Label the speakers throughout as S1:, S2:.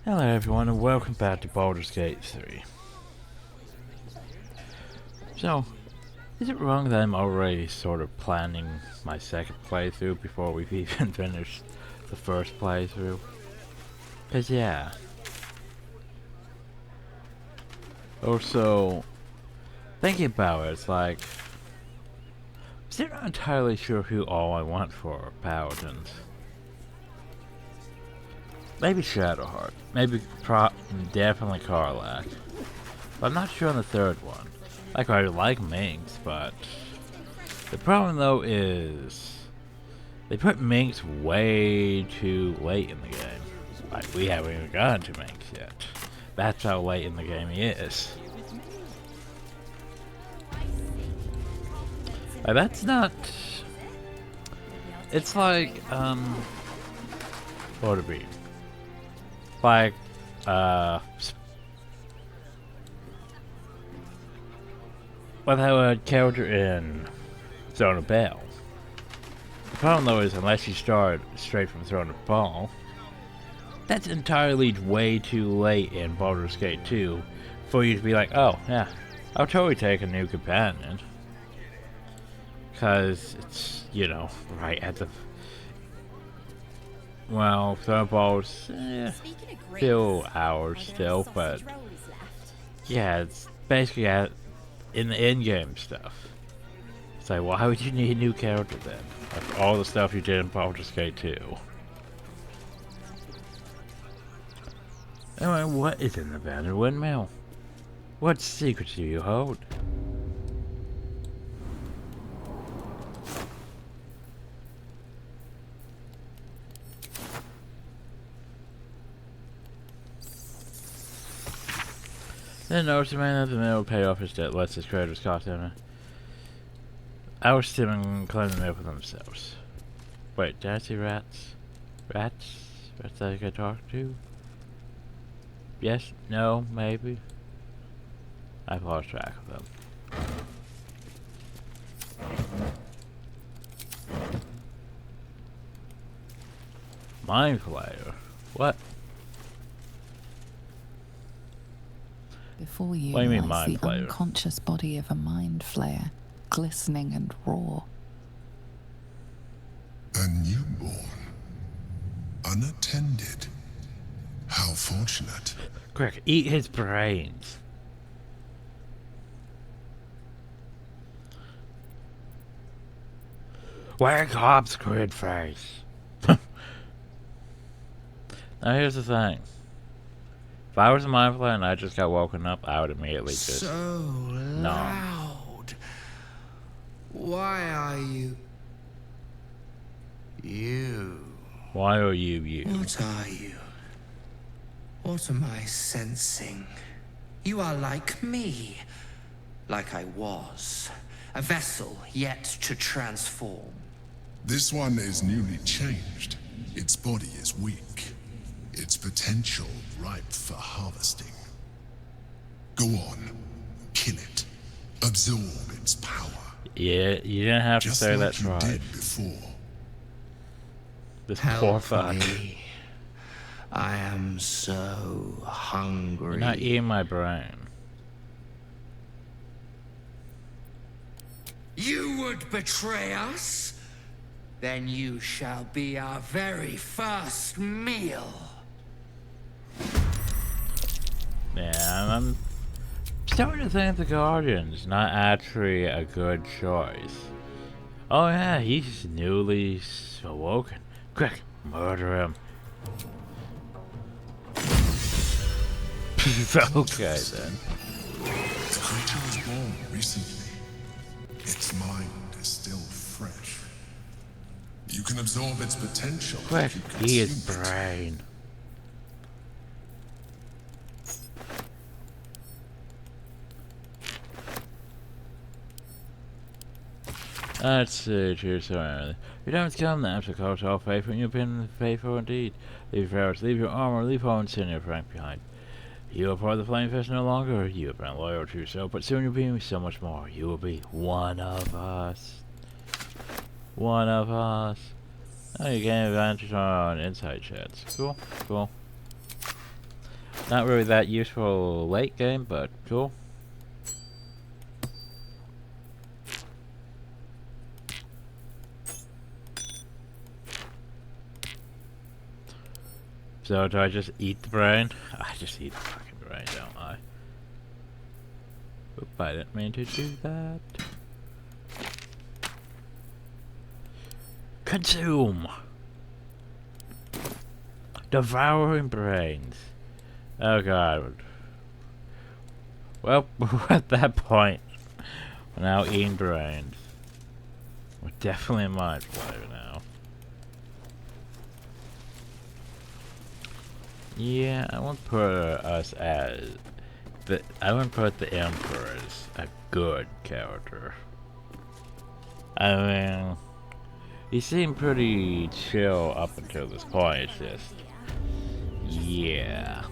S1: Hello everyone and welcome back to Baldur's Gate 3. So, is it wrong that I'm already sort of planning my second playthrough before we've even finished the first playthrough? Cause yeah. Also, thinking about it, it's like, I'm still not entirely sure who all I want for Paladins. Maybe Shadowheart, maybe definitely Karlach. But I'm not sure on the third one. Like, I like Minx, but the problem though is they put Minx way too late in the game. Like, we haven't even gotten to Minx yet. That's how late in the game he is. Like, that's not... It's like, what would it be? Like, without a character in Throne of Bell. The problem though is unless you start straight from Throne of Ball, that's entirely way too late in Baldur's Gate 2 for you to be like, oh yeah, I'll totally take a new companion. Cause it's, you know, right at the... Well, Throne of Ball's few hours still, but yeah, it's basically in the in-game stuff. It's like, why would you need a new character then? After all the stuff you did in Baldur's Gate 2. Anyway, what is in the Banner Windmill? What secrets do you hold? Then notice the man at the mill pay off his debt, lets his creditors cost him. Oust him and claim the mill for themselves. Wait, did I see rats? Rats? Rats that I could talk to? Yes? No? Maybe? I've lost track of them. Mind Flayer? What?
S2: Before you
S1: What do you mean,
S2: lies
S1: mind
S2: the
S1: flayer?
S2: unconscious body of a mind flayer, glistening and raw.
S3: A newborn, unattended. How fortunate.
S1: Quick, eat his brains. Wake up, squid face. Now here's the thing. If I was a mind flayer and I just got woken up, I would immediately just...
S4: So loud. Why are you... You?
S1: Why are you?
S4: What are you? What am I sensing? You are like me. Like I was. A vessel yet to transform.
S3: This one is newly changed. Its body is weak. Its potential ripe for harvesting. Go on, kill it. Absorb its power.
S1: Yeah, you didn't have to
S3: Just
S1: say
S3: like
S1: that
S3: you
S1: right.
S3: did before.
S1: This
S4: Help
S1: poor fuck.
S4: me. I am so hungry.
S1: You're not eating my brain.
S4: You would betray us? Then you shall be our very first meal.
S1: Yeah, I'm starting to think the Guardian's not actually a good choice. Oh yeah, he's newly awoken. Quick, murder him. Okay then.
S3: The creature was born recently. Its mind is still fresh. You can absorb its potential.
S1: Quick,
S3: if you
S1: eat his
S3: consume it.
S1: brain. Let's see, cheers, sorry. Your time has come now to call to all faithful, and you've been faithful indeed. Leave your arrows, leave your armor, leave home, and send your rank behind. You are part of the Flame Fest no longer. You have been loyal to yourself, but soon you'll be so much more. You will be one of us. One of us. Oh, you gain advantage on inside chats. Cool, cool. Not really that useful late game, but cool. So do I just eat the brain? I just eat the fucking brain, don't I? Oop, I didn't mean to do that. Consume! Devouring brains. Oh god. Well, at that point, we're now eating brains. We're definitely in mind flavor now. Yeah, I won't put us as I wouldn't put the Emperor as a good character. I mean, he seemed pretty chill up until this point. It's just, yeah.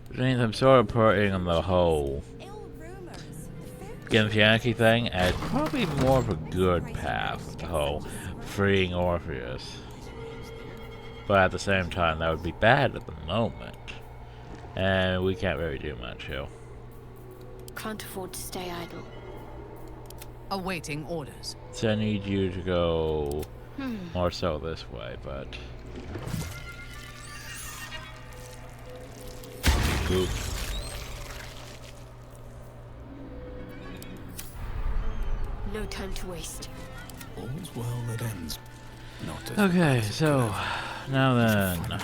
S1: Which means I'm sort of putting on the whole Yankee thing as probably more of a good path with the whole freeing Orpheus. But at the same time, that would be bad at the moment. And we can't really do much here.
S5: Can't afford to stay idle.
S2: Awaiting orders.
S1: So I need you to go more so this way, but... Oop.
S5: No time to waste.
S6: All's well that ends. Not as
S1: Okay, so now then,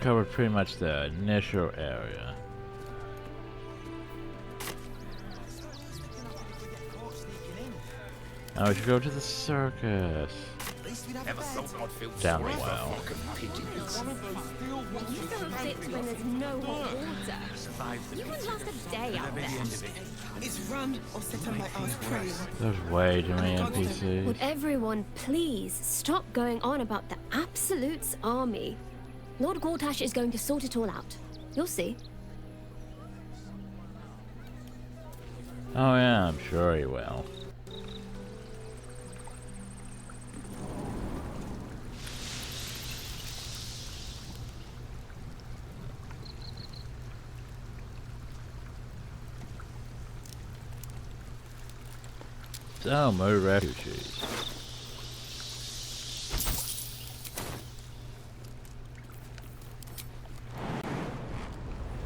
S1: covered pretty much the initial area. Now we should go to the circus. Down the well.
S5: You throw it when there's no hot water. You wouldn't last a day out there.
S7: It's run or sit on my ass praying.
S1: There's way too many NPCs.
S5: Would everyone please stop going on about the Absolute's army? Lord Gortash is going to sort it all out. You'll see.
S1: Oh yeah, I'm sure he will. So, more refugees.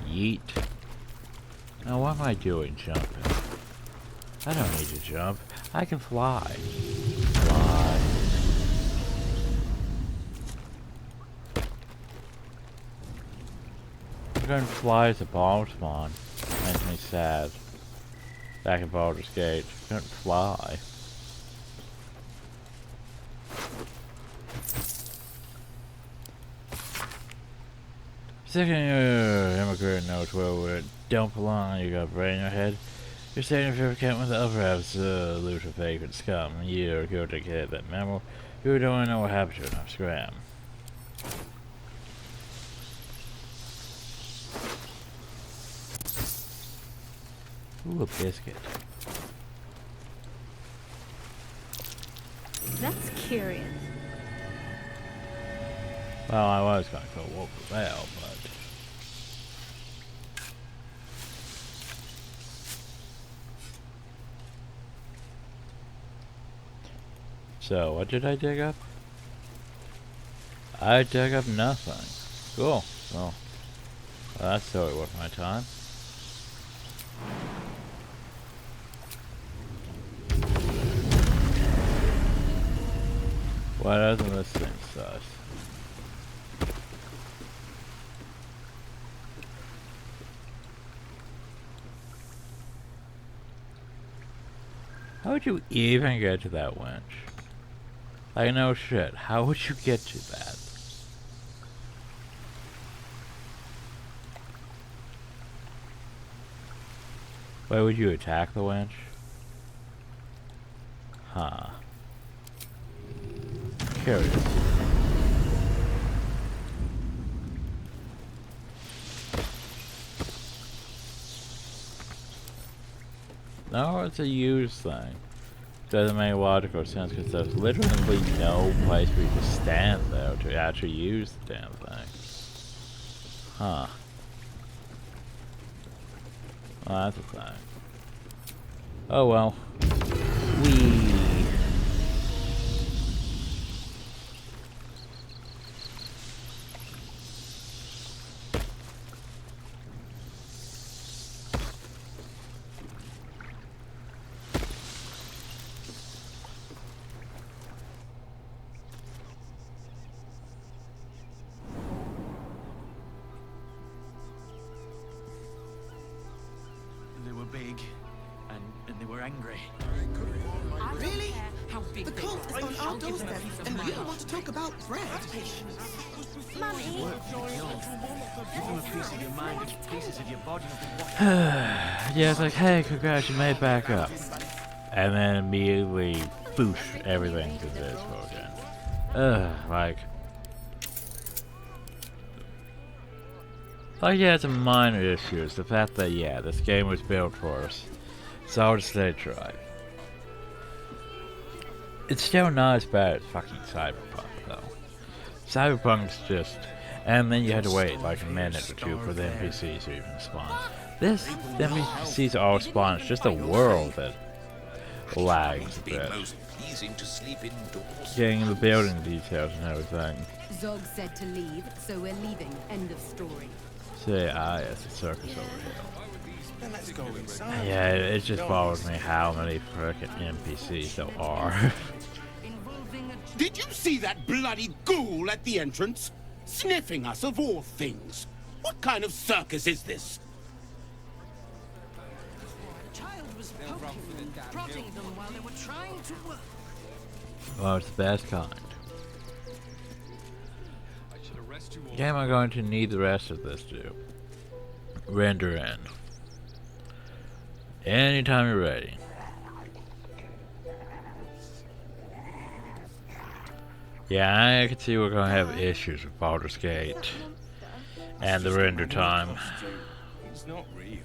S1: Yeet. Now, what am I doing jumping? I don't need to jump. I can fly. Fly. I'm going to fly as a bomb spawn. Makes me sad. Back in Baldur's Gate. Couldn't fly. Second immigrant knows where we don't belong. You got a brain in your head. You're staying in your camp with the other absolute vagrant scum. You're going to get that memo. You don't know what happened to enough scram. Ooh, a biscuit.
S5: That's curious.
S1: Well, I was going to go over there, but... So, what did I dig up? I dug up nothing. Cool. Well, that's totally worth my time. Why doesn't this thing sus? How would you even get to that winch? Like, no shit. How would you get to that? Why would you attack the winch? Huh. Curious. No, it's a use thing. Doesn't make logical sense because there's literally no place where you can stand though to actually use the damn thing. Huh. Well, that's a thing. Oh well. Wee.
S8: They were big, and they were angry.
S7: Really? The cult is on our doorstep, and we don't want to talk about bread.
S5: Mummy!
S8: Give them a piece of your mind and pieces of your body.
S1: Yeah, it's like, hey, congrats, you made back up. And then immediately, boosh, everything's invisible again. Like, yeah, it's a minor issue. It's the fact that, yeah, this game was built for us. Solid state drive. It's still not as bad as fucking Cyberpunk, though. Cyberpunk's just... And then you had to wait like a minute or two for the NPCs to even spawn. This, the NPCs all spawn. It's just a world that lags a bit. Getting the building details and everything.
S9: Zog said to leave, so we're leaving. End of story.
S1: So yeah, it's a circus over
S6: Then let's go
S1: here.
S6: inside.
S1: Yeah, it just bothers me how many frickin' NPCs there are.
S10: Did you see that bloody ghoul at the entrance? Sniffing us of all things. What kind of circus is this?
S7: The child was poking them, prodding them while they were trying to work.
S1: Well, it's the best kind. Game I'm going to need the rest of this to render in. Anytime you're ready. Yeah, I can see we're gonna have issues with Baldur's Gate and the render time.
S6: It's not real.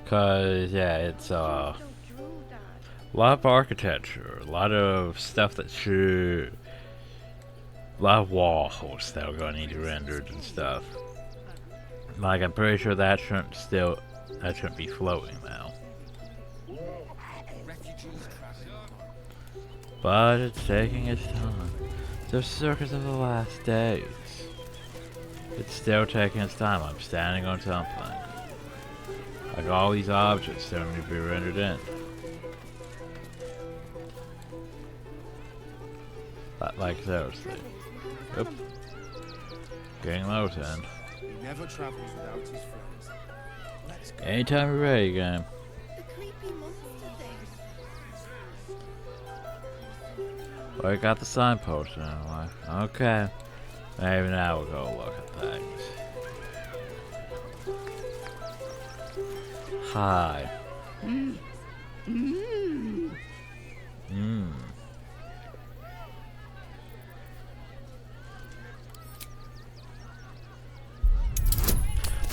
S1: Cause yeah, it's a lot of architecture, a lot of stuff that should, a lot of walls that are gonna need to be rendered and stuff. Like I'm pretty sure that shouldn't be floating now. But it's taking its time. The circus of the last days. It's still taking its time. I'm standing on something. Like all these objects still need to be rendered in. Like seriously. Oop. Getting low end.
S6: He never travels without his friends. Let's go.
S1: Anytime you're ready, game.
S5: The creepy monster thing.
S1: Well, I got the signpost anyway. Okay. Maybe now we'll go look at things. Hi. Mmm.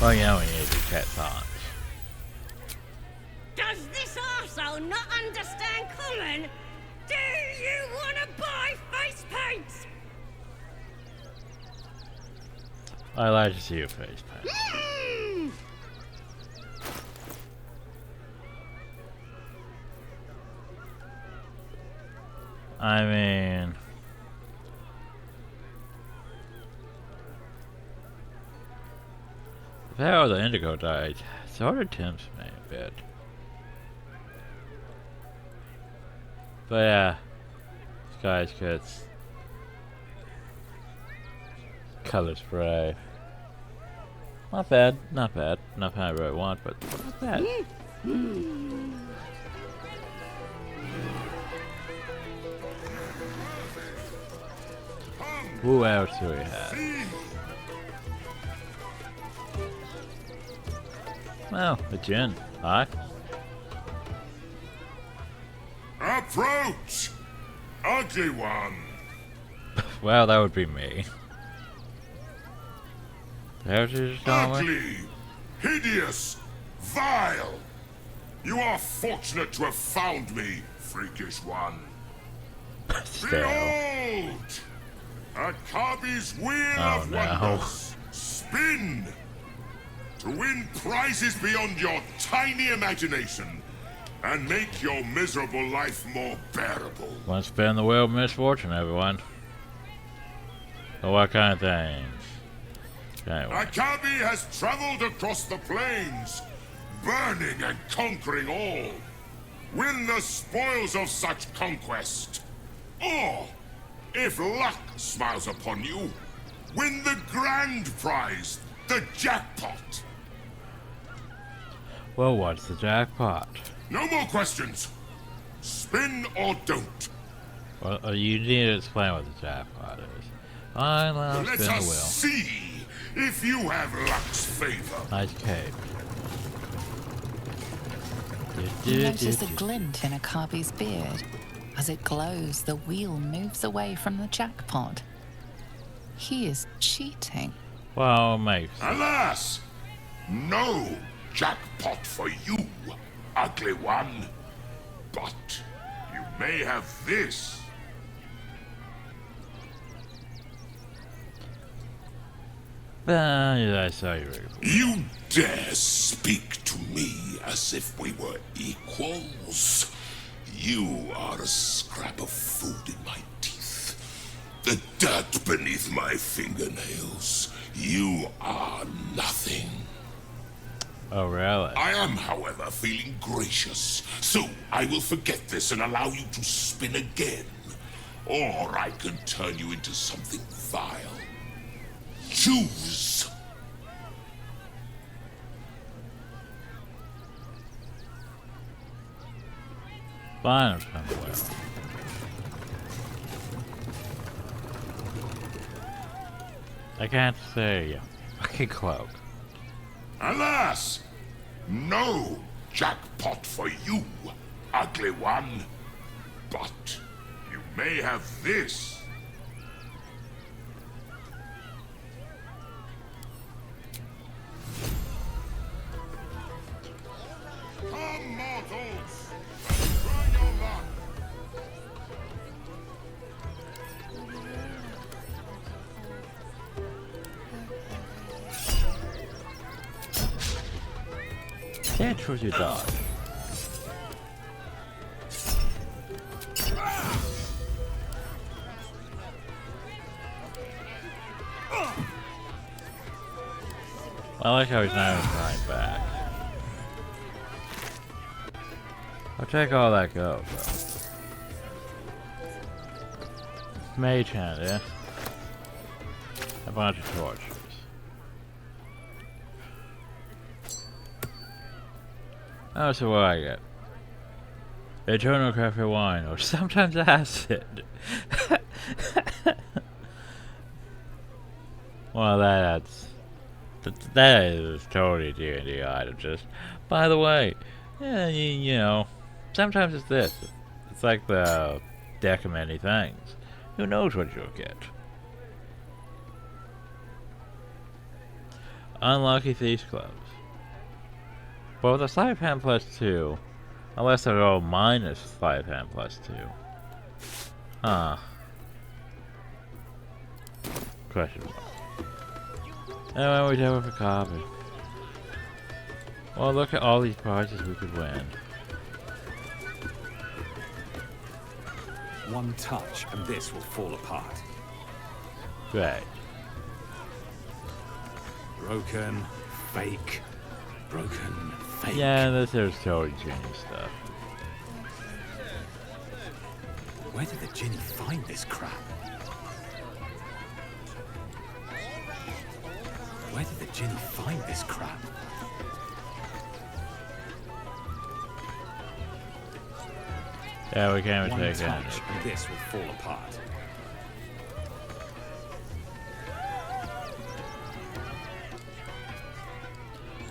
S1: Well, you know we need to get on.
S11: Does this arsehole not understand common? Do you want to buy face paints?
S1: I like to see your face paint. I mean... the power of the indigo dye sort of tempts me a bit. But yeah, this guy's gets color spray. Not bad, not bad. Not how I really want, but not bad. Who else do we have? Well, a gin. Hi.
S3: Approach! Ugly one!
S1: Well, that would be me. There's your
S3: Ugly! Hideous! Vile! You are fortunate to have found me, freakish one.
S1: Still.
S3: Behold! Akabi's wheel
S1: Oh,
S3: of
S1: no.
S3: wonders. Spin! To win prizes beyond your tiny imagination and make your miserable life more bearable.
S1: Let's spin the wheel of misfortune, everyone. So what kind of things? Anyway.
S3: Akabi has traveled across the plains, burning and conquering all. Win the spoils of such conquest. Or, if luck smiles upon you, win the grand prize, the jackpot.
S1: Well, what's the jackpot?
S3: No more questions. Spin or don't.
S1: Well, you need to explain what the jackpot is. Fine, I'll
S3: Let
S1: spin the
S3: us
S1: wheel.
S3: see if you have luck's favor.
S1: Nice cape.
S2: You notice a glint in Akabi's beard. As it glows, the wheel moves away from the jackpot. He is cheating.
S1: Well, makes sense.
S3: Alas, no jackpot for you, ugly one. But you may have this.
S1: Yeah, I saw you.
S3: You dare speak to me as if we were equals? You are a scrap of food in my teeth. The dirt beneath my fingernails. You are nothing.
S1: Oh, really?
S3: I am, however, feeling gracious, so I will forget this and allow you to spin again. Or I can turn you into something vile. Choose.
S1: Fine, I'm spinning the wheel. I can't say fucking cloak.
S3: Alas, no jackpot for you, ugly one. But you may have this. Come, mortals! Try your luck!
S1: Can't choose your dog. I like how he's not even trying back. I'll take all that go, though. Mage hand, yeah? A bunch of torches. Oh, so what do I get? Eternal craft wine, or sometimes acid. Well, that is totally D&D item. Just, by the way, yeah, you know, sometimes it's this. It's like the deck of many things. Who knows what you'll get? Unlucky Thief's Gloves. Well, with a sleight of hand +2, unless they're all minus sleight of hand +2. Huh. Question mark. Anyway, we do it for copy. Well, look at all these prizes we could win.
S6: One touch and this will fall apart.
S1: Great.
S6: Broken, fake, broken, fake.
S1: Yeah, this is totally genius stuff.
S6: Where did the Jinny find this crap? Where did the Jinny find this crap?
S1: Yeah, we can't even
S6: One
S1: take
S6: touch
S1: it.
S6: and this will fall apart.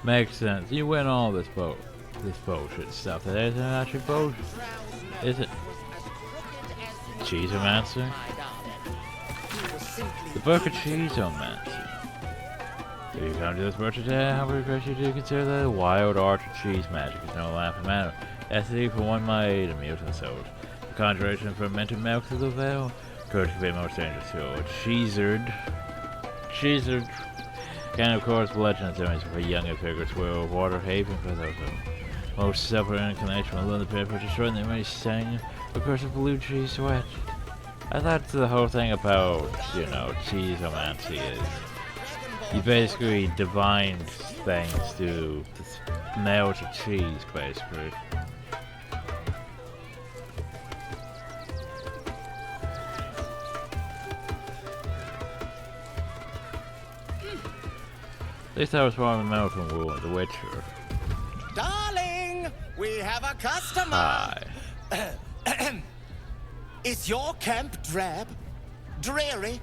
S1: Makes sense. You win all this bullshit stuff. That isn't actually bullshit. Is it? Cheeseomancer? The Book of Cheeseomancer. If you come to this book today, I would request you to consider that the wild art of cheese magic is no laughing matter. SC for one my aid, amusement sold. conjuration for mental milk through the veil. Courage can be most dangerous to Cheesered. Can of course legends image for young and figures will water haven for those who most suffer in connection with the pit for destroying the many sting. Of course, a blue cheese sweat. I thought the whole thing about, you know, cheeseomancy is you basically divine things to nail to cheese, basically. At least I was from American Rule in The Witcher.
S12: Darling, we have a customer.
S1: Hi.
S12: Is your camp drab? Dreary?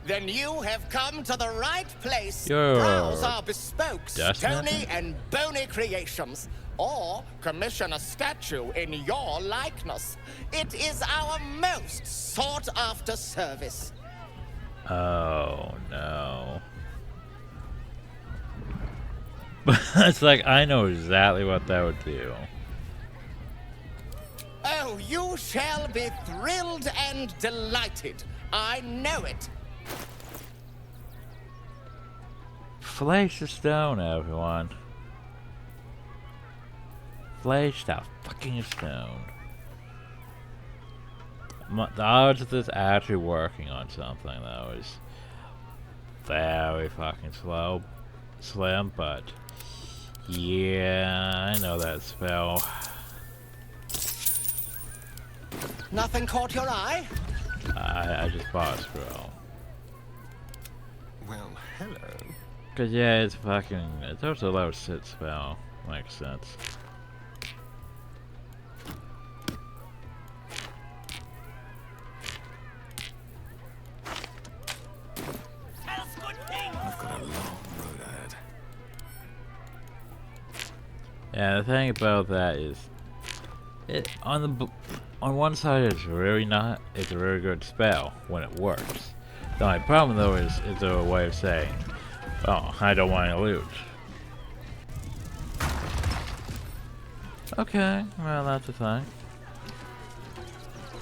S12: Then you have come to the right place. Browse our bespoke, stony and bony creations. Or commission a statue in your likeness. It is our most sought-after service.
S1: Oh, no. It's like, I know exactly what that would do.
S12: Oh, you shall be thrilled and delighted. I know it.
S1: Flesh the stone, everyone. Flesh the fucking stone. The odds of this actually working on something, though, is very fucking slim, but yeah, I know that spell.
S12: Nothing caught your eye?
S1: I just bought a scroll.
S13: Well, hello.
S1: Cause yeah, it's fucking, it's also a low sit spell. Makes sense.
S13: I've got a long road ahead.
S1: Yeah, the thing about that is, on one side it's really not. It's a very good spell when it works. The only problem though is it's a way of saying, "Oh, I don't want to loot." Okay, well that's a thing.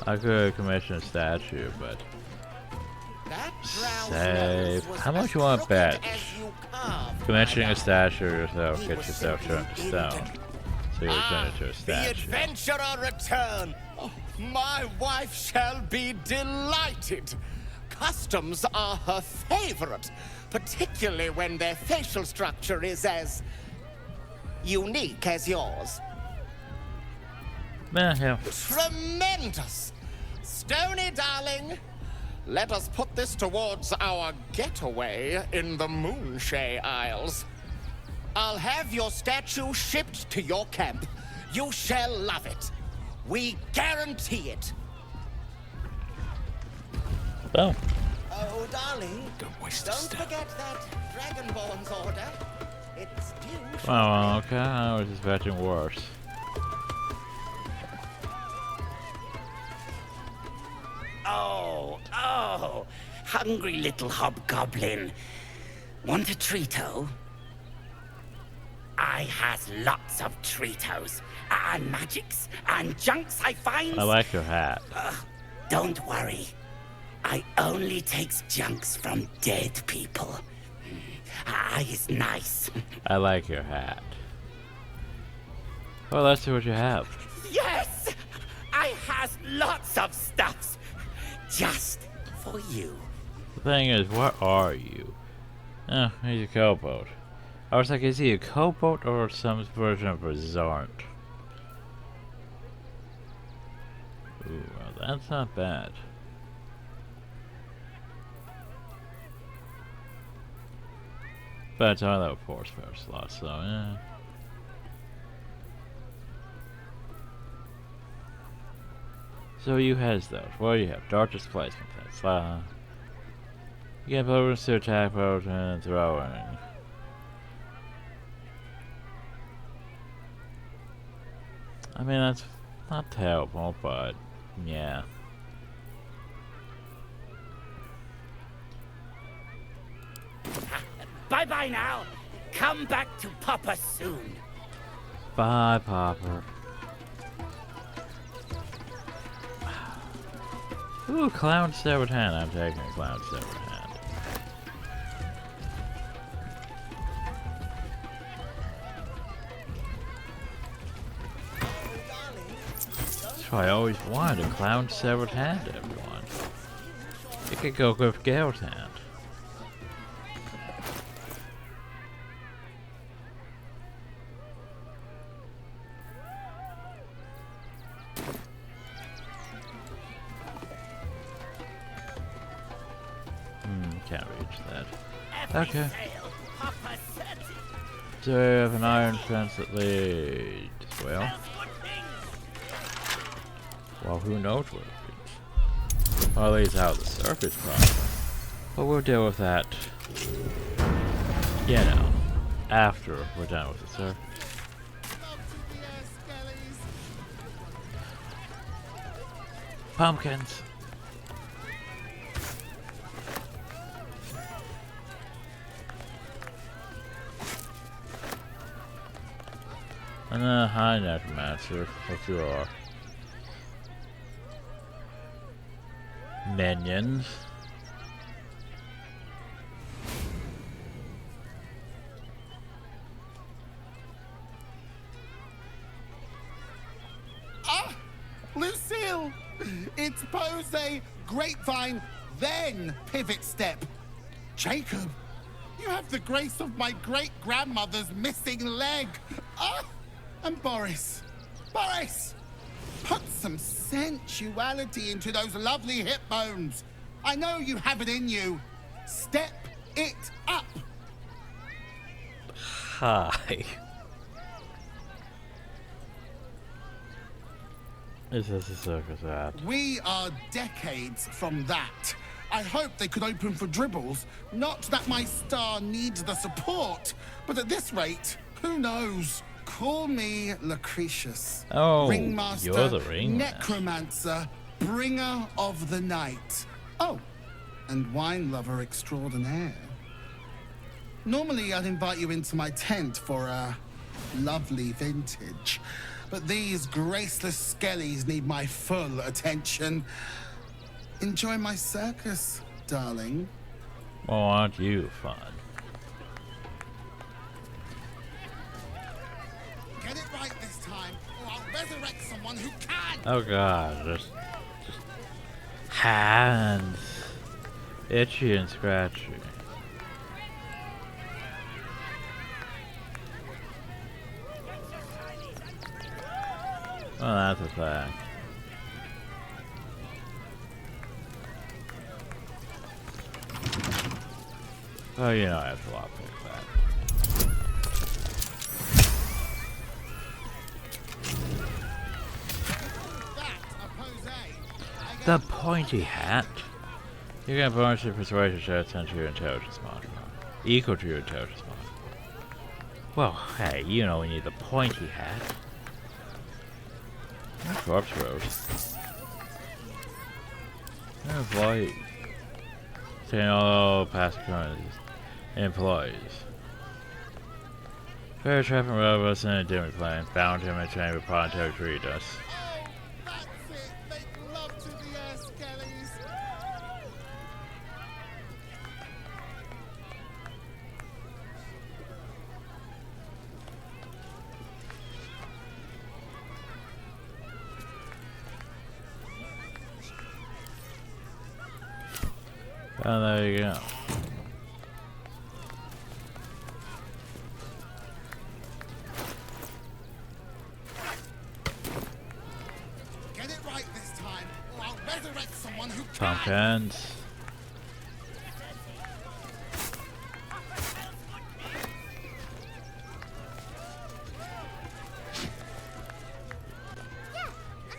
S1: I could commission a statue, but save. How much you want to bet? Commissioning a statue yourself gets yourself turned to stone. So you turn it to a statue.
S12: The adventurer return. Oh, my wife shall be delighted. Customs are her favorite, particularly when their facial structure is as unique as yours.
S1: Yeah.
S12: Tremendous! Stony, darling, let us put this towards our getaway in the Moonshay Isles. I'll have your statue shipped to your camp. You shall love it. We guarantee it.
S1: Oh.
S12: Oh, darling, don't forget that Dragonborn's order. It's due.
S1: Oh, okay. I was expecting worse.
S14: Oh, hungry little hobgoblin. Want a treato? I has lots of treatos, and magics, and junks I find.
S1: I like your hat.
S14: Don't worry. I only takes junks from dead people. I is nice.
S1: I like your hat. Well, let's see what you have.
S14: Yes! I has lots of stuffs. Just for you.
S1: The thing is, what are you? Oh, he's a kobold. I was like, is he a kobold or some version of a Zarnt? Ooh, well, that's not bad. But it's only level 4 spare slots, so yeah. So you has those. What do you have? Dart displacement. That's you get bonus to attack, potion, and throwing. I mean, that's not terrible, but yeah.
S14: Bye-bye now. Come back to Papa soon.
S1: Bye, Papa. Ooh, clown severed hand. I'm taking a clown severed hand. That's why I always wanted a clown severed hand, everyone. It could go with Gale's hand. Can't reach that. Okay. So we have an iron fence that leads. Well, who knows where it leads? Well, it leads out the surface probably. But we'll deal with that, you know, after we're done with the surface. Pumpkins. And then hi necromancer, what you are. Minions.
S10: Ah! Lucille! It's pose, grapevine, then pivot step. Jacob, you have the grace of my great-grandmother's missing leg. Ah! And Boris, put some sensuality into those lovely hip bones. I know you have it in you. Step it up.
S1: Hi. Is this a circus act?
S10: We are decades from that. I hope they could open for dribbles. Not that my star needs the support, but at this rate, who knows? Call me Lucretius.
S1: Oh,
S10: Ringmaster,
S1: you're the ringmaster.
S10: necromancer, bringer of the night. Oh, and wine lover extraordinaire. Normally, I'd invite you into my tent for a lovely vintage, but these graceless skellies need my full attention. Enjoy my circus, darling.
S1: Well, aren't you fun?
S10: Get it right this time, or I'll resurrect someone who can!
S1: Oh god, just hands. Itchy and scratchy. Oh, that's a fact. Oh, you know I have to lockpick that. The pointy hat. You can bonus your persuasion share 10 to your intelligence modifier. Equal to your intelligence modifier. Well, hey, you know we need the pointy hat. Corpse roast. Employees. Obtain all past currencies. Employees. Fair trap and robots in a dim plane. Bound him in a chain with planetary tree dust. Oh, there you go.
S10: Get it right this time, or I'll resurrect someone who can.
S1: Pumpkins.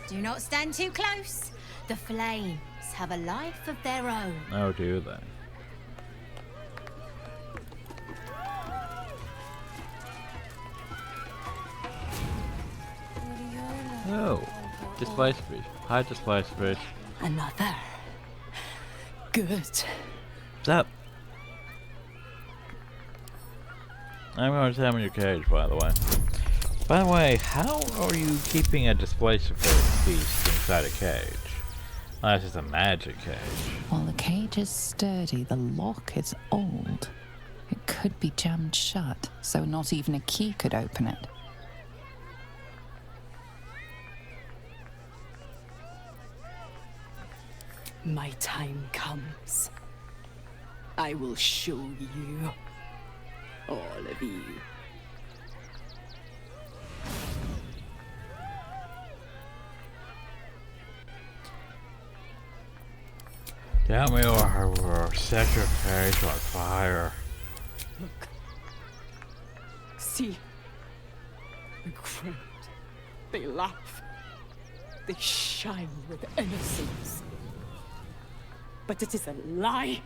S11: Do not stand too close. The flames have a life of their own.
S1: Oh, do they? Oh, displaced fish. Hi, displaced fish.
S2: Another. Good.
S1: What's up? I'm going to examine your cage, by the way. By the way, how are you keeping a displaced fish beast inside a cage? That's just a magic cage.
S2: While the cage is sturdy, the lock is old. It could be jammed shut, so not even a key could open it.
S15: My time comes. I will show you. All of you.
S1: Tell me or we'll set your cage on fire.
S15: Look. See. The crowd. They laugh. They shine with innocence. But it is a lie.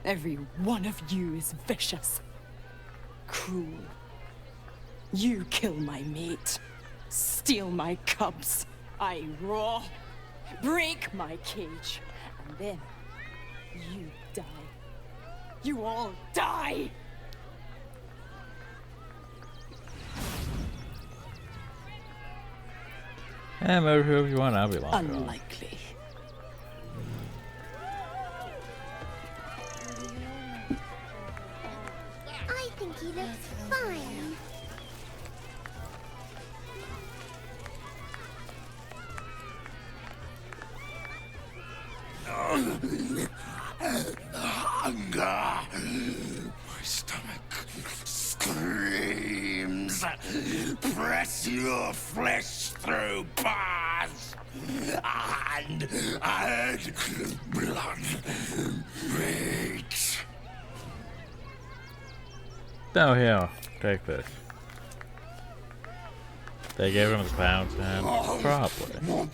S15: Every one of you is vicious. Cruel. You kill my mate. Steal my cubs. I roar. Break my cage. And then you die. You all die!
S1: Yeah, maybe if you want, I'll be long.
S15: Unlikely.
S5: I think he looks fine.
S3: Hunger. My stomach screams. Press your flesh through bars. And blood breaks.
S1: Oh, here, take this. They gave him the pound sand? Probably.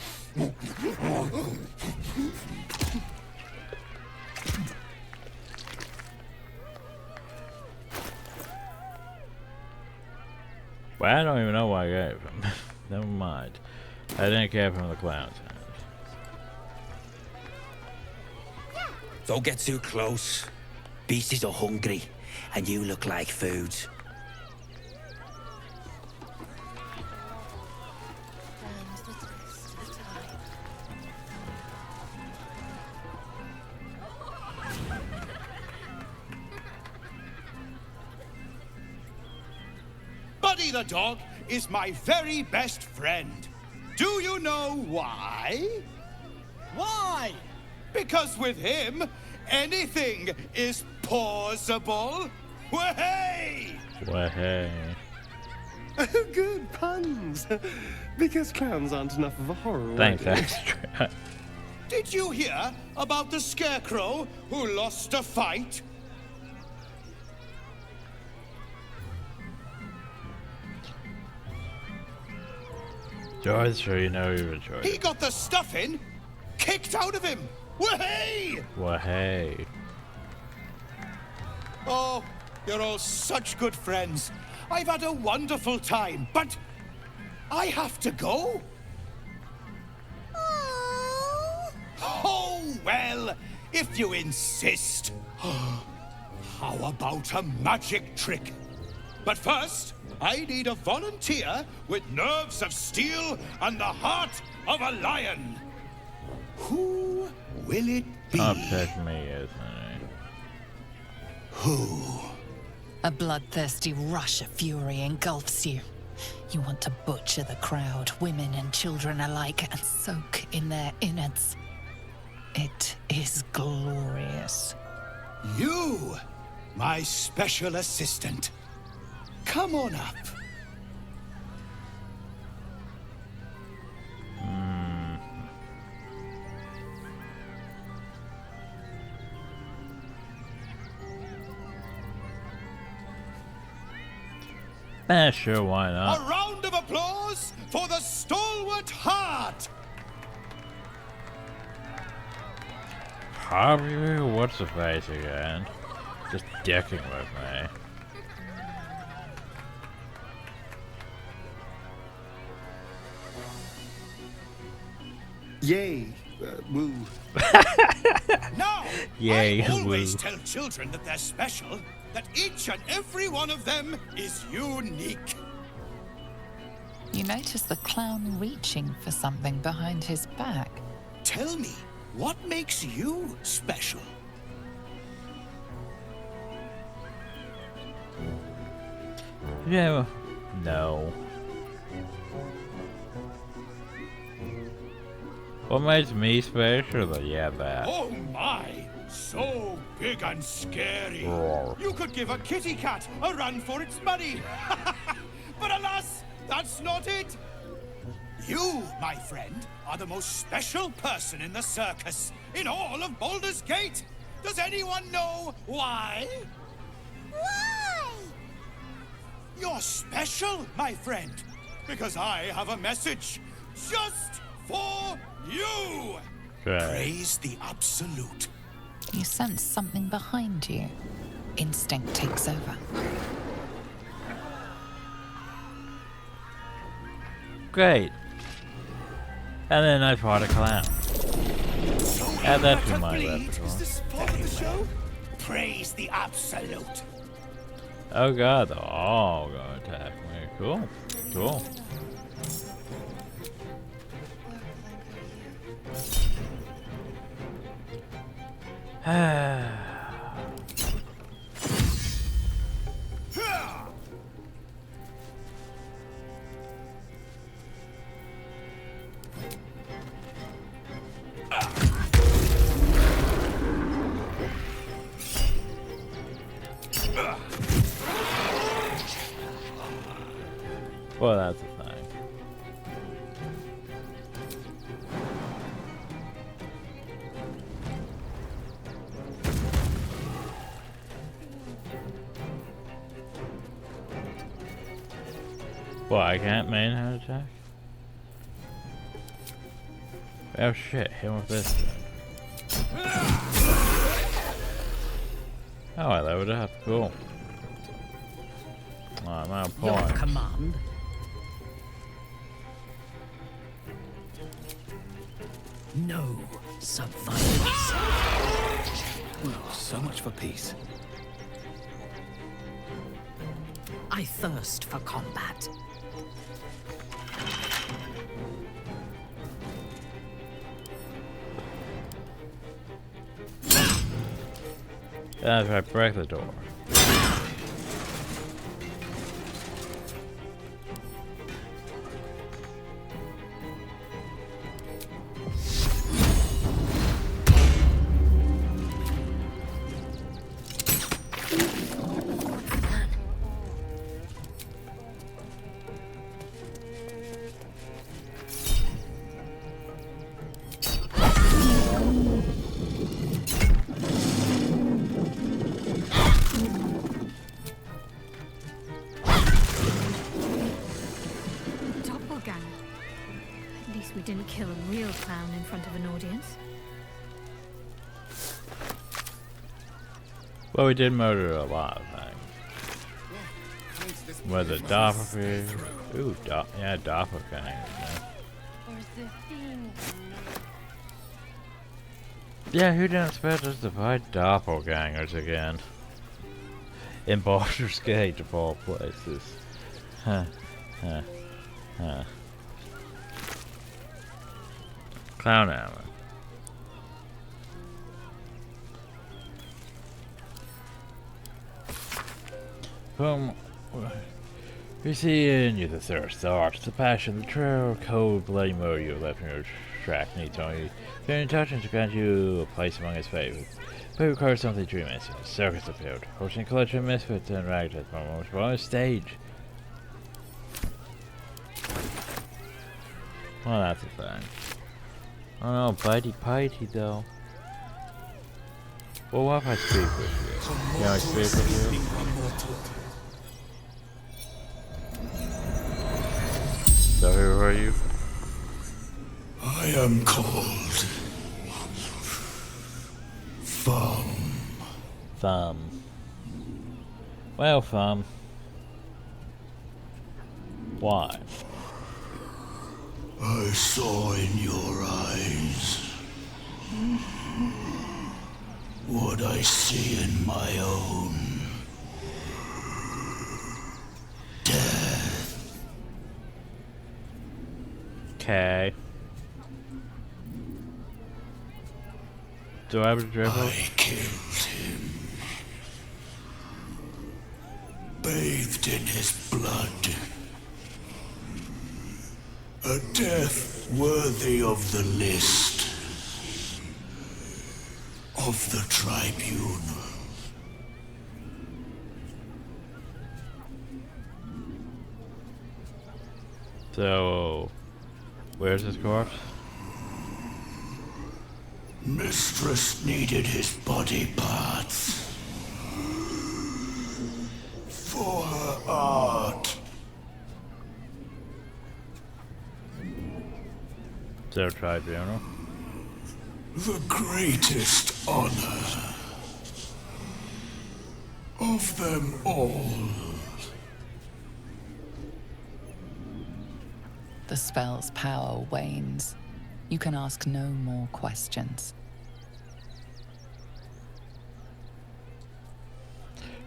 S1: Well, I don't even know why I gave him. Never mind. I didn't give him the clown's hand.
S14: Don't get too close. Beasties are hungry, and you look like food.
S16: Buddy the dog is my very best friend. Do you know why? Why? Because with him, anything is possible. Wahey!
S1: Wahey.
S17: Good puns. Because clowns aren't enough of a horror.
S1: Thanks, extra.
S16: Did you hear about the scarecrow who lost a fight?
S1: George, sure you know you were George.
S16: He got the stuffing kicked out of him. Wahey!
S1: Wahey.
S16: Oh, you're all such good friends. I've had a wonderful time, but I have to go. Oh, well, if you insist. How about a magic trick? But first, I need a volunteer with nerves of steel and the heart of a lion. Who will it be?
S1: Oh, pick me, isn't it?
S16: Who?
S2: A bloodthirsty rush of fury engulfs you. You want to butcher the crowd, women and children alike, and soak in their innards. It is glorious.
S16: You, my special assistant. Come on up.
S1: Sure, why not?
S16: A round of applause for the stalwart heart.
S1: Harvey, what's the face again? Just dicking with me.
S17: Yay, woo.
S16: Now,
S1: yay,
S16: I always
S1: woo.
S16: tell children that they're special, that each and every one of them is unique.
S2: You notice the clown reaching for something behind his back.
S16: Tell me, what makes you special?
S1: Yeah, no. What makes me special? Yeah, that.
S16: Oh my! So big and scary.
S1: Roar.
S16: You could give a kitty cat a run for its money. But alas, that's not it. You, my friend, are the most special person in the circus, in all of Baldur's Gate. Does anyone know why?
S11: Why?
S16: You're special, my friend, because I have a message just for you.
S1: Right.
S16: Praise the Absolute.
S2: You sense something behind you. Instinct takes over.
S1: Great. And then I fought a clown. Add that to my repertoire.
S16: Is this part of the show? Praise the Absolute.
S1: Oh god, oh god, attack me. Cool. Cool. Well, that's a thing. Well, I can't main hand attack? Oh shit, hit him with this then. Oh, I leveled up, cool. Oh, I'm out of points.
S14: Your command. No sub-violence.
S6: Well, so much for peace.
S14: I thirst for combat.
S1: That's right, break the door.
S5: We didn't kill a real clown in front of an audience.
S1: Well, we did murder a lot of things. Whether doppelganger. Ooh, yeah, doppelgangers, man. Yeah, who didn't expect us to fight doppelgangers again? In Baldur's Gate, of all places. Huh. Huh. Huh. Clown armor. Boom. We see in you the thirst, the arts, the passion, the true cold bloody murder you left in your track needs only your intention to grant you a place among his favorites. But it requires something dreamless. A circus appeared, hosting a collection of misfits and ragtag from a most bonus stage. Well, that's a thing. Oh no, bitey though. Well, what if I speak with you? Can I speak with you? So who are you?
S3: I am called
S1: Thumb. Well, Thumb. Why?
S3: I saw in your eyes what I see in my own. Death.
S1: Okay. Do I have a dribble?
S14: I killed him. Bathed in his blood. A death worthy of the list. Of the tribunal.
S1: So, where's his corpse?
S14: Mistress needed his body parts. For her art.
S1: So, tribunal?
S14: The greatest honor. Of them all.
S2: The spell's power wanes. You can ask no more questions.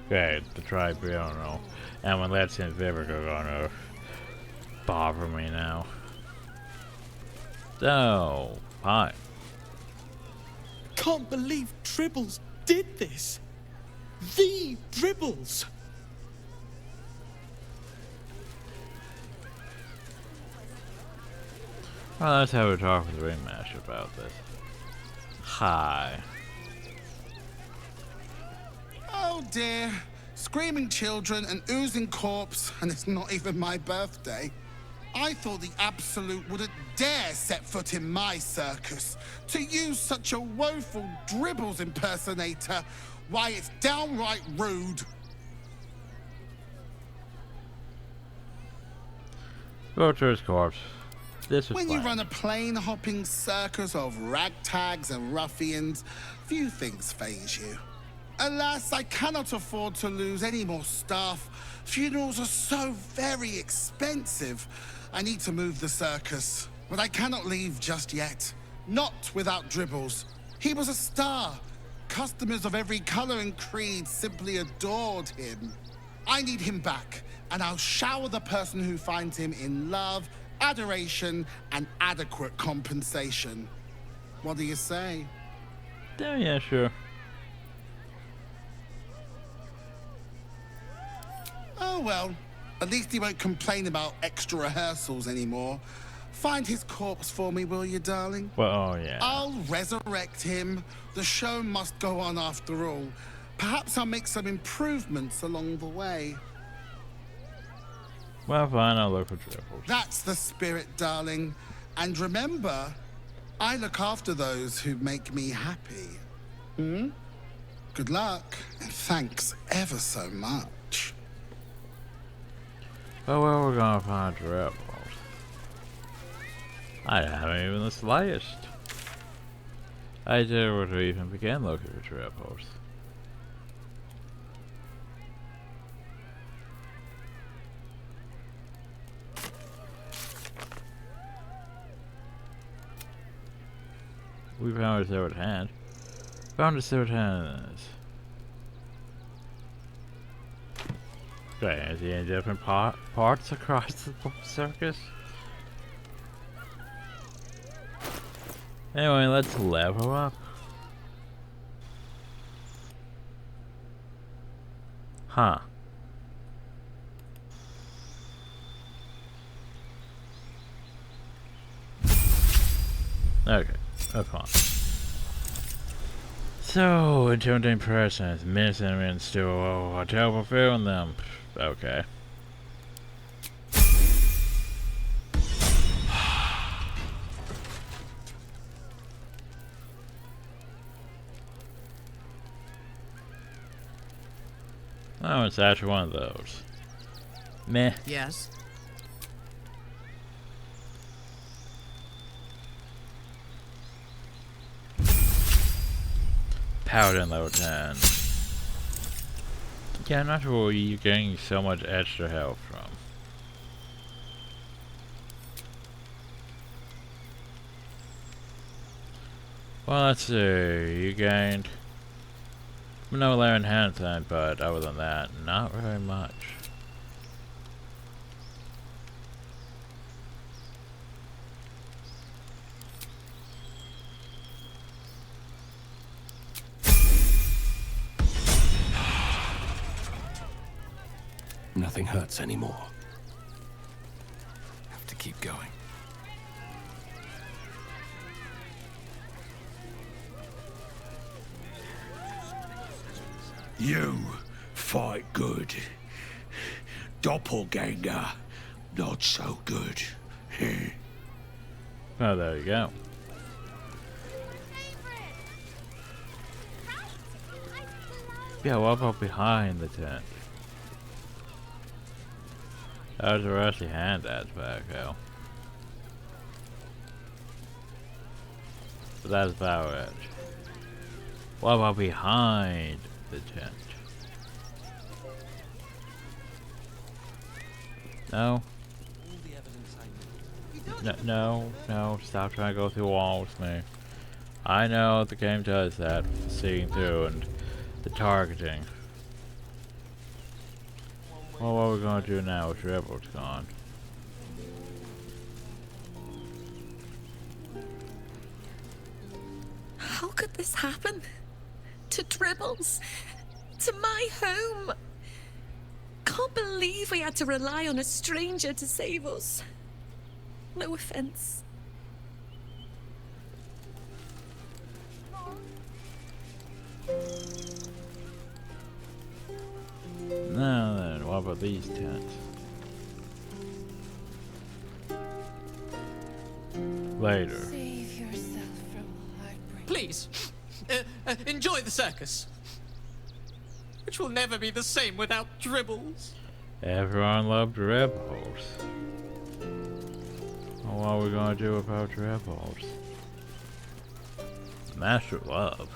S1: Okay, the tribunal. And when that's in Vivica gonna bother me now. So, hi.
S7: Can't believe Dribbles did this. The Dribbles.
S1: Well, let's have a talk with Ringmaster about this. Hi.
S10: Oh dear. Screaming children, an oozing corpse, and it's not even my birthday. I thought the Absolute wouldn't dare set foot in my circus. To use such a woeful Dribbles impersonator, why, it's downright rude.
S1: Go to his corpse. This was
S10: When you
S1: planned.
S10: run a plane-hopping circus of ragtags and ruffians, few things faze you. Alas, I cannot afford to lose any more staff. Funerals are so very expensive. I need to move the circus, but I cannot leave just yet. Not without Dribbles. He was a star. Customers of every color and creed simply adored him. I need him back, and I'll shower the person who finds him in love, adoration, and adequate compensation. What do you say?
S1: Yeah, sure.
S10: Oh well, at least he won't complain about extra rehearsals anymore. Find his corpse for me, will you, darling?
S1: Well, oh yeah.
S10: I'll resurrect him. The show must go on after all. Perhaps I'll make some improvements along the way.
S1: Well, fine, I'll look for Dribbles.
S10: That's the spirit, darling. And remember, I look after those who make me happy. Hmm? Good luck, and thanks ever so much.
S1: Oh, well, we're gonna find Dribbles. I haven't even the slightest idea where to even begin looking for Dribbles. We found a third hand. Found a third hand. Okay, is he in different parts across the circus? Anyway, let's level up. Huh. Okay, that's fine. So, intimidating presence, missing and still a terrible feeling them. Okay. Oh, it's actually one of those. Meh.
S7: Yes.
S1: Paladin level 10. Yeah, I'm not sure where you're getting so much extra health from. Well, let's see. You gained no Larian hand time, but other than that, not very much.
S6: nothing hurts anymore. Have to keep going.
S18: You fight good. Doppelganger, not so good.
S1: Oh, there you go. Yeah, what about behind the tent? There's a rusty hand that's back out. But that's about it. What about behind the tent? No? No, stop trying to go through walls, man. I know the game does that, seeing through and the targeting. Well, what are we gonna do now with Rebel's gone?
S19: How could this happen? To Dribbles? To my home? Can't believe we had to rely on a stranger to save us. No offense.
S1: Now then, what about these tents? Later.
S20: Save yourself from heartbreak.
S21: Please, enjoy the circus, which will never be the same without Dribbles.
S1: Everyone loved Rebels. Well, what are we gonna do about Rebels? Master Love.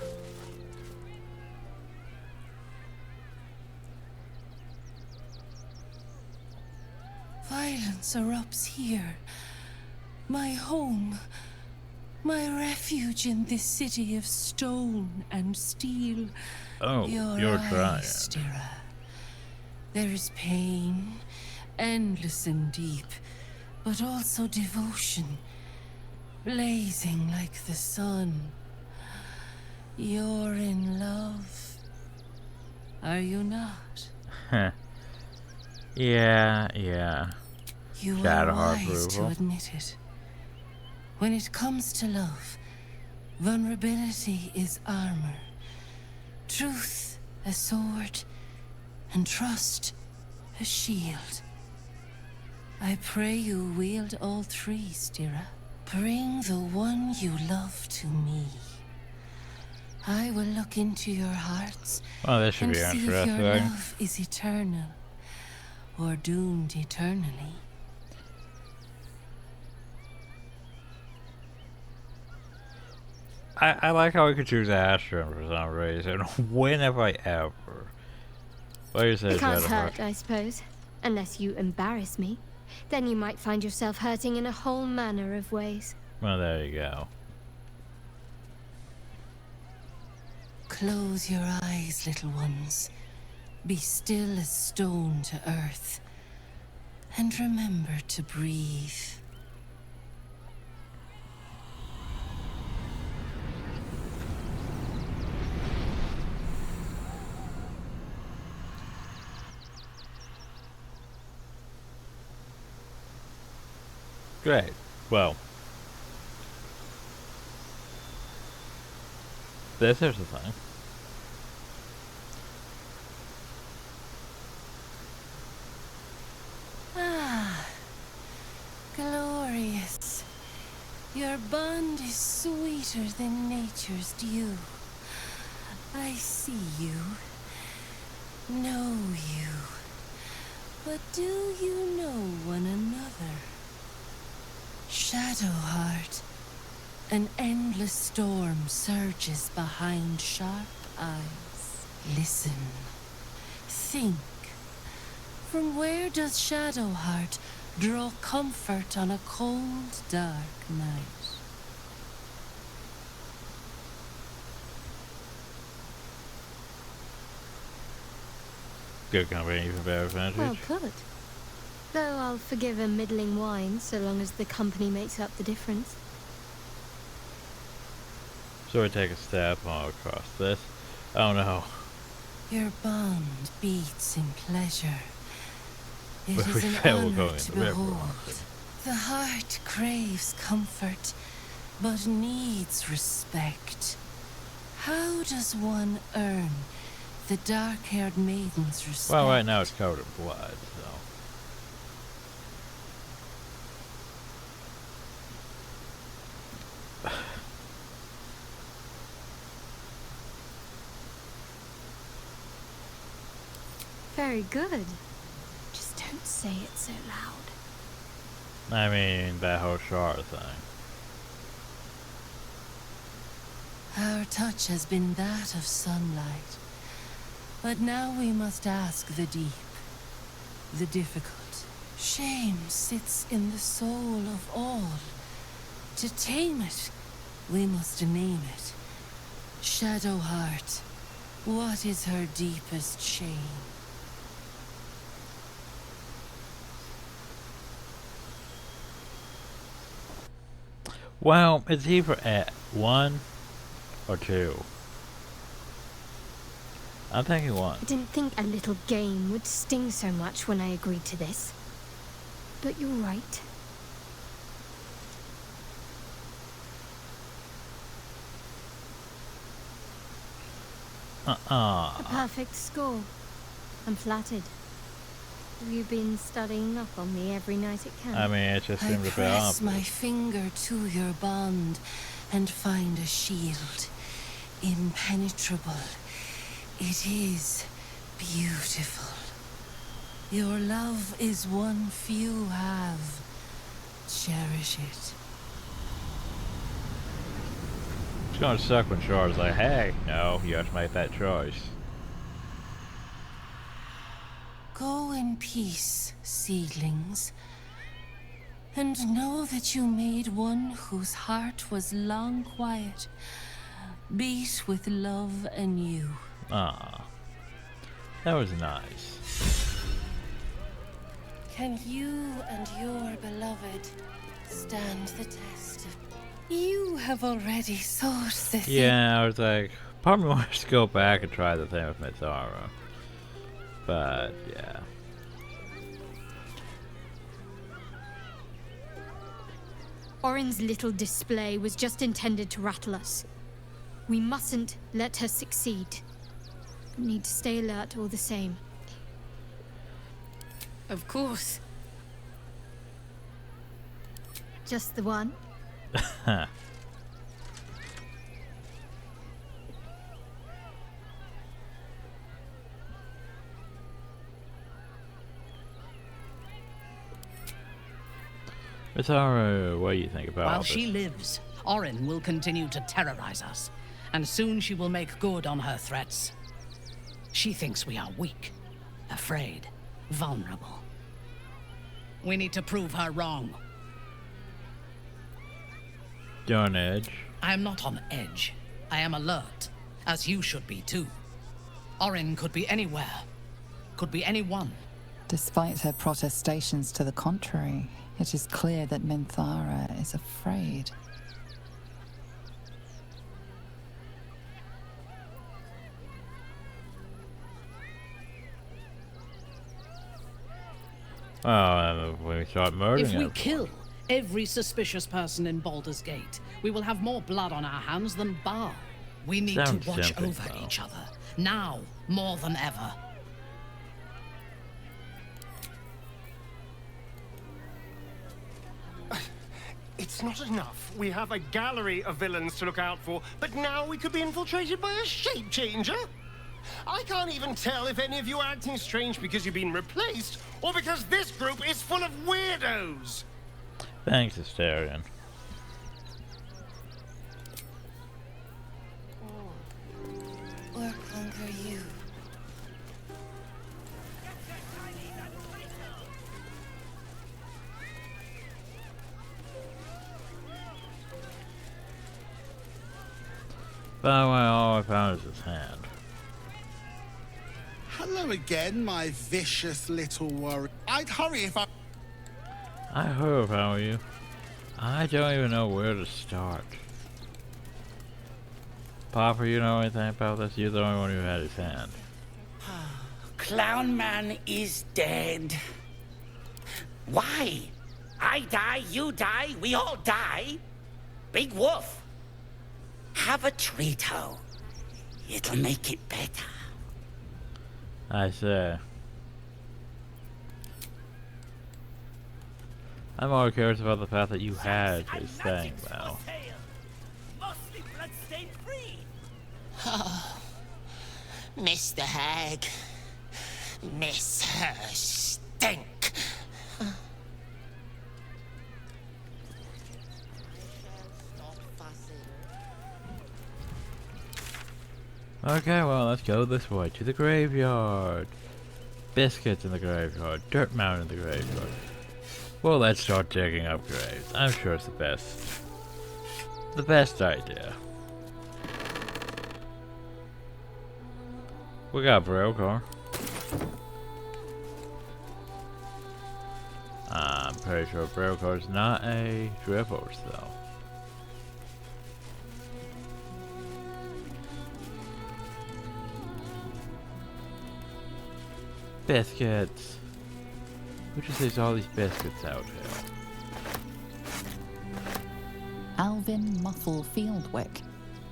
S20: Violence erupts here. My home. My refuge in this city of stone and steel.
S1: Oh, you're trying.
S20: Stirrer. There is pain, endless and deep, but also devotion, blazing like the sun. You're in love, are you not?
S1: Yeah.
S20: You are wise to admit it. When it comes to love, vulnerability is armor, truth a sword, and trust a shield. I pray you wield all three, Stira. Bring the one you love to me. I will look into your hearts
S1: Well, this should
S20: and
S1: be
S20: see if
S1: interesting.
S20: your love is eternal or doomed eternally.
S1: I like how we could choose Astron for some reason. When have I ever? What do you say,
S5: It can't
S1: Jennifer?
S5: hurt, I suppose. Unless you embarrass me. Then you might find yourself hurting in a whole manner of ways.
S1: Well, there you go.
S20: Close your eyes, little ones. Be still as stone to earth. And remember to breathe.
S1: Great. Well, this is the thing.
S20: Ah, glorious. Your bond is sweeter than nature's dew. I see you, know you. But do you know one another? Shadowheart, an endless storm surges behind sharp eyes. Listen, think. From where does Shadowheart draw comfort on a cold, dark night?
S1: Good company, even better advantage.
S5: Well put. Though I'll forgive a middling wine so long as the company makes up the difference.
S1: So we take a step all across this. Oh no.
S20: Your bond beats in pleasure, It
S1: But
S20: is
S1: we
S20: an
S1: fail
S20: honor
S1: going
S20: to
S1: in the river.
S20: behold. The heart craves comfort, but needs respect. How does one earn the dark-haired maiden's respect?
S1: Well, right now it's covered in blood, so.
S5: Very good. Just don't say it so loud.
S1: I mean, that whole shard thing.
S20: Our touch has been that of sunlight. But now we must ask the deep, the difficult. Shame sits in the soul of all. To tame it, we must name it. Shadow heart, what is her deepest shame?
S1: Well, it's either at 1 or 2. I'm thinking 1.
S5: I didn't think a little game would sting so much when I agreed to this. But you're right. A perfect score. I'm flattered. Have you been studying up on me every night at camp?
S1: I mean, it just seems a bit
S20: press
S1: obvious.
S20: my finger to your bond and find a shield. Impenetrable. It is beautiful. Your love is one few have. Cherish it.
S1: It's gonna suck when Shard's like, hey, no, you have to make that choice.
S20: Go in peace, seedlings, and know that you made one whose heart was long quiet, beat with love anew.
S1: Ah, that was nice.
S20: Can you and your beloved stand the test? You have already sought the thing.
S1: Yeah, I was like, part of me wants to go back and try the thing with Mizara. But, yeah.
S5: Orin's little display was just intended to rattle us. We mustn't let her succeed. Need to stay alert all the same.
S2: Of course.
S5: Just the one?
S1: Mizara, what do you think about
S4: While
S1: this?
S4: she lives, Orin will continue to terrorize us, and soon she will make good on her threats. She thinks we are weak, afraid, vulnerable. We need to prove her wrong.
S1: You're on edge.
S4: I am not on edge. I am alert, as you should be too. Orin could be anywhere, could be anyone.
S2: Despite her protestations to the contrary, it is clear that Minthara is afraid.
S1: When we start murdering
S4: If we
S1: everyone.
S4: kill every suspicious person in Baldur's Gate, we will have more blood on our hands than Baal. We need
S1: Sounds
S4: to watch
S1: tempting,
S4: over
S1: though.
S4: each other, now more than ever.
S17: It's not enough. We have a gallery of villains to look out for, but now we could be infiltrated by a shape changer? I can't even tell if any of you are acting strange because you've been replaced, or because this group is full of weirdos.
S1: Thanks, Astarion.
S20: Or conquer you.
S1: By the way, all I found is his hand.
S10: Hello again, my vicious little worry. I'd hurry if I...
S1: I heard about you. I don't even know where to start. Papa, you know anything about this? You're the only one who had his hand.
S14: Clown Man is dead. Why? I die, you die, we all die. Big Wolf. Have a treat-o. It'll make it better.
S1: I see. I'm more curious about the path that you had is saying, though.
S14: Mostly blood-stained free. Oh, Mr. Hag. Miss her stink.
S1: Okay, well, let's go this way to the graveyard. Biscuits in the graveyard. Dirt mound in the graveyard. Well, let's start digging up graves. I'm sure it's the best idea. We got Brokar. I'm pretty sure Brokar's not a Drivos, though. Biscuits. Who just leaves all these biscuits out here?
S2: Alvin Muffle Fieldwick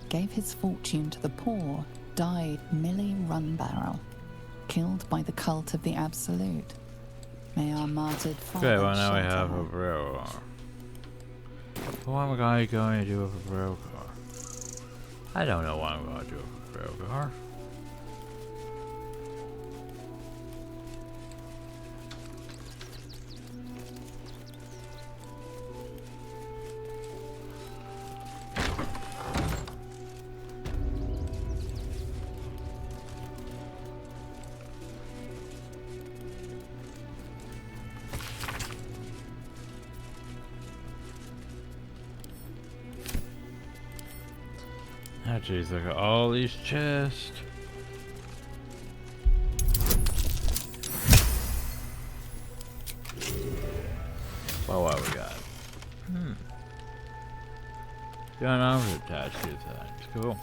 S2: gave his fortune to the poor, died Millie Runbarrel, killed by the cult of the Absolute. May our martyred father
S1: Okay, well now we
S2: shelter
S1: have
S2: her.
S1: a Brokar. What am I going to do with a Brokar? I don't know what I'm going to do with a Brokar. Oh jeez, look at all these chests. Well, what we got? Got an armor attached to that. It's cool.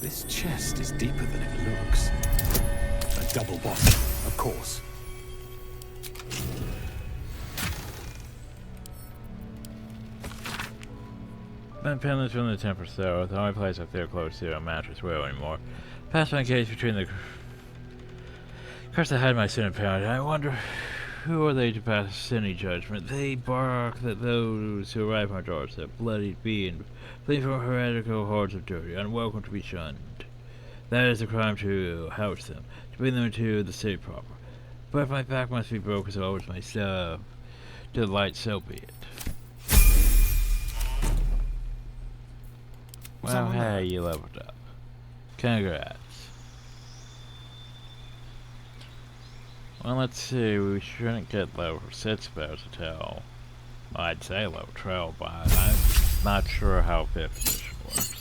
S6: This chest is deeper than it looks. A double bottom, of course.
S1: Been penless from the temper so the only place I feel close to a mattress will anymore. Past my case between the curse I had my sin pounded. I wonder who are they to pass any judgment? They bark that those who arrive on our doorstep, bloodied being, flee from heretical hordes of dirty, unwelcome to be shunned. That is a crime to house them, to bring them into the city proper. But if my back must be broken so over myself, to the light, so be it. Well, hey, you leveled up. Congrats. Well, let's see, we shouldn't get level 6 spells until, well, I'd say level 12, but I'm not sure how 5th edition works.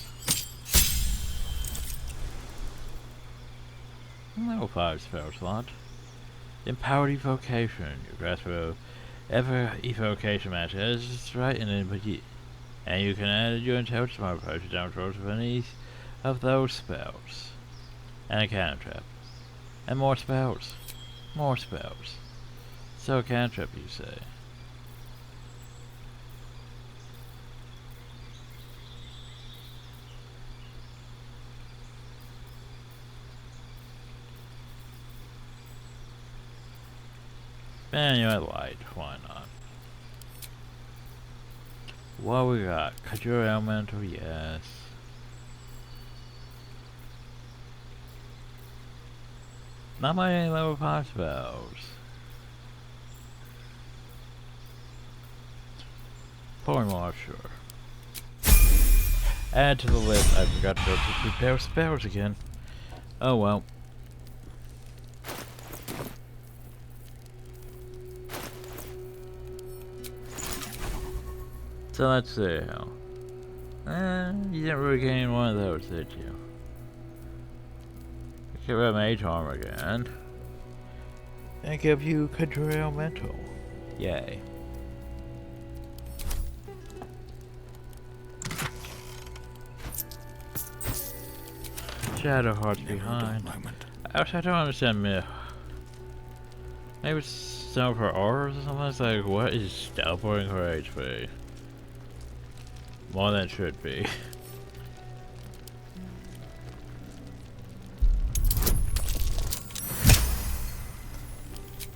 S1: Level 5 spell slot. Empowered Evocation. Your grasp of ever evocation match is just right and you can add your intelligence modifier to damage rolls with any of those spells. And a cantrip. And more spells. More spells. So cantrip, you say? Manual light, why not? What we got? Conjure elemental, yes. Not many level 5 spells. Polymorph, sure. Add to the list. I forgot to prepare spells again. Oh well. So let's see. You didn't really gain one of those, did you? Give him mage armor again. And give you control mental. Yay. Shadow Heart's behind. I don't understand me. Maybe it's some of her auras or something. It's like, what is teleporting her HP? More than it should be.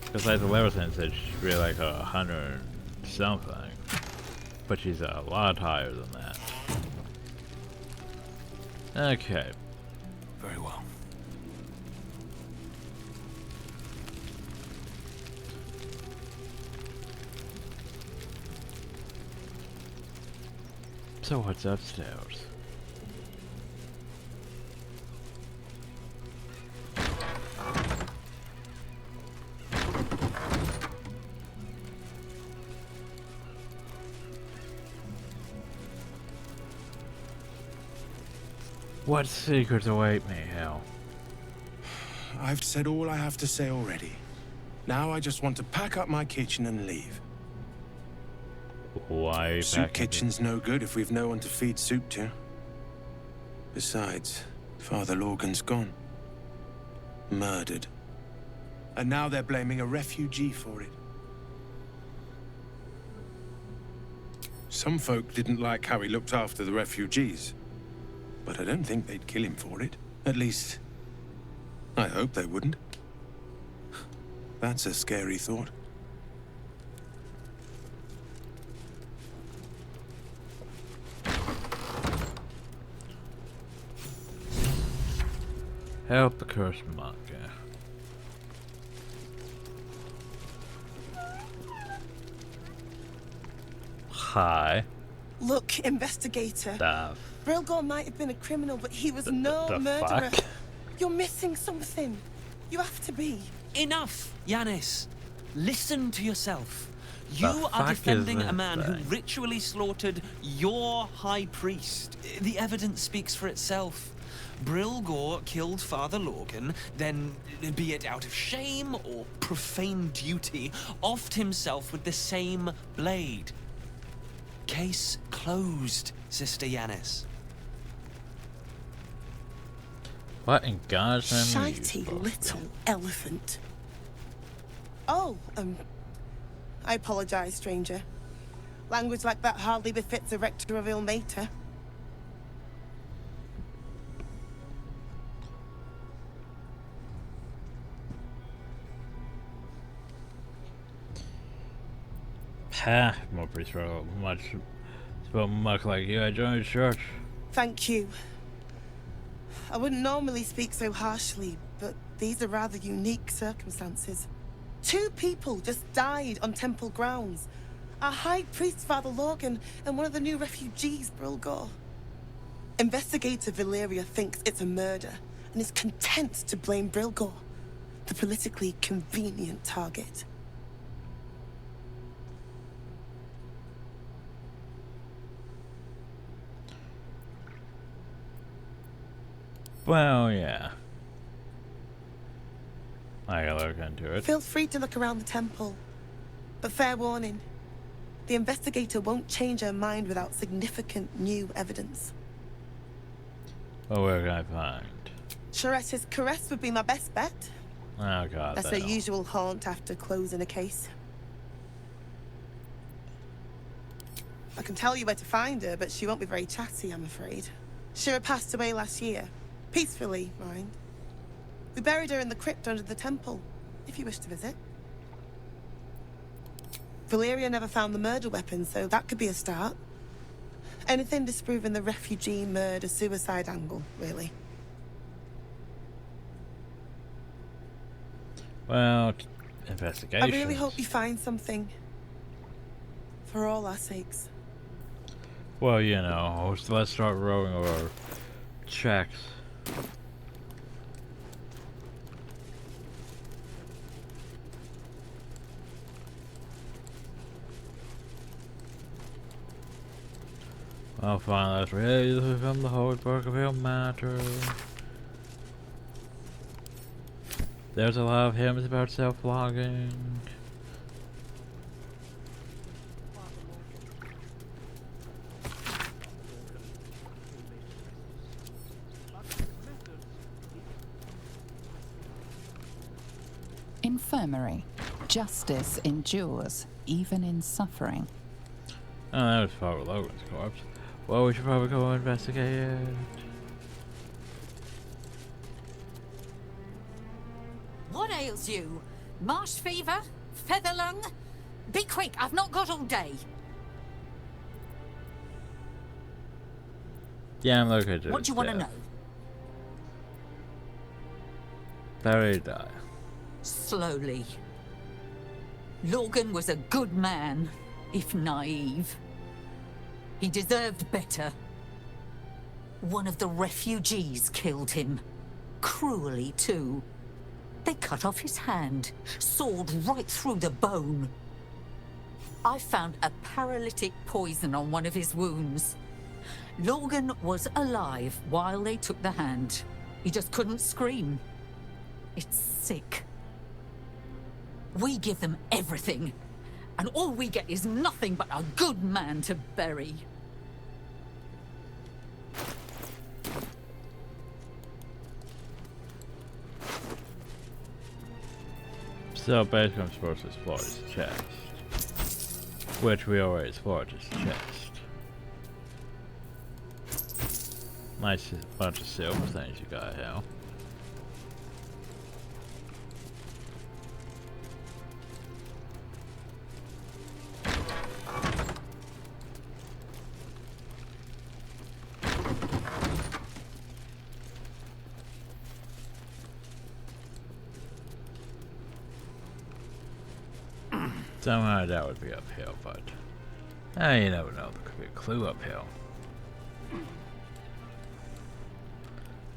S1: Because like the level sense said she should be like 100 something. But she's a lot higher than that. Okay.
S6: Very well.
S1: So what's upstairs? What secrets await me, Hal?
S8: I've said all I have to say already. Now I just want to pack up my kitchen and leave.
S1: Why
S8: Soup kitchen's no good if we've no one to feed soup to. Besides, Father Lorgan's gone. Murdered. And now they're blaming a refugee for it. Some folk didn't like how he looked after the refugees. But I don't think they'd kill him for it. At least, I hope they wouldn't. That's a scary thought.
S1: Help the cursed monk. Hi.
S7: Look, investigator.
S1: Stuff.
S7: Brilgor might have been a criminal, but he was no murderer.
S1: Fuck?
S7: You're missing something. You have to be.
S22: Enough, Yanis. Listen to yourself. You are defending a man who ritually slaughtered your high priest. The evidence speaks for itself. Brilgor killed Father Lorgan, then, be it out of shame or profane duty, offed himself with the same blade. Case closed, Sister Yanis.
S1: What in God's name are you
S7: Shitey
S1: supposed
S7: little elephant. Oh, I apologize, stranger. Language like that hardly befits a rector of Ilmater.
S1: Ha! More pretty throw much spoke much like you. I joined the church.
S7: Thank you. I wouldn't normally speak so harshly, but these are rather unique circumstances. 2 people just died on temple grounds. Our high priest, Father Lorgan, and one of the new refugees, Brilgor. Investigator Valeria thinks it's a murder, and is content to blame Brilgor, the politically convenient target.
S1: Well, yeah. I gotta look into it.
S7: Feel free to look around the temple. But fair warning, the investigator won't change her mind without significant new evidence.
S1: Well, where can I find?
S7: Charette's caress would be my best bet.
S1: Oh God.
S7: That's her usual haunt after closing a case. I can tell you where to find her, but she won't be very chatty, I'm afraid. Shira passed away last year. Peacefully, mind. We buried her in the crypt under the temple, if you wish to visit. Valeria never found the murder weapon, so that could be a start. Anything disproving the refugee murder-suicide angle, really.
S1: Well, investigation.
S7: I really hope you find something. For all our sakes.
S1: Well, you know, let's start rowing our checks. Well, fine, let's read from the Holy Book of Ilmater. There's a lot of hymns about self-flogging.
S2: Infirmary. Justice endures, even in suffering.
S1: Oh, that was Father Logan's corpse. Well, we should probably go investigate it.
S9: What ails you? Marsh fever? Feather lung? Be quick, I've not got all day.
S1: Yeah, I'm located.
S9: What do you want to know?
S1: Barry died.
S9: Slowly. Logan was a good man, if naive. He deserved better. One of the refugees killed him. Cruelly, too. They cut off his hand, sawed right through the bone. I found a paralytic poison on one of his wounds. Logan was alive while they took the hand. He just couldn't scream. It's sick. We give them everything, and all we get is nothing but a good man to bury.
S1: So basically I'm supposed to explore his chest. Which we already explored his chest. Nice bunch of silver things you got here. Somehow that would be uphill, but you never know. There could be a clue uphill.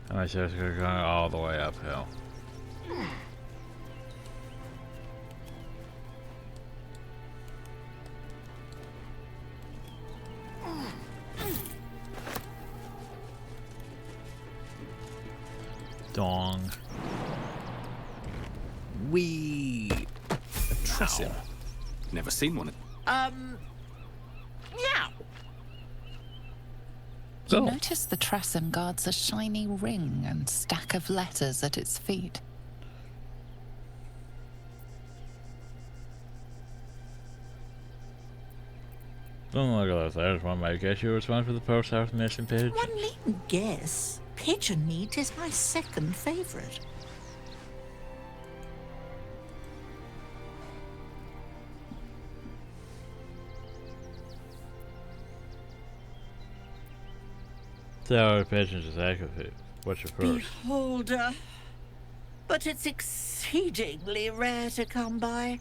S1: Am I seriously going all the way uphill? Dong.
S6: A Tressim. Never seen one.
S2: Yeah. You notice the Tressim guards a shiny ring and stack of letters at its feet.
S1: Don't look at those letters. One might guess you were responsible for the post house missing pigeon.
S13: One needn't guess. Pigeon meat is my second favorite.
S1: So pigeons is accurate. What's your first?
S13: Beholder. But it's exceedingly rare to come by.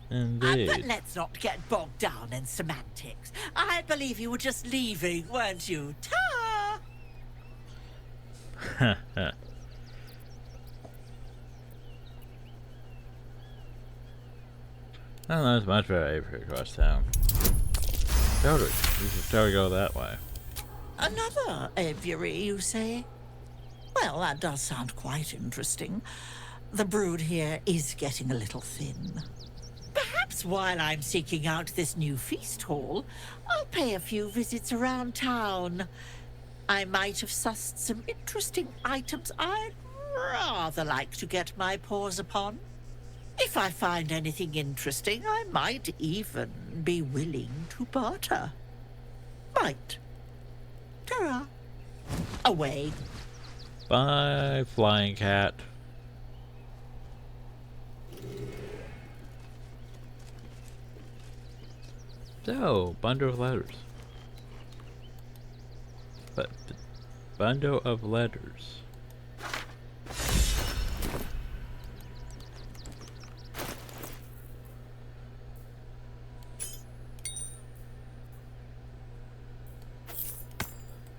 S1: Indeed.
S13: But let's not get bogged down in semantics. I believe you were just leaving, weren't you? Ta!
S1: I don't know, it's much better Avery across town. Totally. We should totally go that way.
S13: Another aviary, you say? Well, that does sound quite interesting. The brood here is getting a little thin. Perhaps while I'm seeking out this new feast hall, I'll pay a few visits around town. I might have sussed some interesting items I'd rather like to get my paws upon. If I find anything interesting, I might even be willing to barter. Might. Ta-ra. Away.
S1: Bye, flying cat. So, bundle of letters. But bundle of letters.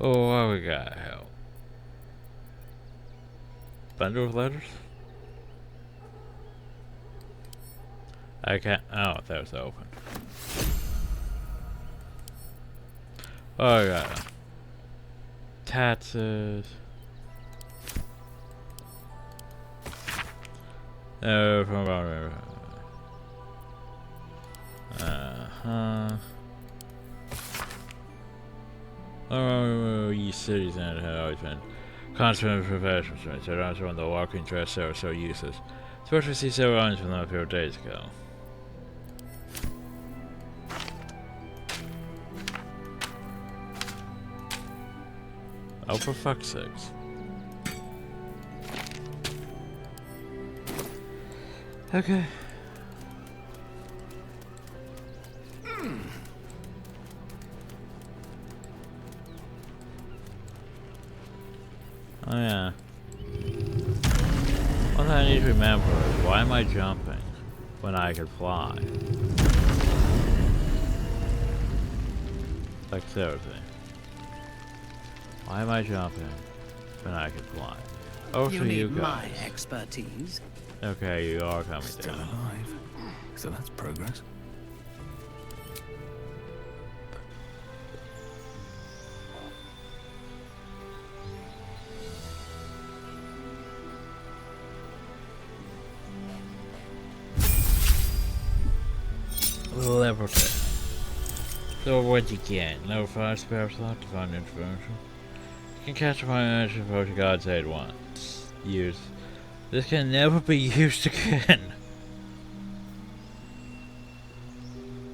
S1: Oh, what we got? Hell. Bundle of letters? I can't. Oh, that was open. Oh, I got taxes. No, from Oh, you cities and had always been constant professionals. So I don't the walking dress that were so useless. Especially see several items from them a few days ago. Oh, for fuck's sakes. Okay. Oh yeah. One thing I need to remember is why am I jumping when I could fly? Like seriously. Why am I jumping when I could fly? Oh,
S22: You
S1: for you
S22: need my
S1: guys.
S22: expertise.
S1: Okay, you are coming
S6: Still
S1: down.
S6: alive. So that's progress.
S1: Levitate. So what you can. Level 5 spell slot, divine intervention. You can cast a fire action potion God's aid once. Use. This can never be used again.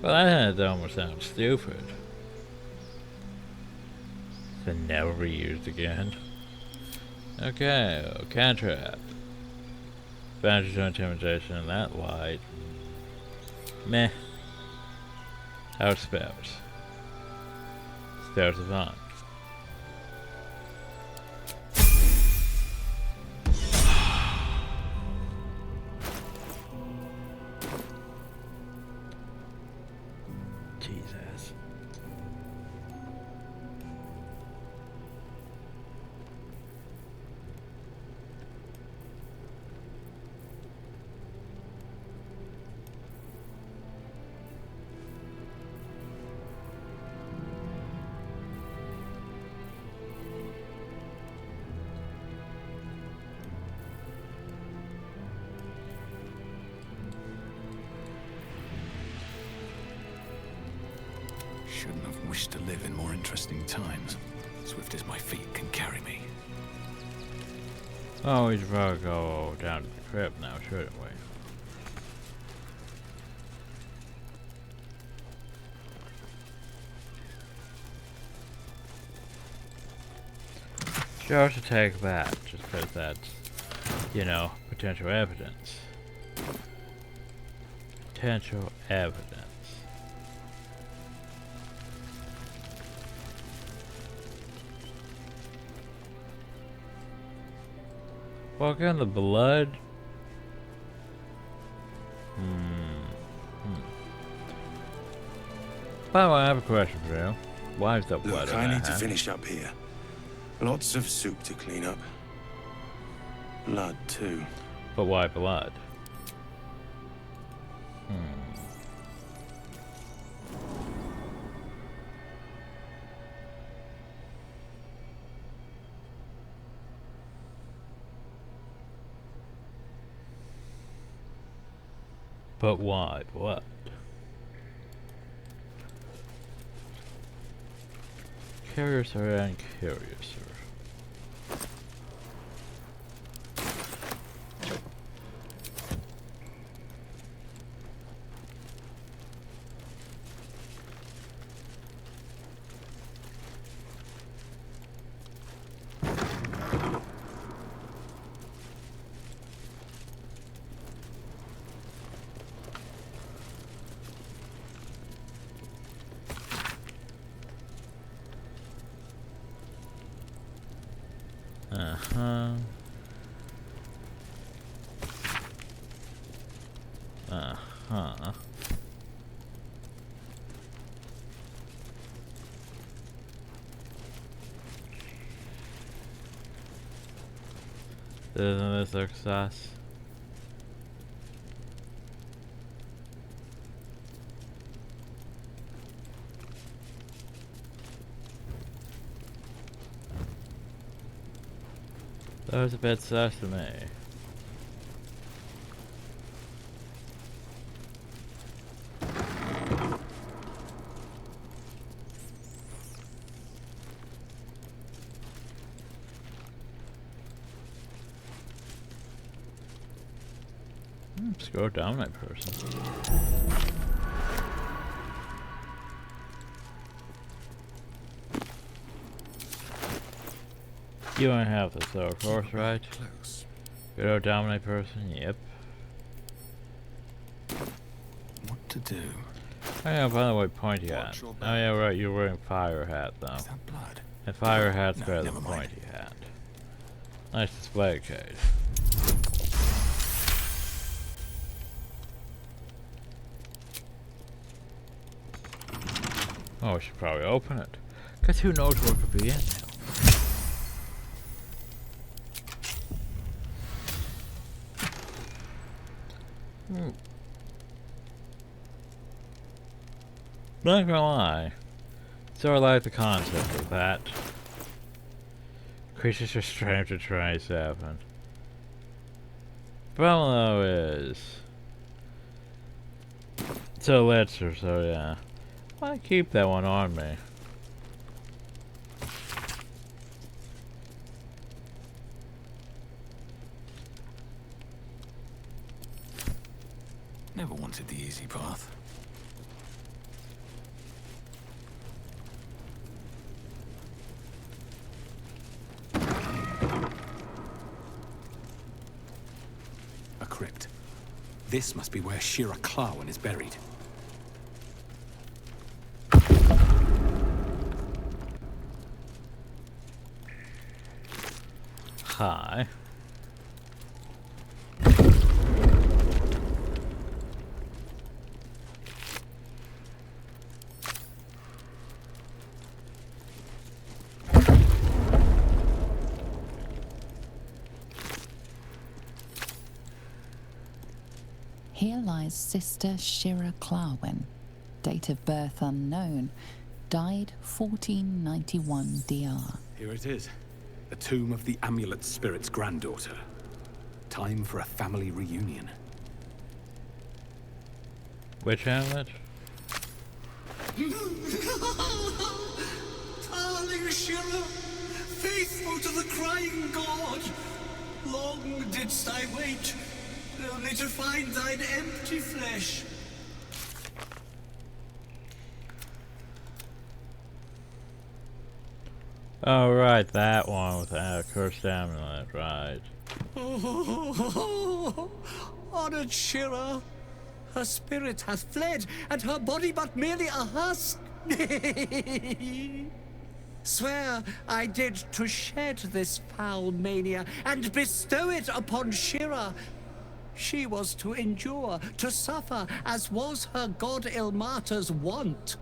S1: Well, that almost sounds stupid. Can never be used again. Okay, cantrip. Advantage on intimidation in that light. Meh. House spells. Spells of on. Jesus.
S6: Shouldn't have wished to live in more interesting times. Swift as my feet can carry me.
S1: Oh, we should probably go down to the crypt now, shouldn't we? Sure to take that, just because that's, you know, potential evidence. Potential evidence. Walk on the blood. By the way, I have a question for you. Why is the blood
S8: Look,
S1: on
S8: I
S1: that
S8: need to
S1: hat?
S8: finish up here. Lots of soup to clean up. Blood, too.
S1: But why blood? But why blood? Curious or uncurious? Uh-huh. Uh-huh. Isn't this a success? That was a bit sus to me. Scroll down that person. You don't have this though, of course, right? Go dominate person, yep.
S6: What to do?
S1: Oh yeah, by the way, pointy hat. Oh yeah, right, you're wearing fire hat though.
S6: Is that blood?
S1: And fire hat's
S6: No,
S1: better
S6: never
S1: than
S6: mind.
S1: pointy hat. Nice display case. Oh, we should probably open it. Cause who knows what could be in there. Not gonna lie. So I like the concept of that. Creatures are strange to 27. Problem though is so lesser, so yeah. Why keep that one on me?
S6: Never wanted the easy path. A crypt. This must be where Shira Clarwen is buried.
S1: Hi.
S2: Here lies Sister Shira Clarwen, date of birth unknown, died 1491 DR.
S6: Here it is. The tomb of the Amulet Spirit's granddaughter. Time for a family reunion.
S1: Which amulet?
S18: Darling Shira, faithful to the crying god, long didst I wait, only to find thine empty flesh.
S1: Oh right, that one with the cursed amulet, right.
S18: Oh, honored Shira, her spirit hath fled, and her body but merely a husk. Swear I did to shed this foul mania and bestow it upon Shira. She was to endure, to suffer, as was her god Ilmata's wont.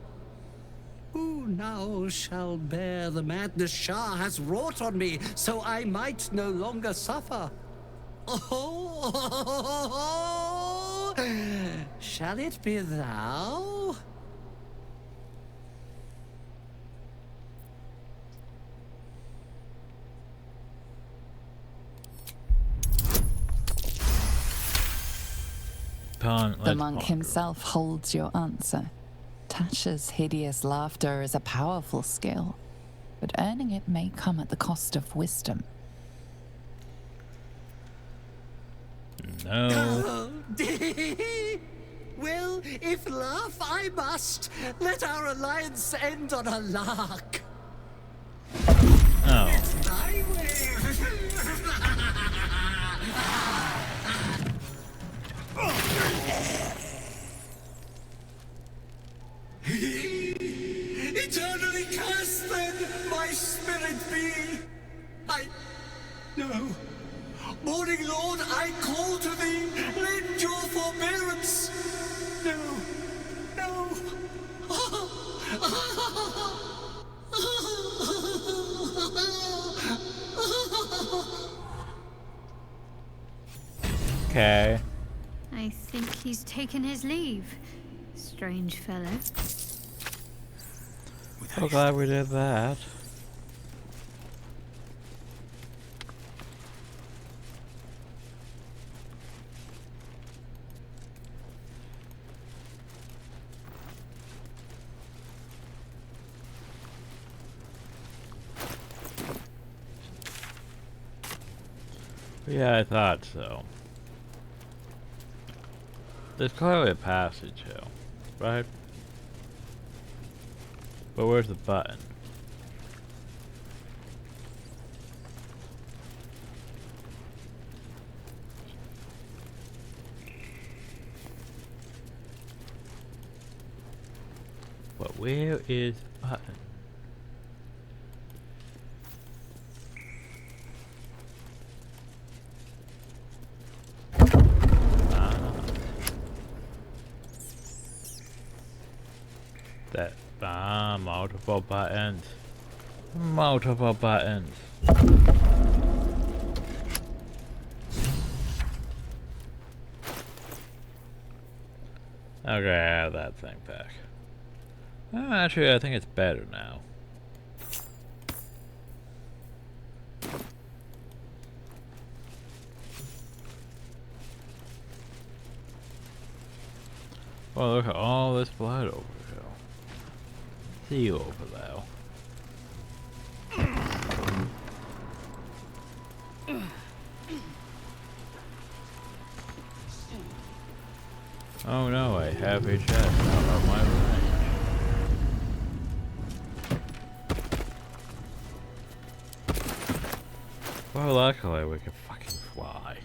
S18: Who now shall bear the madness Shah has wrought on me, so I might no longer suffer? Oh, shall it be thou?
S2: The monk himself holds your answer. Tasha's hideous laughter is a powerful skill, but earning it may come at the cost of wisdom.
S1: No.
S18: Well, if laugh I must, let our alliance end on a lark.
S1: Oh.
S18: It's thy way. Eternally cursed then my spirit be. No. Morning Lord, I call to thee, lend your forbearance. No.
S1: Okay.
S5: I think he's taken his leave. Strange fellow.
S1: So glad we did that. Yeah, I thought so. There's clearly a passage here, right? But where's the button? But where is the button? Multiple buttons. Multiple buttons. Okay, I have that thing back. Actually, I think it's better now. Well, look at all this blood over here. See you over there. Oh no, a heavy chest out of my range. Well, luckily we can fucking fly.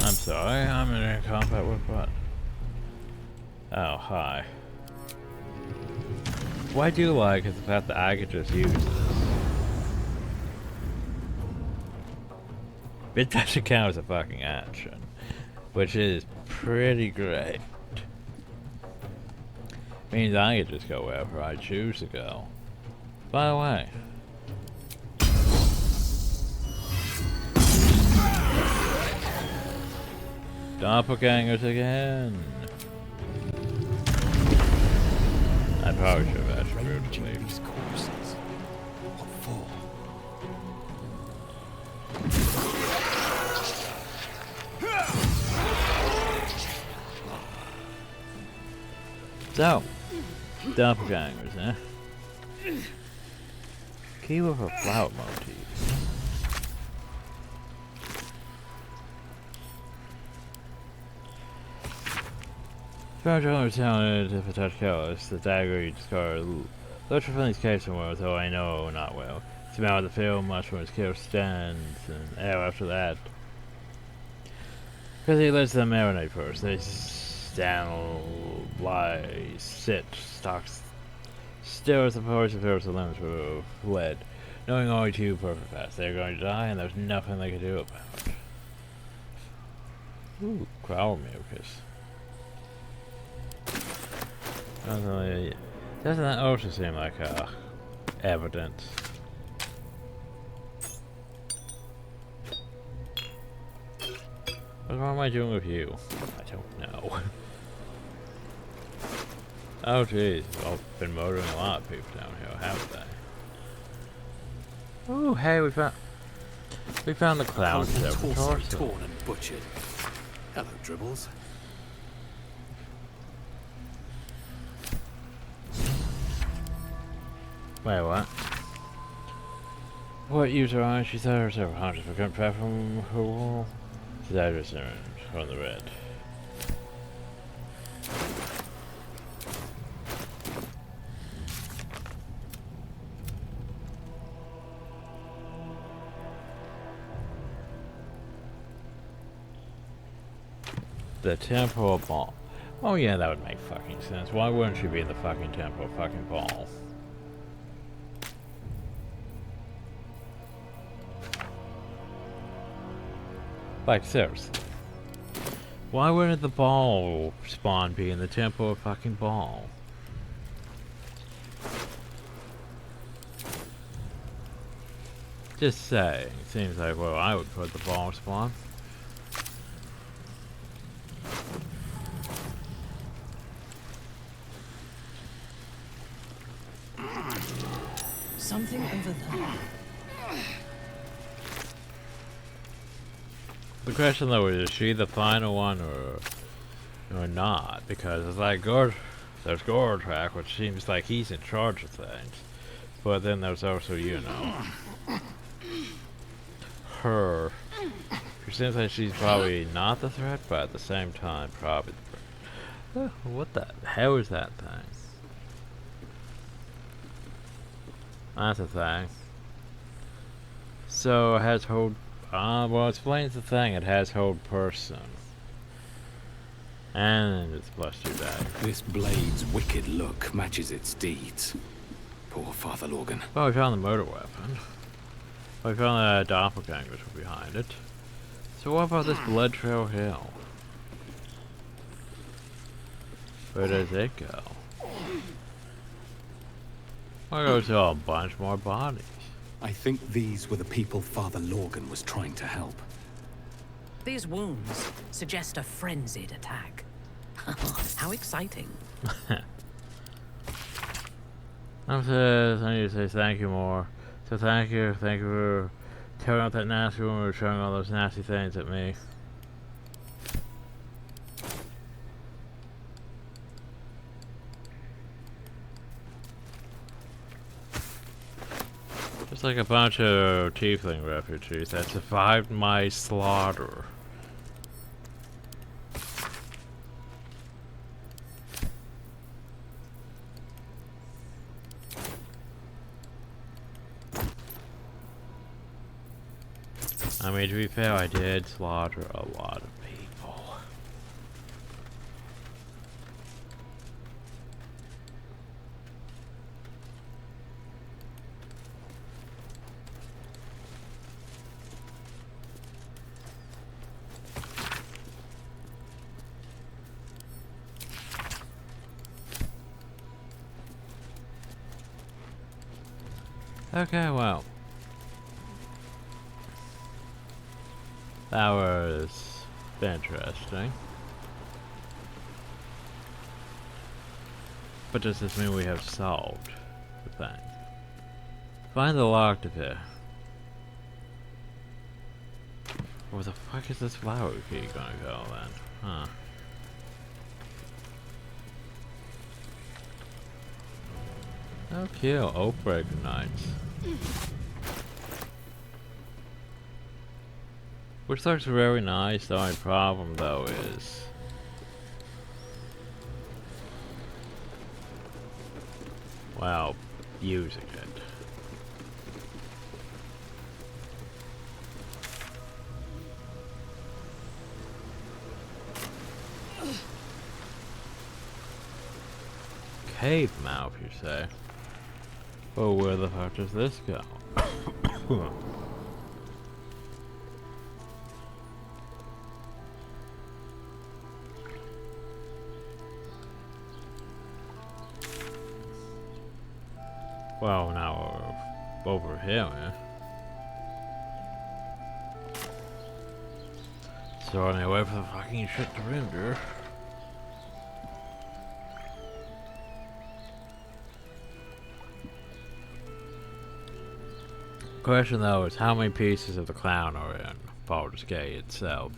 S1: I'm sorry, I'm in combat with what? Oh, hi. What I do like is the fact that I could just use this. It doesn't count as a fucking action, which is pretty great. Means I could just go wherever I choose to go. By the way, doppelgangers again. I probably should have asked Drew to leave.
S6: These corpses. What for?
S1: So, doppelgangers, eh? Key with a flout motif. Special talented if a touch careless, the dagger you discard. Look for these cases well, though I know not well. Smell the film, much when his kill stands, and arrow after that. Because he lets them marinate first. They stand, lie, sit, stocks, still as the powers of the limbs were fled. Knowing only two perfect paths, they're going to die, and there's nothing they can do about it. Ooh, crow mucus. Doesn't that also seem like evidence? What am I doing with you? I don't know. Oh jeez, I've been murdering a lot of people down here, haven't they? Oh hey, we found the clown
S6: torn and butchered. Hello, Dribbles.
S1: Wait, what? What user on? She said herself 100% prep from her wall. She's address on the red. The Temple of Ball. Oh yeah, that would make fucking sense. Why wouldn't she be in the fucking Temple of fucking Ball? Like, seriously. Why wouldn't the ball spawn be in the Temple of fucking Ball? Just saying. Seems like where I would put the ball spawn.
S4: Something over there.
S1: The question though is she the final one or not? Because it's like there's Gordrak, which seems like he's in charge of things. But then there's also, you know, her. She seems like she's probably not the threat, but at the same time probably the threat. What the hell is that thing? That's a thing. So it has hold. Well, it explains the thing. It has hold person, and it's +2 die.
S6: This blade's wicked look matches its deeds. Poor Father Lorgan.
S1: Well, we found the motor weapon. We found the doppelgangers were behind it. So what about this Blood Trail Hill? Where does it go? Well, it goes to a bunch more bodies.
S6: I think these were the people Father Lorgan was trying to help.
S4: These wounds suggest a frenzied attack. How exciting.
S1: I need to say thank you more. So thank you for tearing out that nasty woman and showing all those nasty things at me. It's like a bunch of tiefling refugees that survived my slaughter. I mean, to be fair, I did slaughter a lot of people. Okay, well. That was interesting. But does this mean we have solved the thing? Find the lock to it. Where the fuck is this flower key gonna go then? Huh. Oh, kill Oathbreaker Knights. Which looks very nice. The only problem though is well, using it. Cave mouth, you say? Well, where the fuck does this go? Well, now we're over here, yeah. So anyway, for the fucking shit to render. Question though is how many pieces of the clown are in Baldur's Gate itself?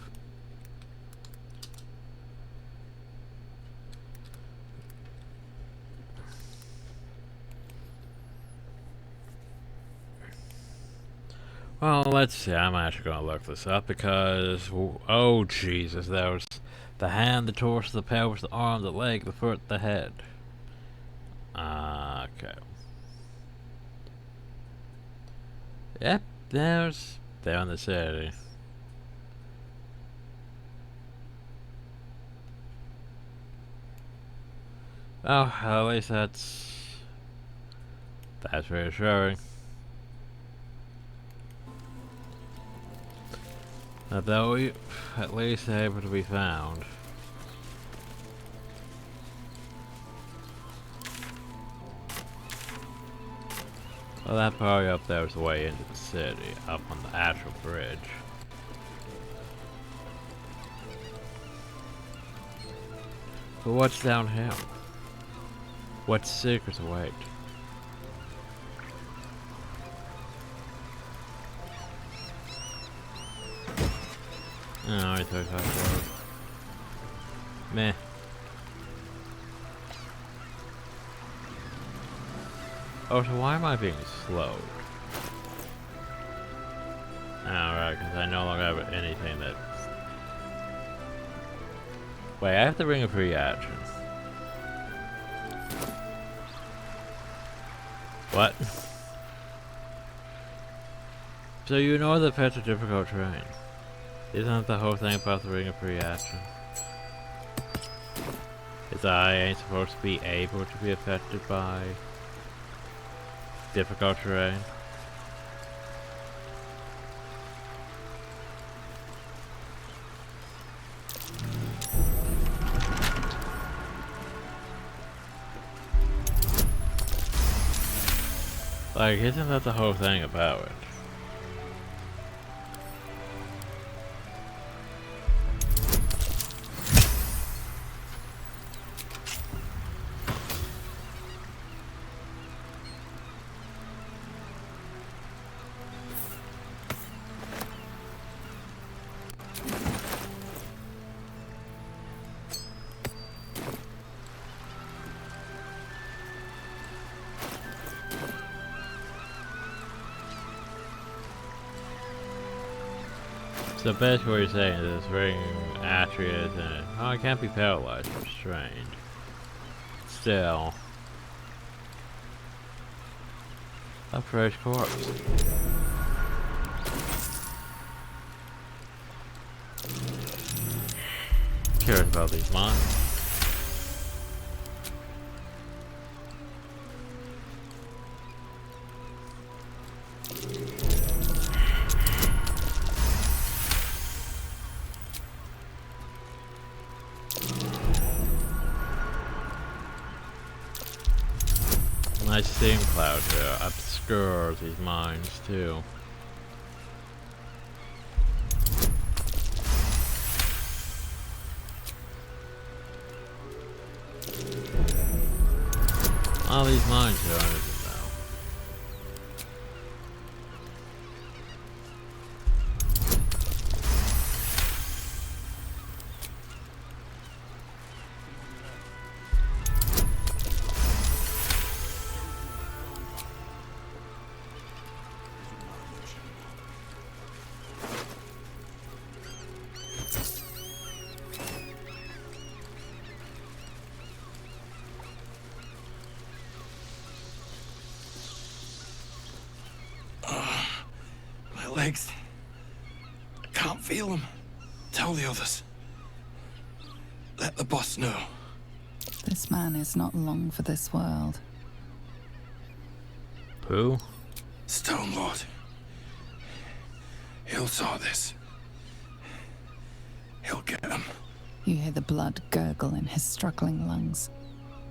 S1: Well, let's see. I'm actually going to look this up because, oh Jesus, there's the hand, the torso, the pelvis, the arm, the leg, the foot, the head. Okay. Yep, they're in the city. Oh, at least that's reassuring. Although we at least able to be found. Well, that probably up there is the way into the city, up on the actual bridge. But what's downhill? What secrets await? Oh, 35 Meh. Oh, so why am I being slowed? Alright, because I no longer have anything that's... Wait, I have to bring a free action. What? So you know the pet's a difficult terrain. Isn't that the whole thing about the ring of free action? Is I ain't supposed to be able to be affected by difficult terrain? Like, isn't that the whole thing about it? So basically what you're saying is this ring actually is in it. Oh, I can't be paralyzed or restrained. Still. A fresh corpse. Cares about these mines. Nice steam cloud here obscures these mines too. All these mines here aren't even now.
S8: Legs. I can't feel them. Tell the others. Let the boss know.
S2: This man is not long for this world.
S1: Who?
S8: Stone Lord. He'll saw this. He'll get him.
S2: You hear the blood gurgle in his struggling lungs.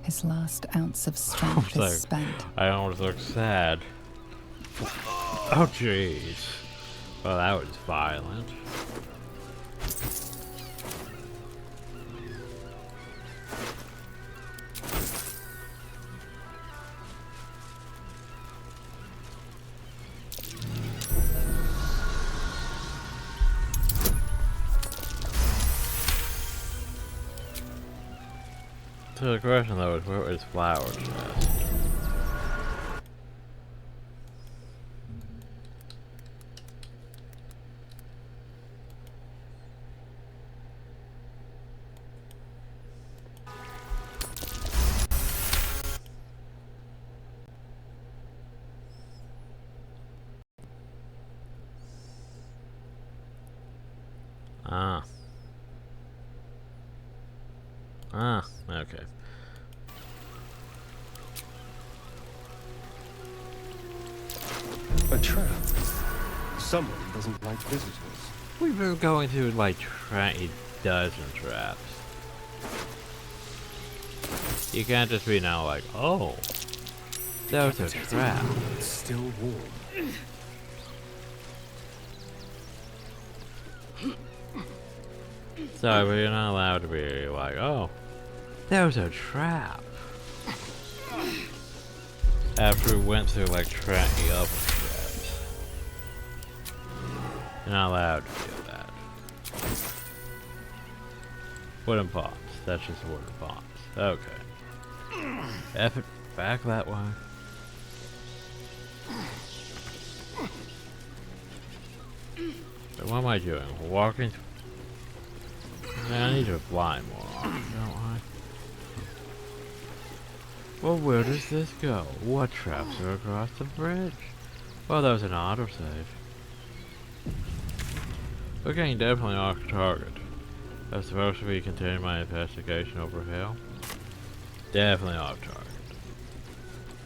S2: His last ounce of strength is spent.
S1: I almost look sad. Oh jeez. Well, that was violent. So the question though is, where is Flower chest? Okay.
S17: A trap. Someone doesn't like visitors.
S1: we've been going through like 20 dozen traps. You can't just be now like, oh, that was a trap.
S6: It's still warm.
S1: Sorry, but you're not allowed to be like, oh, that was a trap. After we went through like 20 other traps. You're not allowed to feel that. Wooden pots. That's just wooden pots. Okay. F it back that way. So what am I doing? Walking? I need to fly more often, don't I? Well, where does this go? What traps are across the bridge? Well, that was an autosave. We're getting definitely off target. That's supposed to be continuing my investigation over hill. Definitely off target.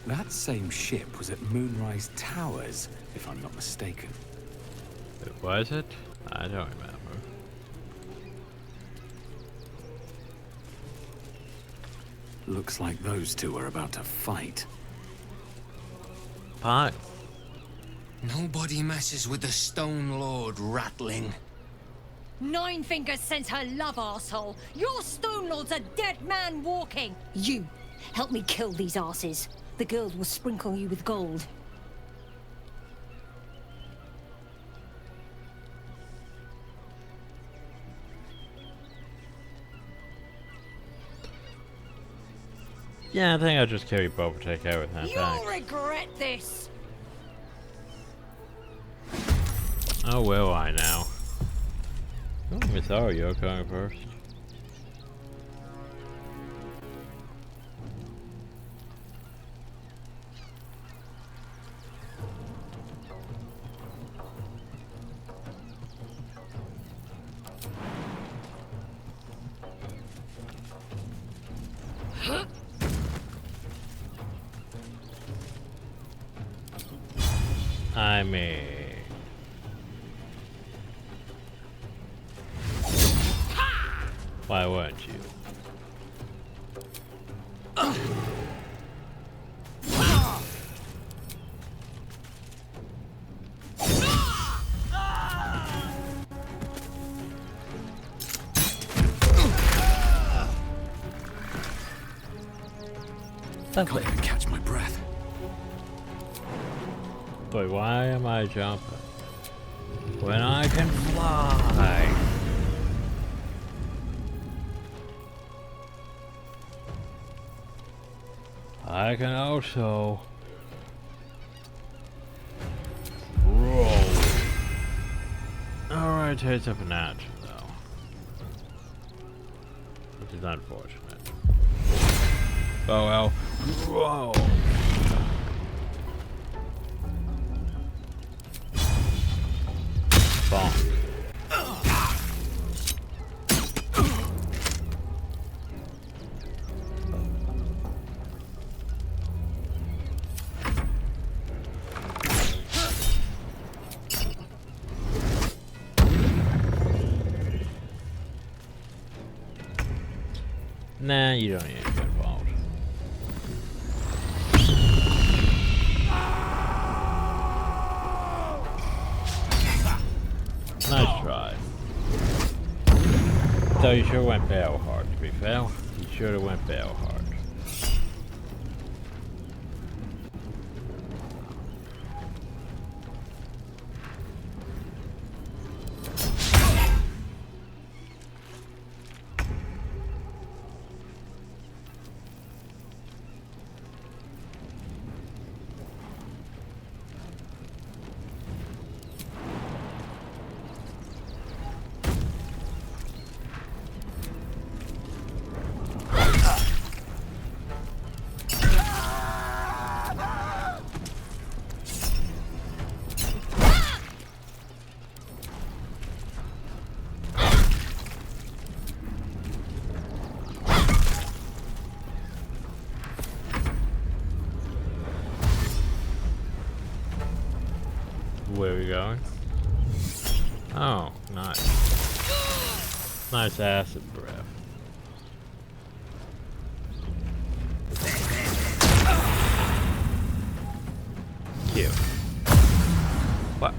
S6: That same ship was at Moonrise Towers, if I'm not mistaken.
S1: Was it? I don't remember.
S6: Looks like those two are about to fight.
S1: Fine.
S12: Nobody messes with the Stone Lord, Ratling.
S11: Nine Fingers sends her love, arsehole. Your Stone Lord's a dead man walking. You, help me kill these arses. The girls will sprinkle you with gold.
S1: Yeah, I think I'll just kill you both and take everything.
S11: You'll regret this.
S1: Oh, will I now? Oh, Miss R, you're going first. I mean... Why wouldn't you?
S6: I can't even catch my breath.
S1: But why am I jumping when I can fly? I can also roll. Alright, takes up an action though, which is unfortunate. Oh well. Whoa. Bonk. Nah, you don't need to get involved. Nice try. So you sure went barrel hard, to be fair. You should have went barrel hard. Where are we going? Oh, nice. Nice acid breath. Cute.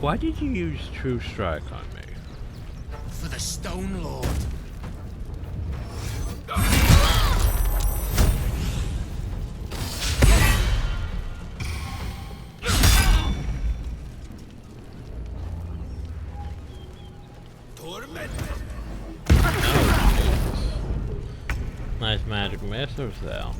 S1: Why did you use True Strike on me?
S12: For the Stone Lord.
S1: Nice magic missiles though.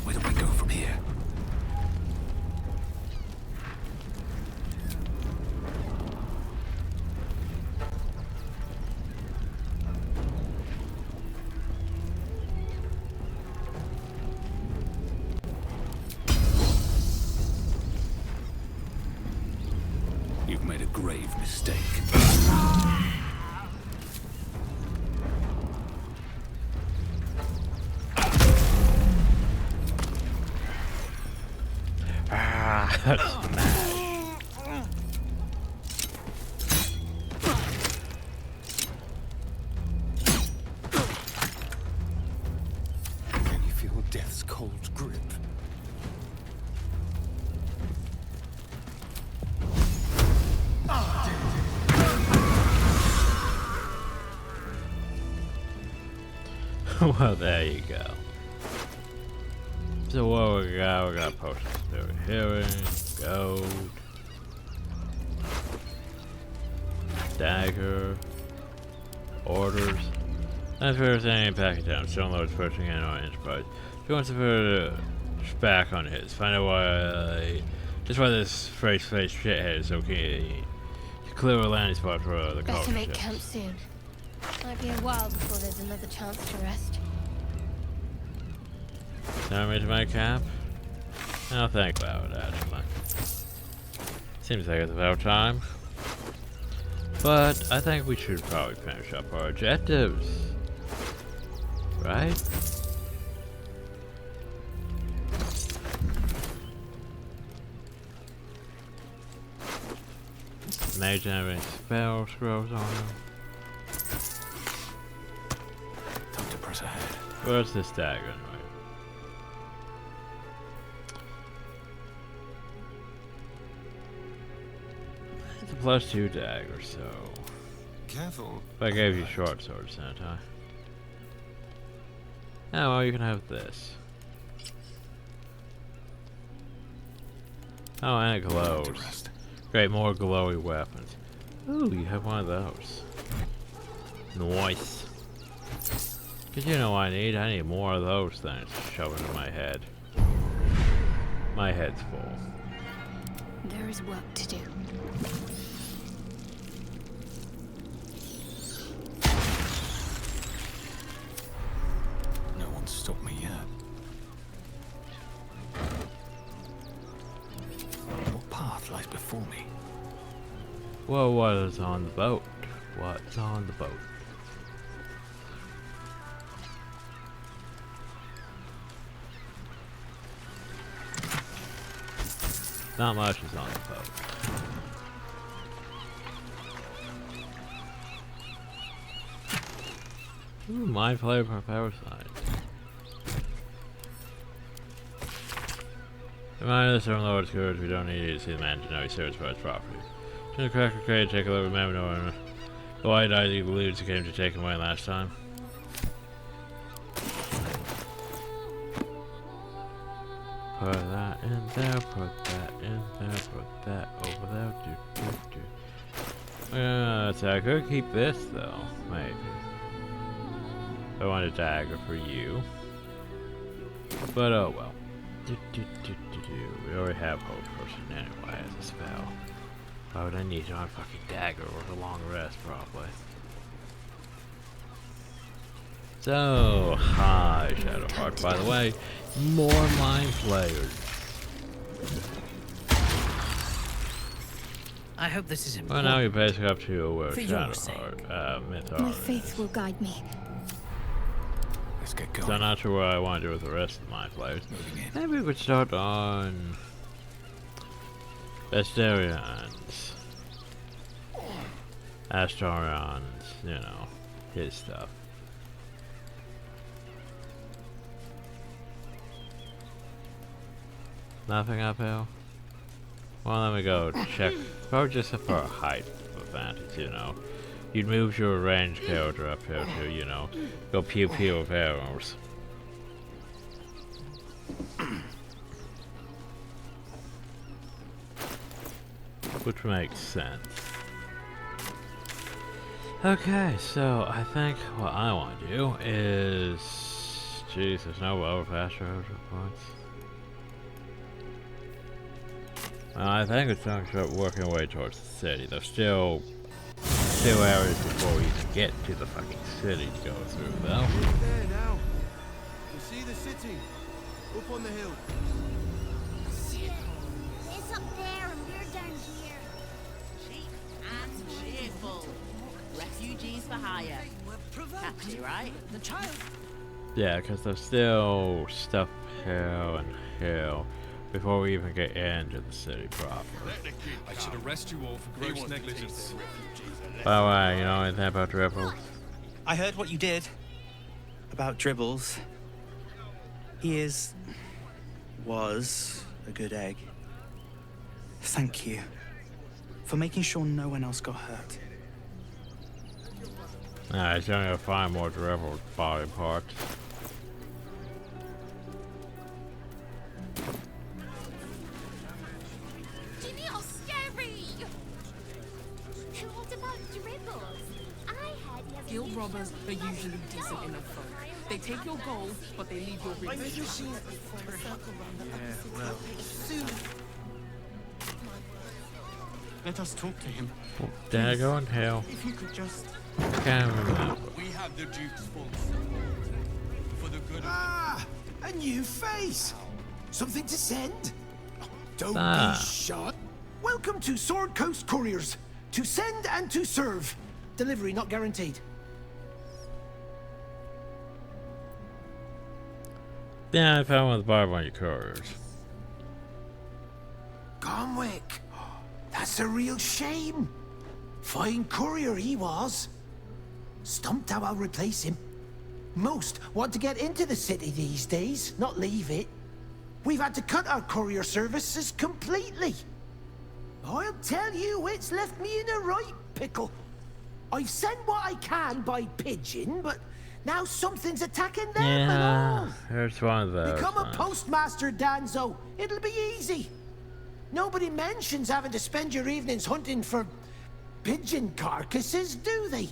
S6: Where do I go from here? You've made a grave mistake. Can you feel death's cold grip?
S1: Well, there you go. So what we got? We got potions, spirit healing, gold, dagger, orders. That's for everything in package down. Stone Lord's pushing in on Enterprise. If he wants to put a back on his, find out why. Just why this face shithead is so keen to clear a landing spot for the
S5: Better
S1: culture
S5: make
S1: ships.
S5: camp soon. Might be a while before there's another chance to rest.
S1: Time me to my camp? I'll think about it, actually. Seems like it's about time. But I think we should probably finish up our objectives. Right? Mage have any spell scrolls on him?
S6: Time to press ahead.
S1: Where's this dagger anyway? It's a +2 dagger, so.
S12: Careful.
S1: If I gave you short swords, didn't I? Oh, well, you can have this. Oh, and it glows. Great, more glowy weapons. Ooh, you have one of those. Nice. Cause you know what I need? I need more of those things to shove into my head. My head's full.
S5: There is work to do.
S6: No one's stopped me yet. What path lies before me?
S1: Well, what is on the boat? What's on the boat? Not much is on the boat. Ooh, mind flayer from power side. Remind us from Lord's Courage, we don't need to see the man to know he serves for his property. Turn the cracker crate, take a look at Mamnor, the white eyes he believes he came to take him away last time. Put that in there, put that in there, put that over there, so I could keep this though, maybe. I want a dagger for you. But oh well. We already have Hope Person anyway as a spell. Why would I need it on a fucking dagger or a long rest, probably? So, hi, Shadowheart. By the way, more Mind Flayers.
S4: I hope this is important.
S1: Well, now you're basically up to
S5: For your sake.
S1: Shadowheart,
S5: My
S1: Mythar.
S5: faith will guide me.
S6: Let's get
S1: So
S6: going.
S1: I'm not sure what I want to do with the rest of the Mind Flayers. Maybe we could start on Bestarians, Astarions, you know, his stuff. Nothing uphill? Well, let me go check. Probably just for a height advantage, you know. You'd move your ranged character up here to, you know, go pew pew with arrows. Which makes sense. Okay, so I think what I want to do is... Jeez, there's no over faster points. Well, I think it's time to start working our way towards the city. There's still 2 hours before we even get to the fucking city to go through, though.
S15: There now. You see the city? Up on the hill.
S16: Shit. It's up there and we're down here.
S23: Cheap and cheerful. Refugees for hire. Catchy, right?
S4: The child.
S1: Yeah, because there's still stuff hill and hill before we even get into the city proper.
S24: I should arrest you all for gross negligence.
S1: By the way, you know anything about Dribbles?
S25: I heard what you did about Dribbles. He was a good egg. Thank you for making sure no one else got hurt.
S1: Nah, he's only gonna find more Dribbles body parts.
S16: Jimmy, how scary! What about Dribbles? I heard he has
S26: Guild robbers are usually decent enough folk. They take your gold, but they leave your rings.
S25: Yeah, well. Let us talk to him.
S1: There you go in hell.
S25: If you could just...
S1: Can't remember.
S15: We have the Duke's full support. For the good of
S27: a new face. Something to send? Don't
S1: Ah.
S27: be shy. Welcome to Sword Coast Couriers. To send and to serve. Delivery not guaranteed.
S1: Yeah, I found one of the Barbarian couriers.
S27: Comwick. That's a real shame. Fine courier he was. Stumped how I'll replace him. Most want to get into the city these days, not leave it. We've had to cut our courier services completely. I'll tell you, it's left me in a right pickle. I've sent what I can by pigeon, but now something's attacking them and
S1: Yeah,
S27: all.
S1: there's one of those.
S27: Become a
S1: ones.
S27: postmaster, Danzo. It'll be easy. Nobody mentions having to spend your evenings hunting for pigeon carcasses, do they?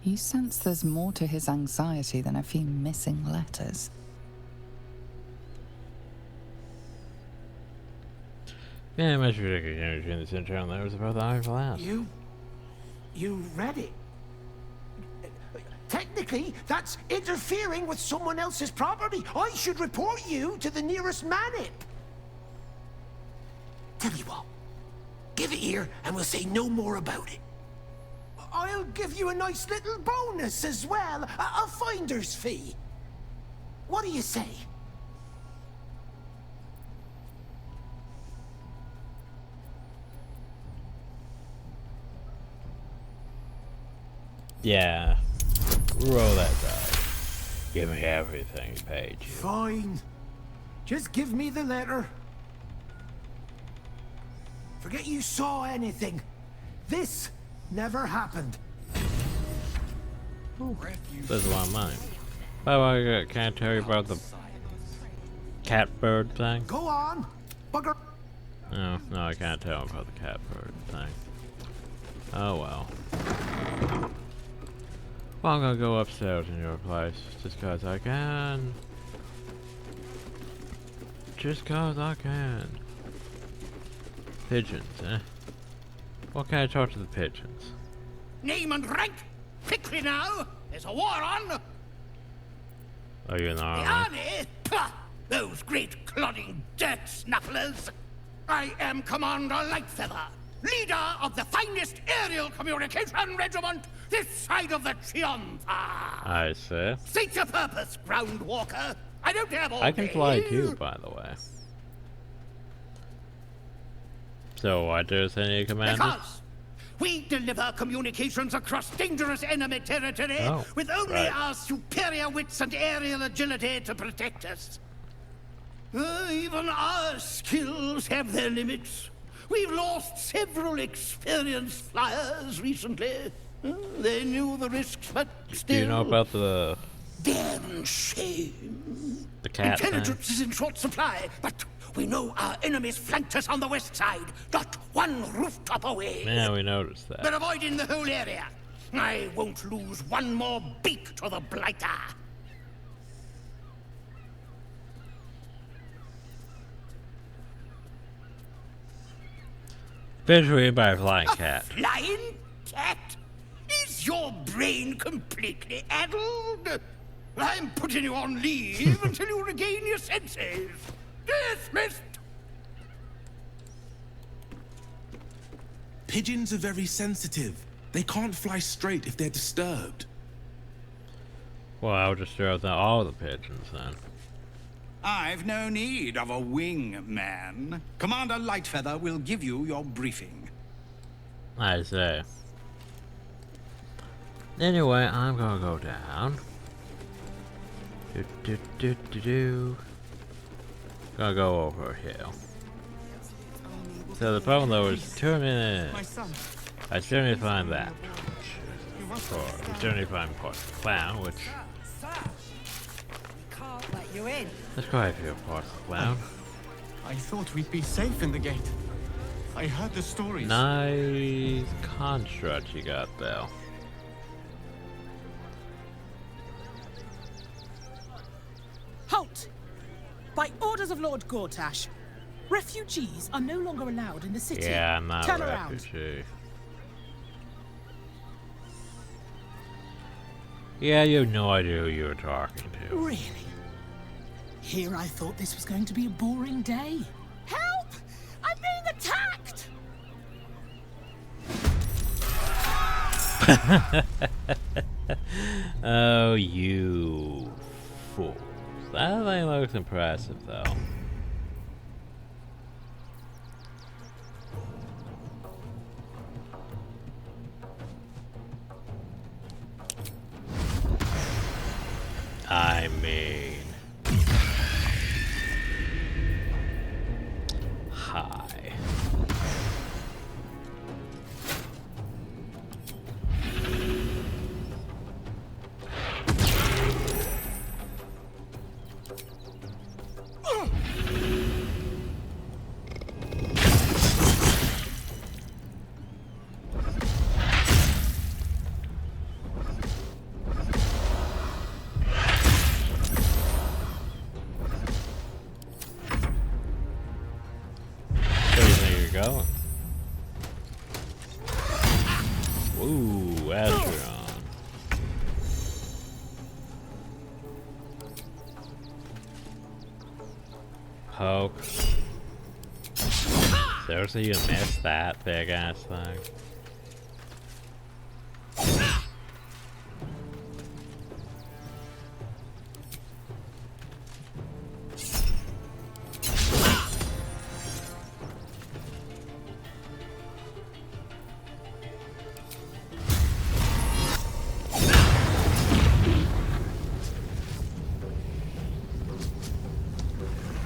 S2: You sense there's more to his anxiety than a few missing letters.
S1: Yeah, much ridiculous energy in this internal letters about the Iron Flask.
S27: You read it. Technically, that's interfering with someone else's property. I should report you to the nearest manip. Tell you what, give it here and we'll say no more about it. I'll give you a nice little bonus as well, a finder's fee. What do you say?
S1: Yeah. Roll that die. Give me everything he paid you.
S27: Fine. Just give me the letter. Forget you saw anything. This never happened.
S1: That's a lot of money. By the way, can I tell you about the cat bird thing?
S27: Go on, bugger.
S1: No, I can't tell about the cat bird thing. Oh well. Well, I'm gonna go upstairs in your place, just cause I can. Just cause I can. Pigeons, eh? What can I talk to the pigeons?
S14: Name and rank! Quickly now! There's a war on!
S1: Are you in the
S14: The
S1: army?
S14: army? Pah! Those great clodding dirt snufflers! I am Commander Lightfeather, leader of the finest aerial communication regiment this side of the Triumph.
S1: I see.
S14: State your purpose, ground walker. I don't have all
S1: I can
S14: day.
S1: fly too, by the way. So why do you send any commanders?
S14: Because we deliver communications across dangerous enemy territory with only our superior wits and aerial agility to protect us. Even our skills have their limits. We've lost several experienced flyers recently. They knew the risks, but still...
S1: Do you know about the...
S14: Damn shame.
S1: The cat
S14: Intelligence is in short supply, but we know our enemies flanked us on the west side, not one rooftop away.
S1: Yeah, we noticed that.
S14: They're avoiding the whole area. I won't lose one more beak to the blighter.
S1: Visually by flying cat.
S14: Flying cat? Is your brain completely addled? I'm putting you on leave until you regain your senses. Dismissed!
S3: Pigeons are very sensitive. They can't fly straight if they're disturbed.
S1: Well, I'll just throw out all the pigeons then.
S7: I've no need of a wing man. Commander Lightfeather will give you your briefing.
S1: I say. Anyway, I'm gonna go down. Gonna go over a hill. So the problem though is 2 minutes. I still need to find that. Or we still need to find Port Clown, which...
S18: Can't let you in.
S1: There's quite a few Port Clown.
S17: I thought we'd be safe in the gate. I heard the stories.
S1: Nice construct you got there.
S9: Halt! By orders of Lord Gortash, refugees are no longer allowed in the city.
S1: Yeah, I'm not
S9: Turn
S1: a
S9: around.
S1: refugee. Yeah, you have no idea who you were talking to.
S9: Really? Here I thought this was going to be a boring day. Help! I'm being attacked!
S1: Oh, you fool. That thing looks impressive, though. I mean... Hi. Going. Ooh, Astron. Poke. Seriously, you missed that big ass thing.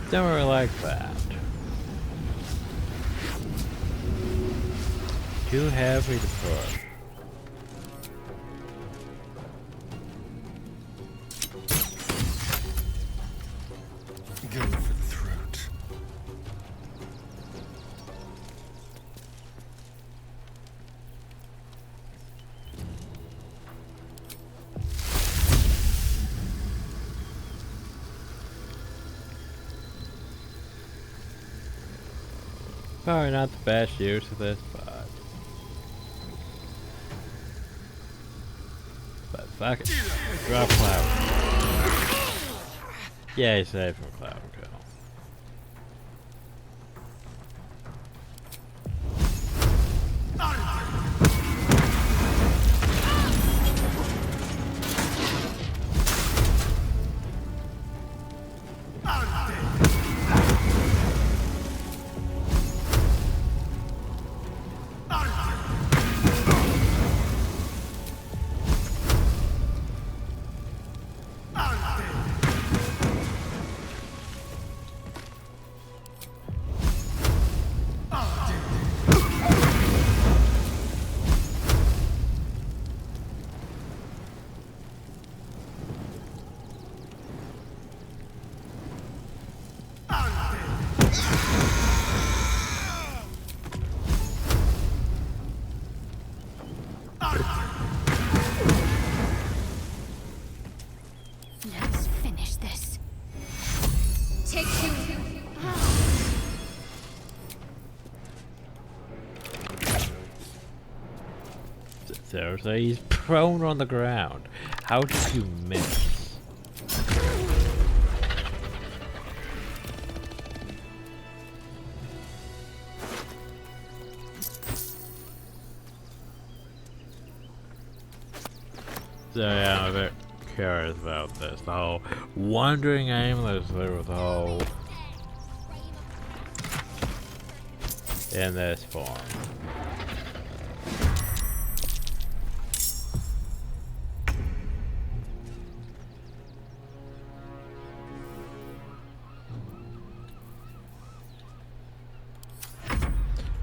S1: Don't really like that. Too heavy to push.
S3: Go for the throat.
S1: Probably not the best use of this, but Fuck it. Drop Cloud. Yay, save from Cloud Kill.
S5: Let's finish this. Take two.
S1: Seriously, he's prone on the ground. How did you miss? So yeah, I'm a bit curious about this. The whole wandering aimlessly with the whole in this form.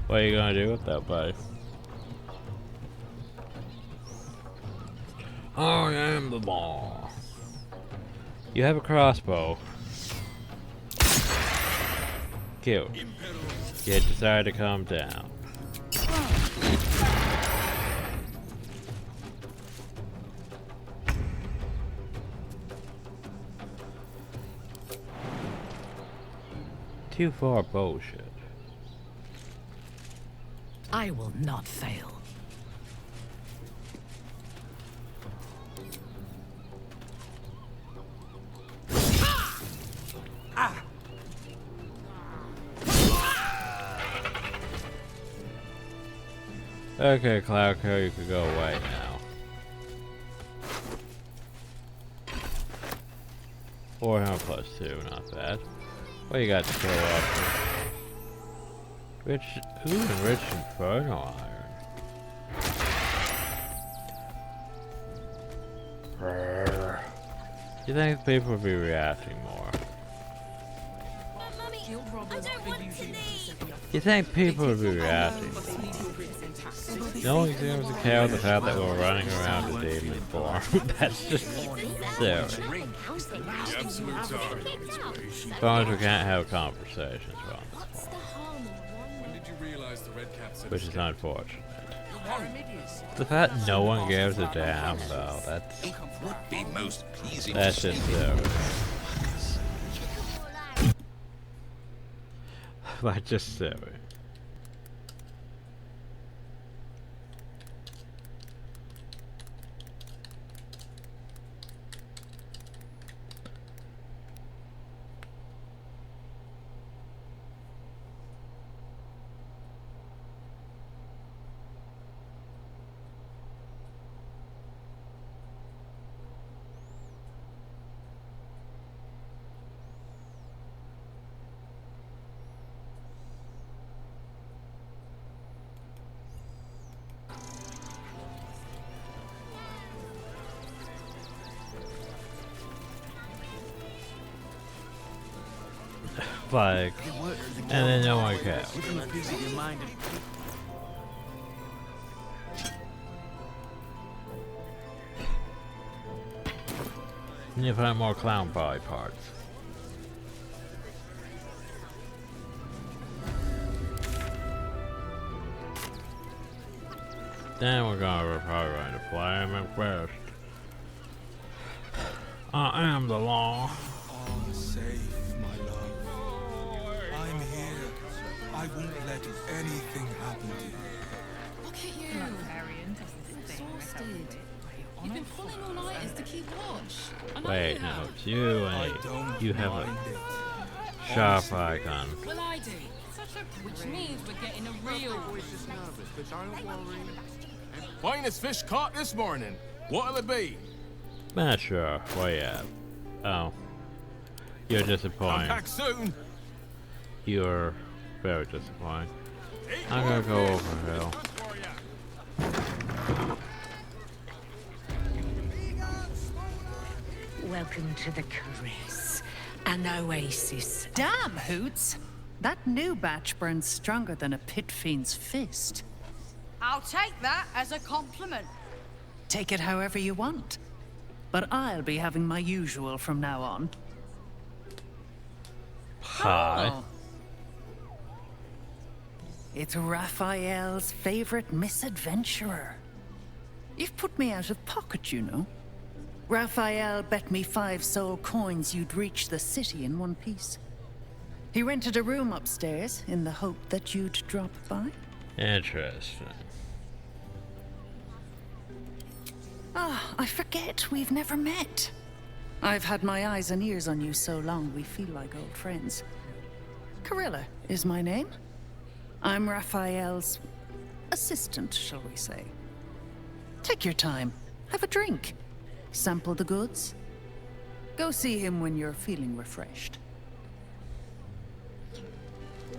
S1: What are you gonna do with that, buddy? I am the law. You have a crossbow. Cute. You decide to calm down. Too far bullshit.
S4: I will not fail.
S1: Okay, Cloudco, you could go away now. 400 plus 2, not bad. What you got to kill off? Enriched Infernal Iron. You think people would be reacting more? You think people would be reacting more? No one seems to care the fact that we're running around a demon form. That's just silly. As long as we can't have conversations around this form. Which is unfortunate. The fact no one gives a damn though, that's just silly. That's just silly. Like, and then no one cares. And you find more clown body parts. Then we're gonna probably run to flame and first. I am the law.
S3: All safe, my love. I'm here. I won't let anything happen to you.
S26: Look at you. Larian does this thing. Exhausted. You've been pulling all-nighters to keep watch. I know
S1: Wait,
S26: you
S1: no,
S26: have.
S1: it's you and you have a sharp icon.
S26: Well, I do. Which means we're getting a real one.
S24: Finest fish caught this morning. What'll it be?
S1: Not sure. What you have? Oh. You're disappointed.
S24: Come back soon.
S1: You're very disappointed. I'm gonna go over hill.
S8: Welcome to the caress. An oasis.
S4: Damn, Hoots! That new batch burns stronger than a pit fiend's fist.
S11: I'll take that as a compliment.
S4: Take it however you want. But I'll be having my usual from now on.
S1: Hi.
S4: Oh. It's Raphael's favorite misadventurer. You've put me out of pocket, you know. Raphael bet me 5 soul coins you'd reach the city in one piece. He rented a room upstairs in the hope that you'd drop by.
S1: Interesting.
S4: Ah, I forget we've never met. I've had my eyes and ears on you so long we feel like old friends. Carilla is my name. I'm Raphael's assistant, shall we say. Take your time. Have a drink. Sample the goods. Go see him when you're feeling refreshed.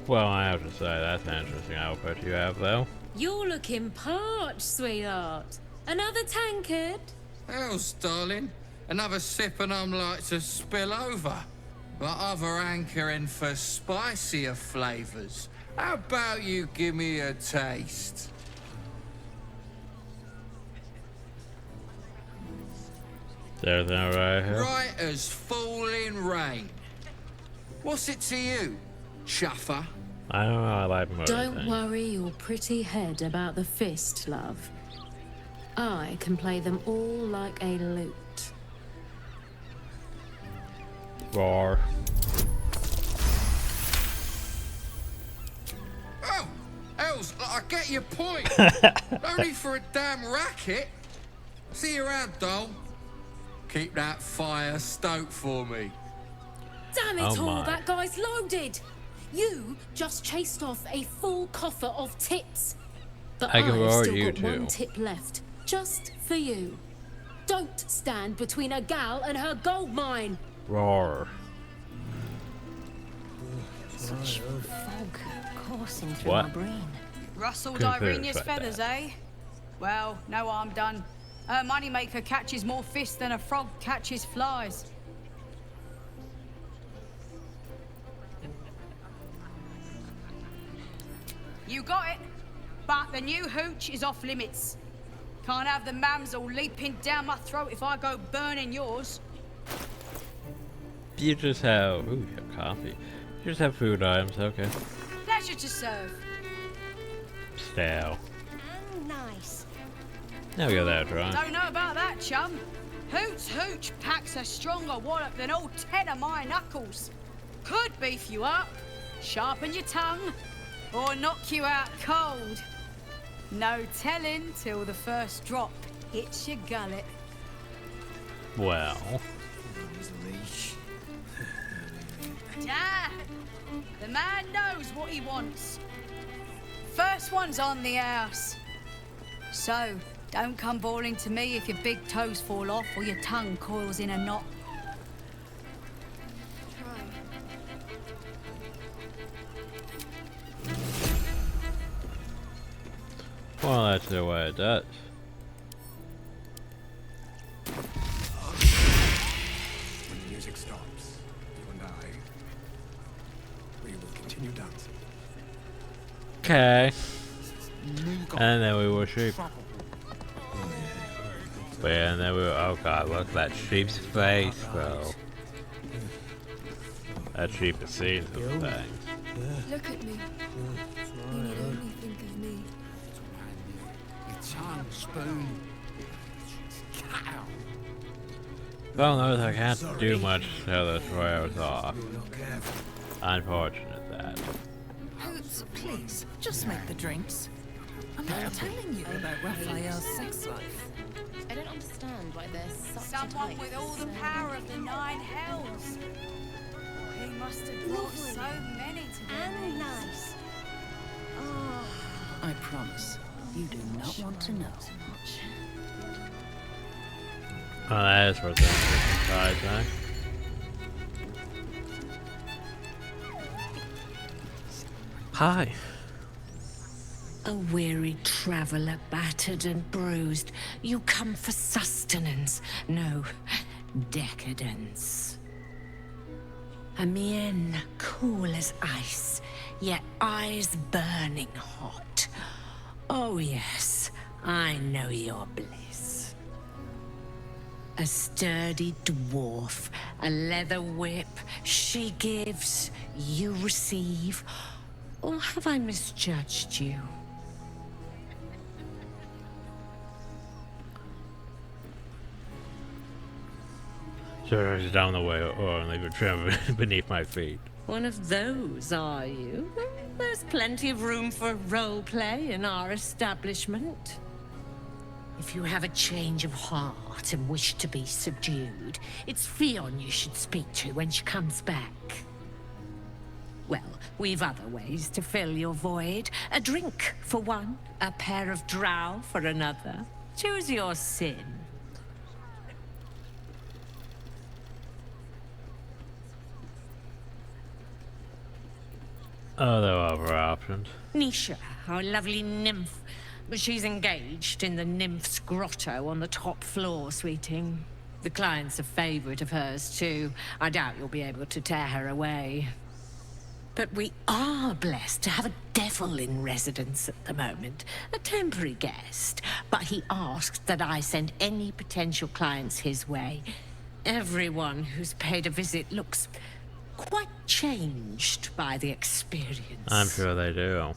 S1: Well, I have to say, that's an interesting outfit you have, though.
S10: You're looking parched, sweetheart. Another tankard?
S12: Else, darling. Another sip and I'm like to spill over. Like other anchoring for spicier flavours. How about you give me a taste?
S1: There's no right here.
S12: Right as falling rain. What's it to you, chuffer?
S1: I don't know, I like most
S10: Don't
S1: things.
S10: worry your pretty head about the fist, love. I can play them all like a lute.
S1: Roar.
S12: Oh, Els, I get your point. Only for a damn racket. See you around, doll. Keep that fire stoked for me.
S10: Damn it
S1: Oh
S10: all,
S1: my.
S10: that guy's loaded! You just chased off a full coffer of tips. But
S1: I can
S10: I've
S1: roar
S10: still
S1: you
S10: got one
S1: too.
S10: tip left, just for you. Don't stand between a gal and her gold mine.
S1: Roar.
S11: Such fog coursing through
S1: What?
S11: my brain.
S7: Rustled
S1: Couldn't clear it
S7: Irenia's
S1: like
S7: feathers, eh? Well, no harm done. Her moneymaker catches more fish than a frog catches flies. You got it, but the new hooch is off limits. Can't have the mamsel leaping down my throat if I go burning yours.
S1: You just have... Ooh, you have coffee. You just have food items, okay.
S7: Pleasure to serve.
S1: Stale.
S11: Nice.
S1: Now we got that right.
S7: Don't know about that, chum. Hoot's hooch packs a stronger wallop than all 10 of my knuckles. Could beef you up, sharpen your tongue, or knock you out cold. No telling till the first drop hits your gullet.
S1: Well.
S7: Dad, the man knows what he wants. First one's on the house. So, don't come bawling to me if your big toes fall off or your tongue coils in a knot.
S1: Well, that's the way it does.
S6: When the music stops, you and I, we will continue dancing.
S1: Okay. And then we will sheep. And then we will... Oh god, look at that sheep's face, bro. That sheep has seen some things.
S5: Look at me. You need only think of me.
S27: Tongue, spoon.
S1: Well, notice I can't do much till this wears off. Unfortunate that.
S4: Hoots, please, just make the drinks. I'm not telling you about Raphael's sex life.
S13: don't understand why there's such
S7: Someone
S13: a
S7: with all the power of the 9 hells. He must have brought so many to them.
S11: And nice.
S18: I promise, you do not want to know.
S1: Oh, that is worth it. Surprise, Hi.
S8: A weary traveller, battered and bruised, you come for sustenance, no, decadence. A mien cool as ice, yet eyes burning hot. Oh yes, I know your bliss. A sturdy dwarf, a leather whip, she gives, you receive. Or have I misjudged you?
S1: Sure, it's down the way, or leave a trim beneath my feet.
S8: One of those, are you? There's plenty of room for role play in our establishment. If you have a change of heart and wish to be subdued, it's Fionn you should speak to when she comes back. Well, we've other ways to fill your void. A drink for one, a pair of drow for another. Choose your sin.
S1: Oh, there are other options.
S8: Nisha, our lovely nymph. But she's engaged in the nymph's grotto on the top floor, sweeting. The client's a favorite of hers, too. I doubt you'll be able to tear her away. But we are blessed to have a devil in residence at the moment. A temporary guest. But he asked that I send any potential clients his way. Everyone who's paid a visit looks quite changed by the experience.
S1: I'm sure they do.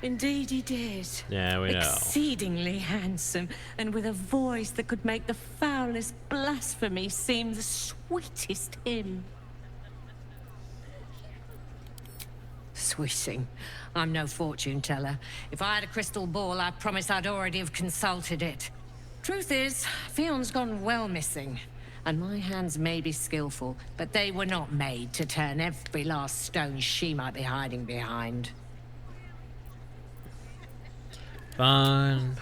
S8: Indeed he did.
S1: Yeah, we know.
S8: Exceedingly handsome, and with a voice that could make the foulest blasphemy seem the sweetest hymn. Sweeting, I'm no fortune teller. If I had a crystal ball, I promise I'd already have consulted it. Truth is, Fionn's gone well missing. And my hands may be skillful, but they were not made to turn every last stone she might be hiding behind.
S1: Fine.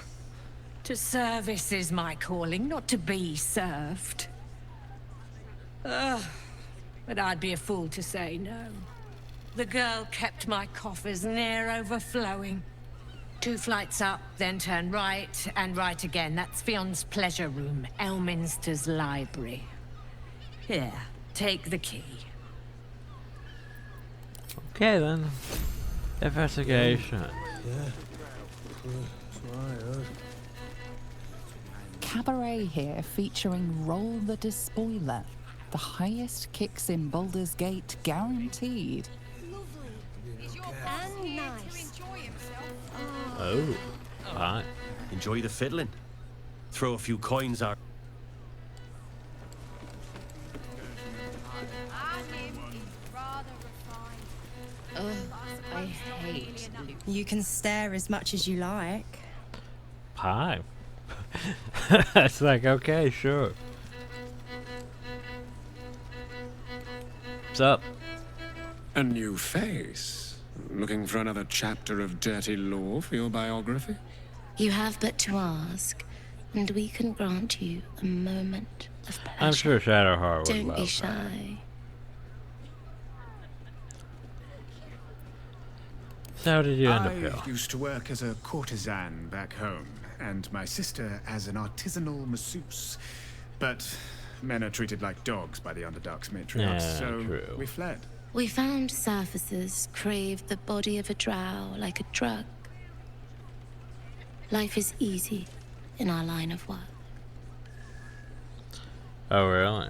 S8: To service is my calling, not to be served. Ugh, but I'd be a fool to say no. The girl kept my coffers near overflowing. 2 flights up, then turn right, and right again. That's Fionn's pleasure room, Elminster's library. Here, take the key.
S1: Okay then. Investigation.
S16: Cabaret here featuring Roll the Despoiler. The highest kicks in Baldur's Gate guaranteed.
S11: And nice.
S1: Oh, right.
S19: Enjoy the fiddling. Throw a few coins out.
S13: Ugh, I hate Luke. You can stare as much as you like.
S1: Hi. It's like, okay, sure. What's up?
S20: A new face? Looking for another chapter of dirty lore for your biography?
S13: You have but to ask, and we can grant you a moment of pleasure.
S1: I'm sure Shadowheart would
S13: Don't
S1: love
S13: be
S1: that.
S13: shy.
S1: So how did you end up here?
S21: I used to work as a courtesan back home, and my sister as an artisanal masseuse. But men are treated like dogs by the Underdark's matriarchs,
S1: Yeah,
S21: so
S1: true.
S21: we fled.
S13: We found surfacers craved the body of a drow like a drug. Life is easy in our line of work.
S1: Oh, really?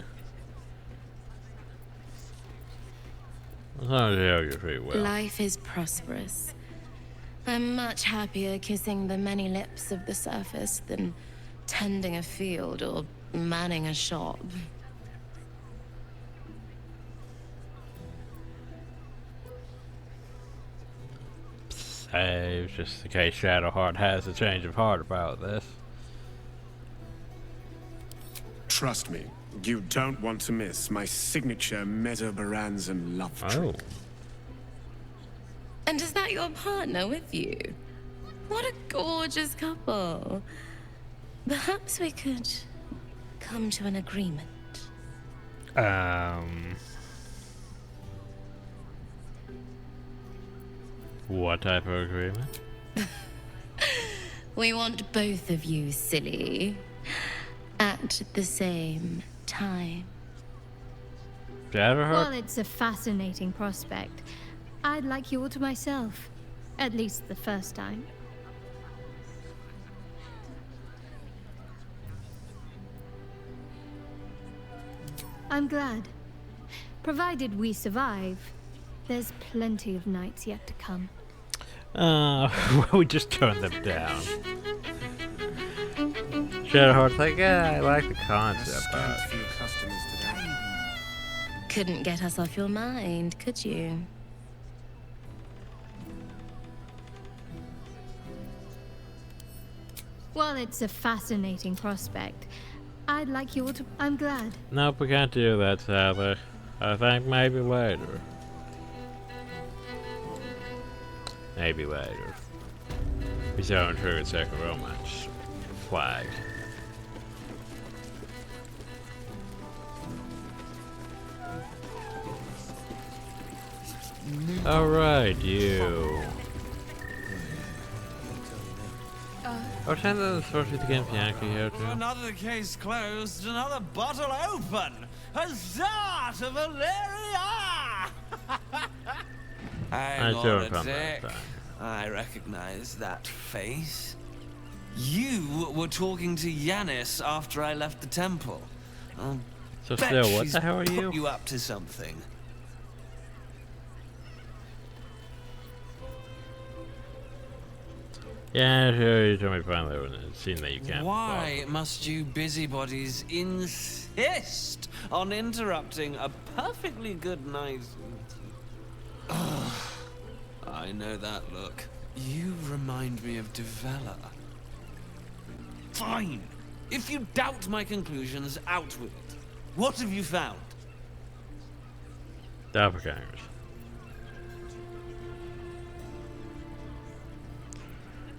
S1: As long as you have your feet well.
S13: Life is prosperous. I'm much happier kissing the many lips of the surface than tending a field or manning a shop.
S1: Saves, just in case Shadowheart has a change of heart about this.
S20: Trust me, you don't want to miss my signature Mesobaranzan love trick.
S13: And is that your partner with you? What a gorgeous couple. Perhaps we could come to an agreement.
S1: What type of agreement?
S13: We want both of you, silly, at the same time.
S1: Shadowheart?
S5: Well, it's a fascinating prospect. I'd like you all to myself. At least the first time. I'm glad. Provided we survive, there's plenty of nights yet to come.
S1: We just turned them down. Shadowheart's like, yeah, I like the concept, but...
S13: Couldn't get us off your mind, could you?
S5: Well, it's a fascinating prospect. I'd like you all to... I'm glad.
S1: Nope, we can't do that, sadly. I think maybe later. Maybe later. We saw true and second romance flag. Alright, you. Oh, turn the source with the game Yankee here too.
S2: Another case closed, another bottle open. Huzzah to Valeria! Hang on a tick. I recognize that face. You were talking to Yanis after I left the temple.
S1: So still, what the hell are you?
S2: Put you up to something.
S1: Yeah, sure, you told me finally when it seemed that you can't.
S2: Why must you busybodies insist on interrupting a perfectly good night? I know that look. You remind me of Devella. Fine. If you doubt my conclusions, out with it. What have you found?
S1: Doppelgangers.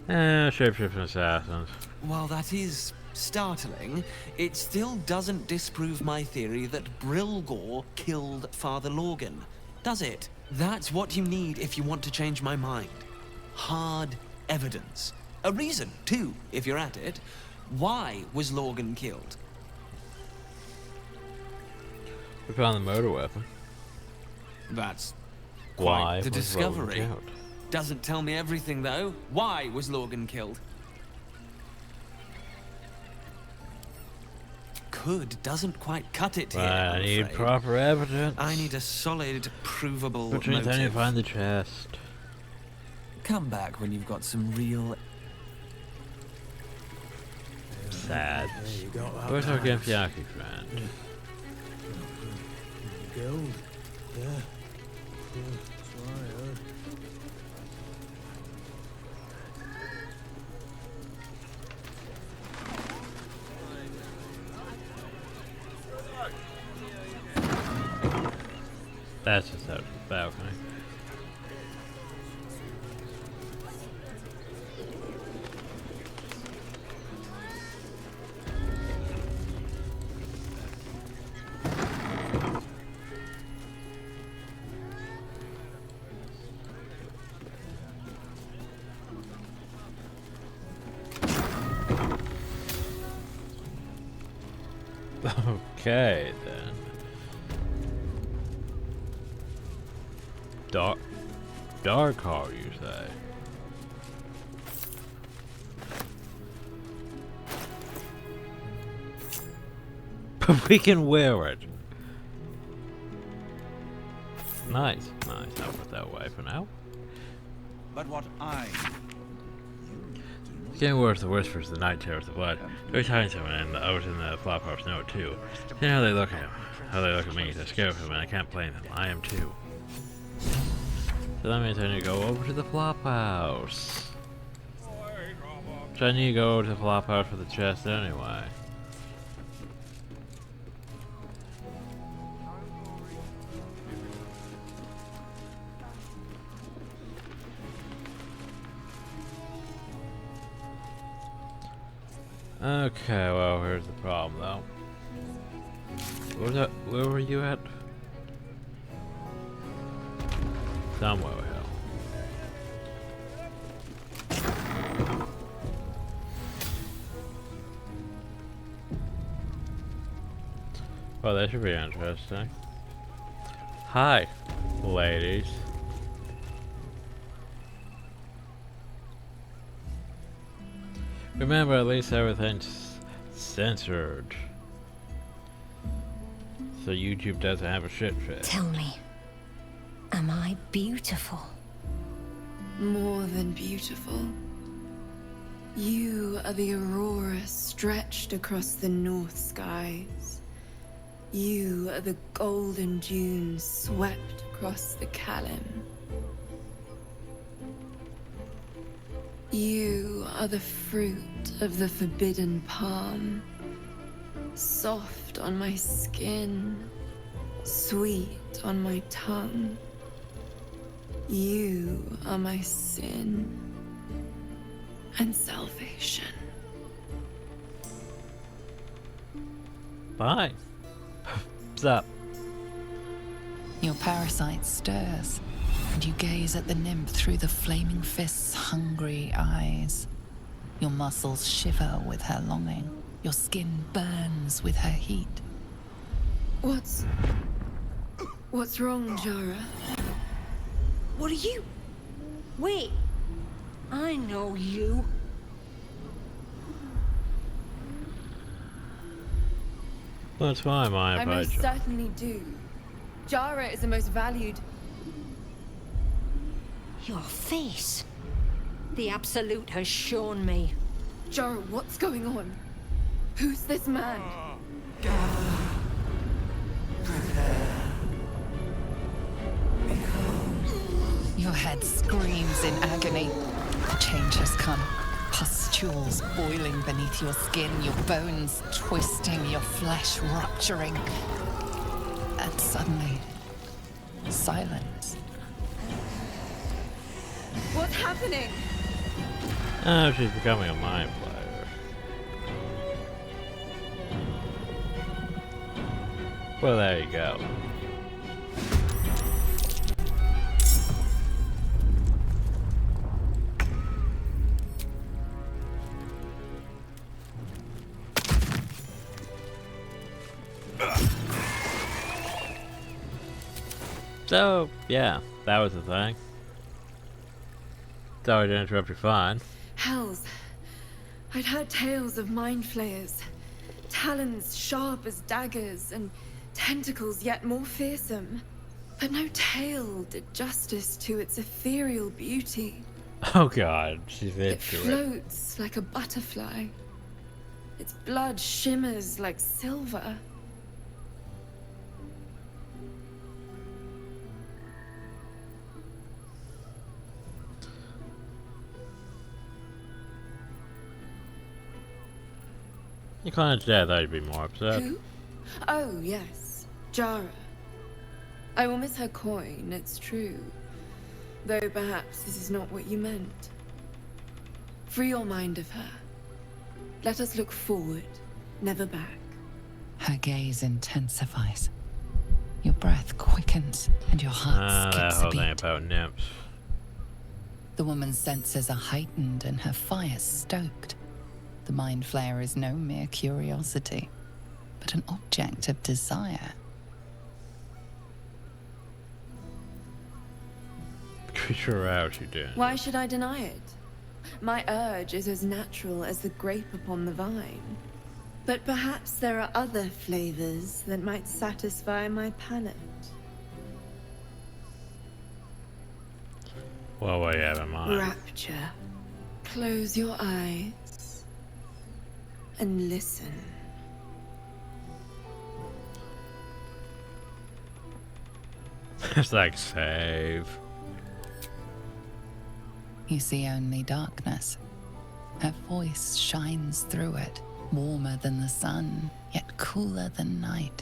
S1: Shapeshifting assassins.
S2: While that is startling, it still doesn't disprove my theory that Brilgor killed Father Lorgan, does it? That's what you need if you want to change my mind. Hard evidence. A reason, too, if you're at it. Why was Lorgan killed?
S1: We found the motor weapon.
S2: That's
S1: Why
S2: quite the
S1: was Lorgan
S2: discovery.
S1: killed?
S2: Doesn't tell me everything, though. Why was Lorgan killed? Could doesn't quite cut it here.
S1: I
S2: I'm
S1: need
S2: afraid.
S1: proper evidence.
S2: I need a solid, provable
S1: Which means I need to
S2: motive.
S1: find the chest.
S2: Come back when you've got some real...
S1: Sad. Where's our Genfiaki friend?
S3: Guild. Yeah.
S1: That's just out of the balcony. Okay, then. Dark heart, you say? But we can wear it. Nice, nice. I'll put that away for now.
S2: But what I...
S1: It's getting worse. The worst for the night terrors of blood. Every time someone, and I was in the flophouse note too. See how they look at him. How they look at me. They're scared of him, and I can't blame them. I am too. So that means I need to go over to the flop house. So I need to go over to the flop house for the chest anyway. Okay, well, here's the problem though. Where were you at? Somewhere here. Well, that should be interesting. Hi, ladies. Remember, at least everything's censored. So YouTube doesn't have a shit fit.
S11: Tell me, am I beautiful?
S9: More than beautiful. You are the aurora stretched across the north skies. You are the golden dunes swept across the Kalim. You are the fruit of the forbidden palm. Soft on my skin, sweet on my tongue. You are my sin and salvation.
S1: Bye. What's up?
S16: Your parasite stirs, and you gaze at the nymph through the flaming fist's hungry eyes. Your muscles shiver with her longing. Your skin burns with her heat.
S9: What's wrong, Jara?
S11: What are you? Wait, I know you.
S1: That's why I
S9: I most
S1: invite you.
S9: certainly do. Jara is the most valued.
S11: Your face. The Absolute has shown me.
S9: Jara, what's going on? Who's this man?
S16: Your head screams in agony. Change has come. Pustules boiling beneath your skin, your bones twisting, your flesh rupturing. And suddenly, silence.
S9: What's happening?
S1: Oh, she's becoming a mind player. Well, there you go. So, yeah, that was the thing. Sorry to interrupt your fun.
S9: Hells. I'd heard tales of mind flayers. Talons sharp as daggers and tentacles yet more fearsome. But no tale did justice to its ethereal beauty.
S1: Oh god, she's
S9: It
S1: into it.
S9: floats like a butterfly. Its blood shimmers like silver.
S1: You kind of said that you'd be more upset.
S9: Who? Oh, yes. Jara. I will miss her coin, it's true. Though perhaps this is not what you meant. Free your mind of her. Let us look forward, never back.
S16: Her gaze intensifies. Your breath quickens and your heart
S1: That
S16: skips a
S1: whole thing
S16: beat.
S1: about nymphs.
S16: The woman's senses are heightened and her fire stoked. The mind flayer is no mere curiosity, but an object of desire.
S1: Creature out, you did.
S9: Why should I deny it? My urge is as natural as the grape upon the vine. But perhaps there are other flavors that might satisfy my palate.
S1: Well, what do you have in mind?
S9: Rapture. Close your eyes and listen.
S1: It's like save.
S16: You see only darkness. Her voice shines through it, warmer than the sun, yet cooler than night.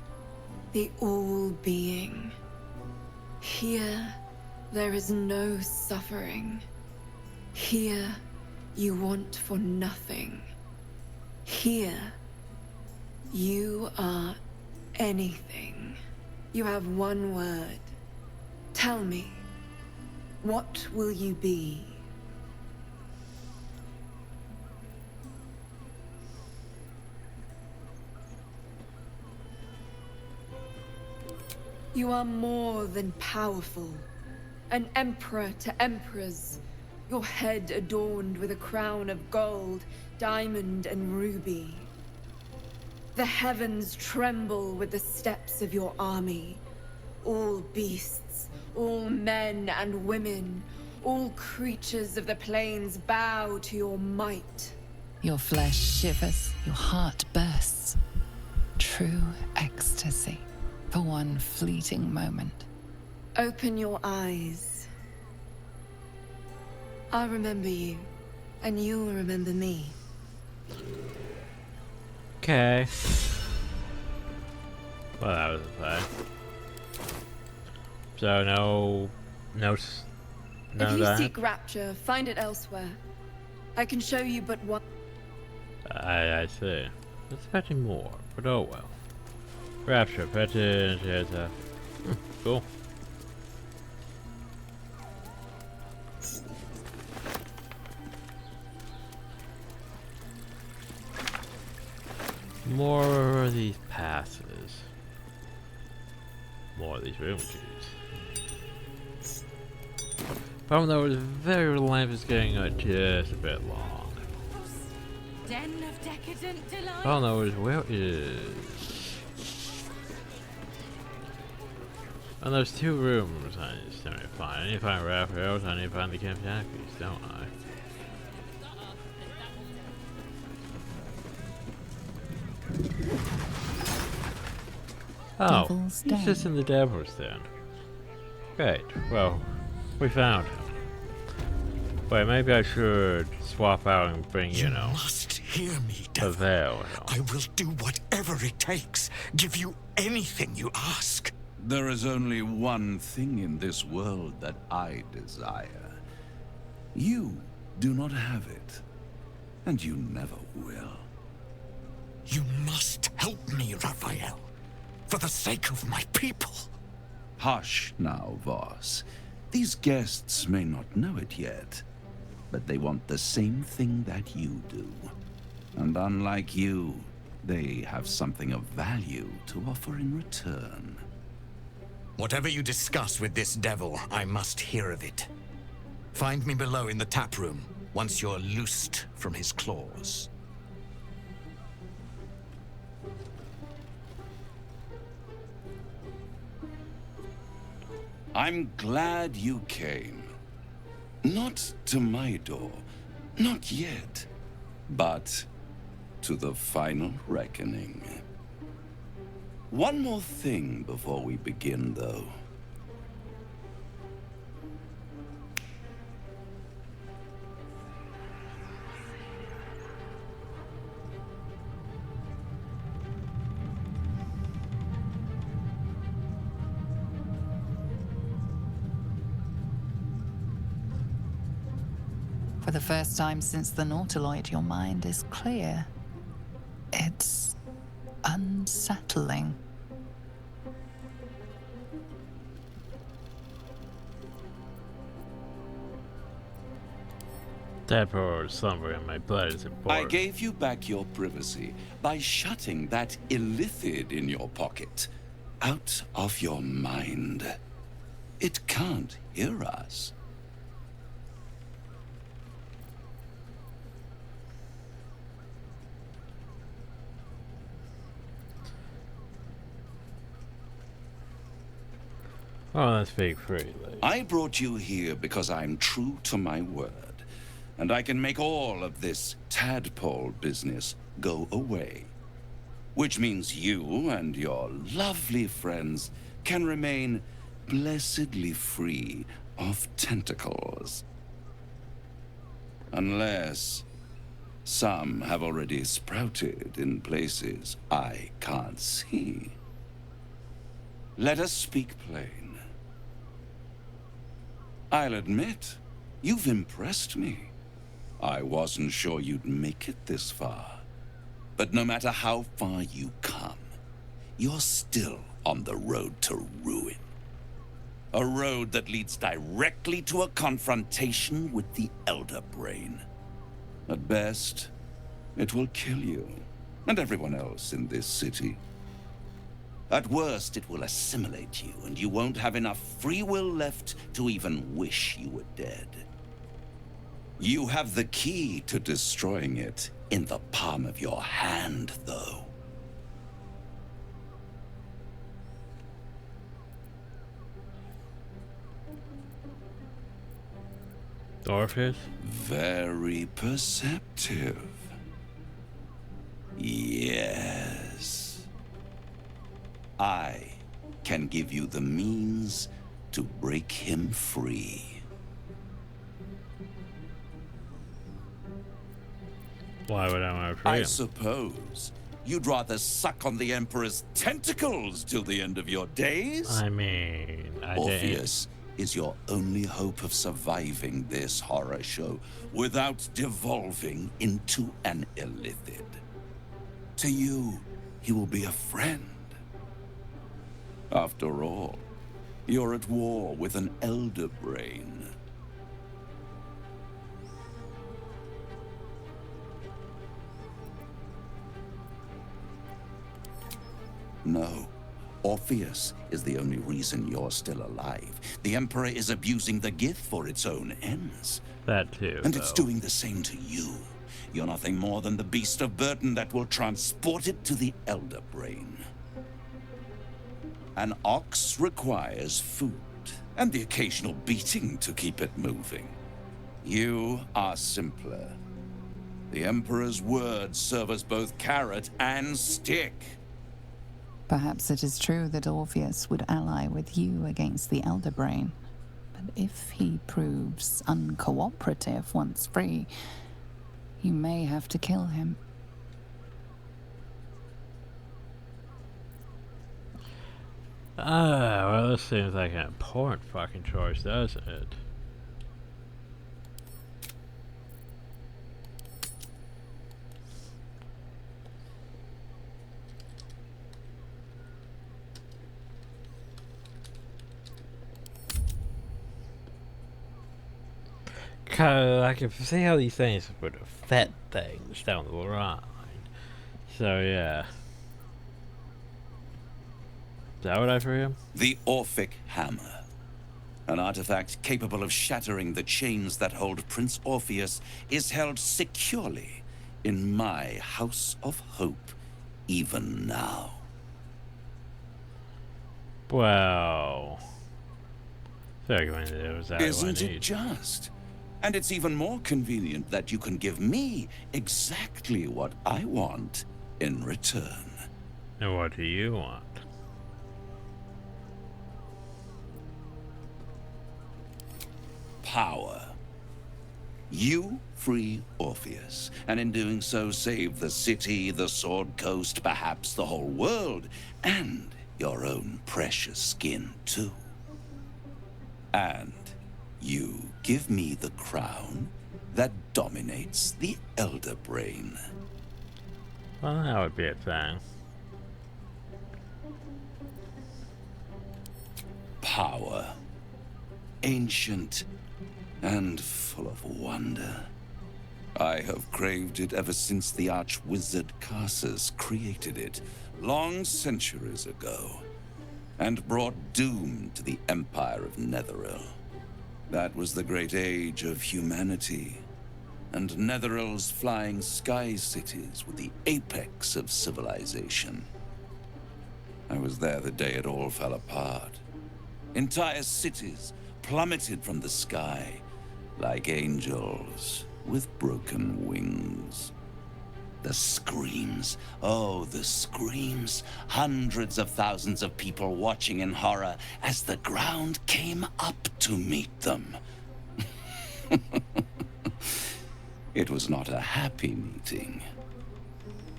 S9: The All-Being. Here, there is no suffering. Here, you want for nothing. Here, you are anything. You have one word. Tell me, what will you be? You are more than powerful. An emperor to emperors. Your head adorned with a crown of gold, diamond and ruby. The heavens tremble with the steps of your army. All beasts, all men and women, all creatures of the plains bow to your might.
S16: Your flesh shivers, your heart bursts. True ecstasy for one fleeting moment.
S9: Open your eyes. I'll remember you, and you'll remember me.
S1: Okay. Well, that was a thing. So no
S9: If you seek rapture, find it elsewhere. I can show you but one.
S1: I see. I was expecting more, but oh well. Rapture, fetish, cool. More of these passes. More of these room keys. Problem though is very little life is getting just a bit long.
S11: Den of decadent delight.
S1: Problem though is where is... And there's two rooms I just need to find. I need to find Raphael's, I need to find the Kamchakis, don't I? Oh, he's just in the Devil's Den. Great, well, we found him. Wait, maybe I should swap out and bring, you know,
S14: must hear me,
S1: the veil.
S14: I will do whatever it takes. Give you anything you ask.
S15: There is only one thing in this world that I desire. You do not have it, and you never will.
S14: You must help me, Raphael, for the sake of my people.
S15: Hush now, Voss. These guests may not know it yet, but they want the same thing that you do. And unlike you, they have something of value to offer in return.
S14: Whatever you discuss with this devil, I must hear of it. Find me below in the tap room, once you're loosed from his claws.
S15: I'm glad you came. Not to my door, not yet, but to the final reckoning. One more thing before we begin, though.
S16: For the first time since the Nautiloid, your mind is clear. It's unsettling.
S1: Tadpole slumber in my blood is important.
S15: I gave you back your privacy by shutting that illithid in your pocket out of your mind. It can't hear us.
S1: Oh, let's speak freely.
S15: I brought you here because I'm true to my word, and I can make all of this tadpole business go away. Which means you and your lovely friends can remain blessedly free of tentacles. Unless some have already sprouted in places I can't see. Let us speak plain. I'll admit, you've impressed me. I wasn't sure you'd make it this far. But no matter how far you come, you're still on the road to ruin. A road that leads directly to a confrontation with the Elder Brain. At best, it will kill you, and everyone else in this city. At worst, it will assimilate you, and you won't have enough free will left to even wish you were dead. You have the key to destroying it in the palm of your hand, though.
S1: Dwarf is?
S15: Very perceptive. Yes. I can give you the means to break him free.
S1: Why would I want to free him?
S15: I suppose you'd rather suck on the Emperor's tentacles till the end of your days?
S1: I mean,
S15: Orpheus is your only hope of surviving this horror show without devolving into an illithid. To you, he will be a friend. After all, you're at war with an Elder Brain. No. Orpheus is the only reason you're still alive. The Emperor is abusing the gift for its own ends.
S1: That too,
S15: and it's doing the same to you. You're nothing more than the beast of burden that will transport it to the Elder Brain. An ox requires food, and the occasional beating to keep it moving. You are simpler. The Emperor's words serve as both carrot and stick.
S16: Perhaps it is true that Orpheus would ally with you against the Elder Brain. But if he proves uncooperative once free, you may have to kill him.
S1: Well, this seems like an important fucking choice, doesn't it? I can see how these things would affect things down the line. So yeah. Is that what I free him?
S15: The Orphic Hammer. An artifact capable of shattering the chains that hold Prince Orpheus is held securely in my House of Hope, even now.
S1: Well,
S15: isn't it just? And it's even more convenient that you can give me exactly what I want in return.
S1: And what do you want?
S15: Power. You free Orpheus, and in doing so save the city, the Sword Coast, perhaps the whole world, and your own precious skin too. And you give me the crown that dominates the Elder Brain.
S1: Well, that would be a thing.
S15: Power. Ancient and full of wonder. I have craved it ever since the arch-wizard Carsus created it, long centuries ago, and brought doom to the Empire of Netheril. That was the great age of humanity, and Netheril's flying sky cities were the apex of civilization. I was there the day it all fell apart. Entire cities plummeted from the sky like angels with broken wings. The screams, oh, the screams. Hundreds of thousands of people watching in horror as the ground came up to meet them. It was not a happy meeting.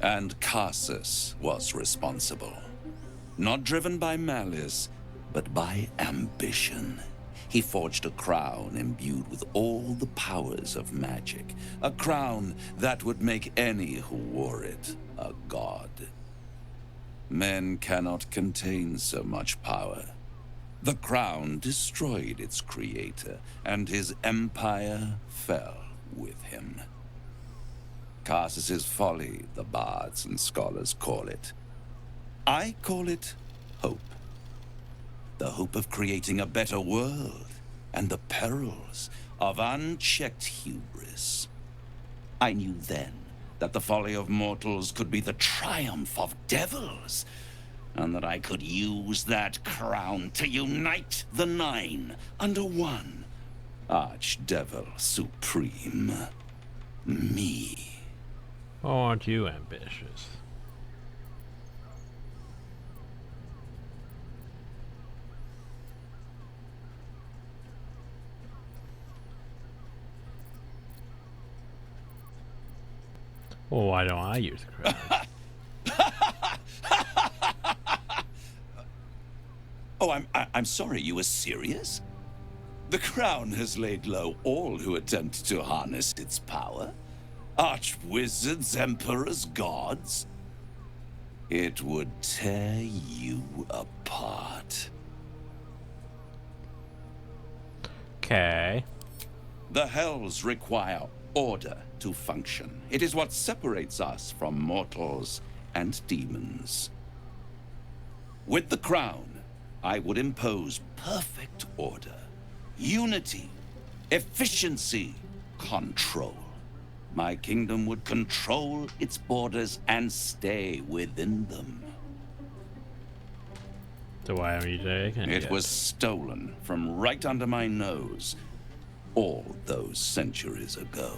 S15: And Karsus was responsible. Not driven by malice, but by ambition. He forged a crown imbued with all the powers of magic. A crown that would make any who wore it a god. Men cannot contain so much power. The crown destroyed its creator, and his empire fell with him. Karsus's folly, the bards and scholars call it. I call it hope. The hope of creating a better world, and the perils of unchecked hubris. I knew then that the folly of mortals could be the triumph of devils, and that I could use that crown to unite the Nine under one Archdevil Supreme. Me.
S1: Oh, aren't you ambitious? Well, why don't I use the crown?
S15: Oh, I'm sorry, you were serious? The crown has laid low all who attempt to harness its power. Archwizards, emperors, gods. It would tear you apart.
S1: Okay.
S15: The Hells require order to function. It is what separates us from mortals and demons. With the crown, I would impose perfect order, unity, efficiency, control. My kingdom would control its borders and stay within them.
S1: So why haven't you taken it
S15: It
S1: yet?
S15: was stolen from right under my nose all those centuries ago.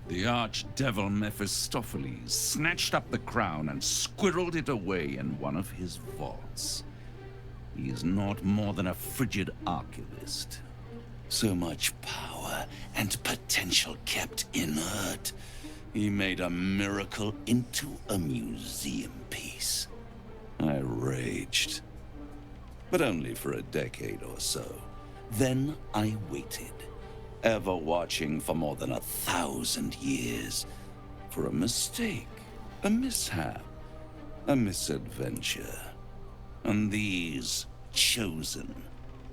S15: The archdevil Mephistopheles snatched up the crown and squirreled it away in one of his vaults. He is not more than a frigid archivist. So much power and potential kept inert. He made a miracle into a museum piece. I raged. But only for a decade or so. Then I waited, ever watching for more than 1,000 years. For a mistake, a mishap, a misadventure. And these chosen,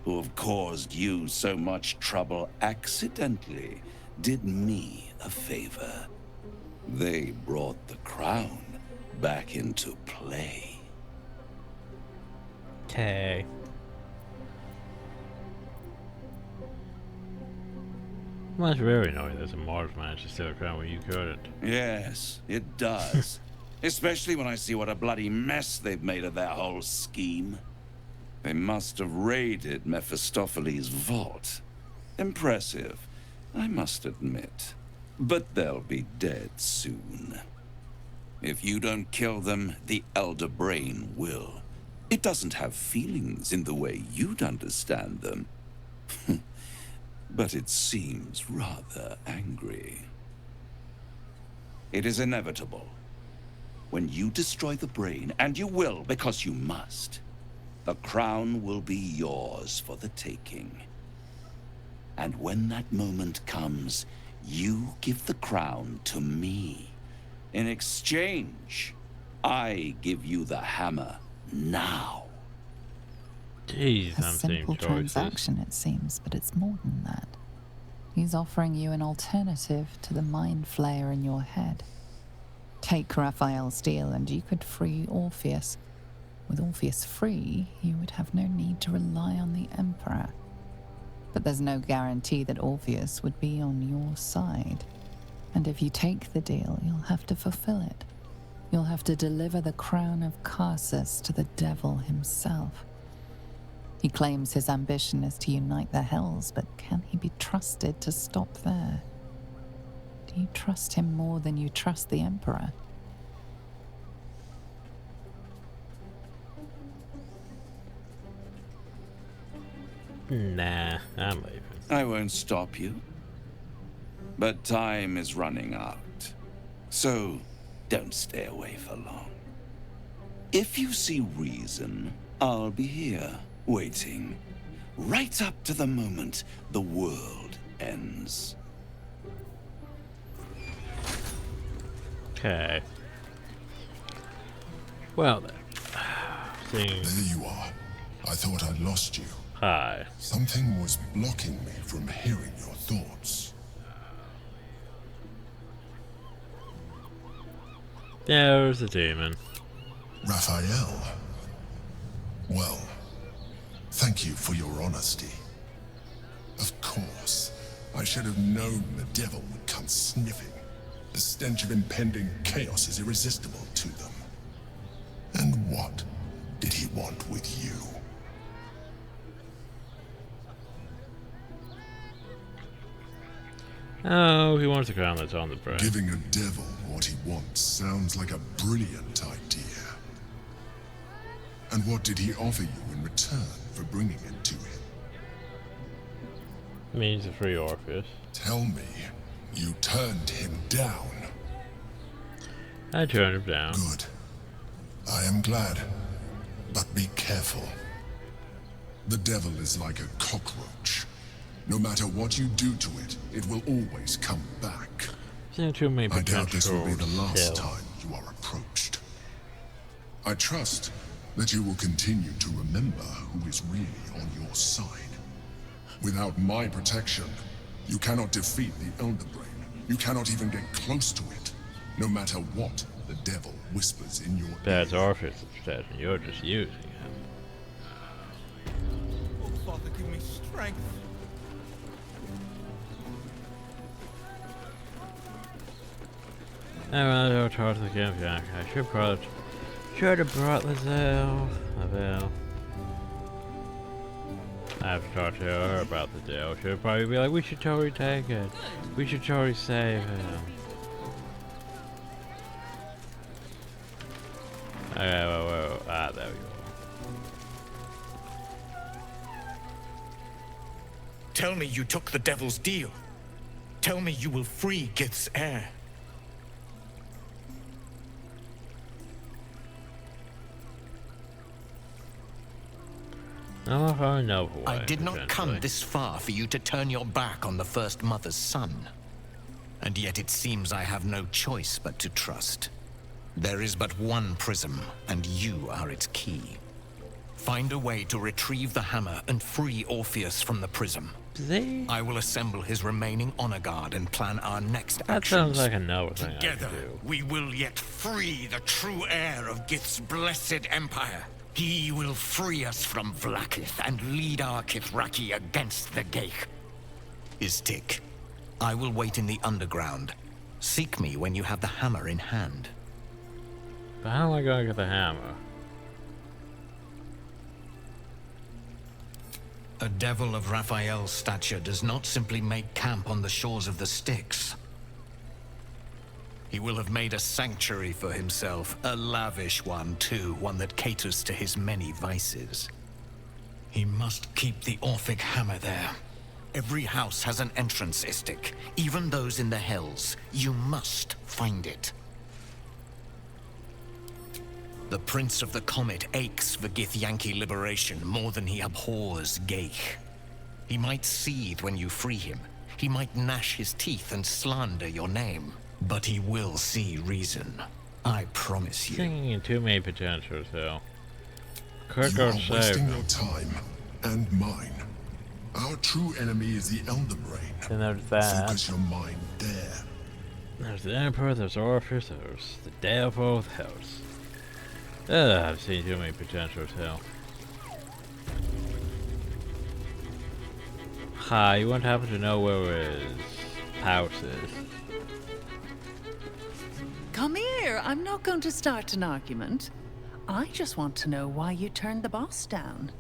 S15: who have caused you so much trouble accidentally, did me a favor. They brought the crown back into play.
S1: Okay. Must very annoying that some Mars managed to steal a crown when you couldn't.
S15: Yes, it does. Especially when I see what a bloody mess they've made of their whole scheme. They must have raided Mephistopheles' vault. Impressive, I must admit. But they'll be dead soon. If you don't kill them, the Elder Brain will. It doesn't have feelings in the way you'd understand them. But it seems rather angry. It is inevitable. When you destroy the brain, and you will because you must, the crown will be yours for the taking. And when that moment comes, you give the crown to me. In exchange, I give you the hammer now.
S1: Jeez,
S16: A simple transaction, it seems, but it's more than that. He's offering you an alternative to the mind flayer in your head. Take Raphael's deal and you could free Orpheus. With Orpheus free, you would have no need to rely on the Emperor. But there's no guarantee that Orpheus would be on your side. And if you take the deal, you'll have to fulfill it. You'll have to deliver the crown of Karsus to the devil himself. He claims his ambition is to unite the Hells, but can he be trusted to stop there? Do you trust him more than you trust the Emperor?
S1: Nah, I'm leaving.
S15: I won't stop you. but time is running out. So, don't stay away for long. If you see reason, I'll be here, waiting, right up to the moment the world ends.
S1: Okay. Well then.
S12: There you are. I thought I'd lost you.
S1: Hi.
S12: Something was blocking me from hearing your thoughts.
S1: There's a demon.
S12: Raphael. Well, thank you for your honesty. Of course, I should have known the devil would come sniffing. The stench of impending chaos is irresistible to them. And what did he want with you?
S1: Oh, he wants a crown that's on the brain.
S12: Giving a devil what he wants sounds like a brilliant idea. And what did he offer you in return for bringing it to him?
S1: Means a free Orpheus.
S12: Tell me, you turned him down.
S1: I turned him down.
S12: Good. I am glad. But be careful. The devil is like a cockroach. No matter what you do to it, it will always come back.
S1: I
S12: doubt this will be the last time you are approached. I trust that you will continue to remember who is really on your side. Without my protection, you cannot defeat the Elderbrain. You cannot even get close to it, no matter what the devil whispers in your ear.
S1: That's Orpheus' protection. You're just using him.
S3: Oh, Father, give me strength.
S1: Alright, I'll talk to the camp. Yeah, I should have brought Lizelle. I have to talk to her about the deal. She'll probably be like, we should totally take it. We should totally save him. Okay, well, there we go.
S14: Tell me you took the devil's deal. Tell me you will free Gith's heir. I did not come this far for you to turn your back on the First Mother's son. And yet it seems I have no choice but to trust. There is but one prism, and you are its key. Find a way to retrieve the hammer and free Orpheus from the prism. I will assemble his remaining honor guard and plan our next actions.
S1: That sounds like another thing
S14: Together,
S1: I could do.
S14: we will yet free the true heir of Gith's blessed empire. He will free us from Vlaakith and lead our Kithraki against the Geich. Istik, I will wait in the underground. Seek me when you have the hammer in hand.
S1: But how am I going to get the hammer?
S14: A devil of Raphael's stature does not simply make camp on the shores of the Styx. He will have made a sanctuary for himself, a lavish one too, one that caters to his many vices. He must keep the Orphic hammer there. Every house has an entrance, Istik, even those in the Hells. You must find it. The Prince of the Comet aches for Githyanki liberation more than he abhors Geich. He might seethe when you free him. He might gnash his teeth and slander your name. But he will see reason. I promise you.
S1: Thinking in too many potentials, though.
S12: You are wasting your time and mine. Our true enemy is the Elderbrain.
S1: Then there's that.
S12: Focus your mind there.
S1: There's the Emperor, there's Orpheus, there's the Devil, there's... I've seen too many potentials, hell. Hi, you won't happen to know where his house is.
S17: Come here. I'm not going to start an argument. I just want to know why you turned the boss down.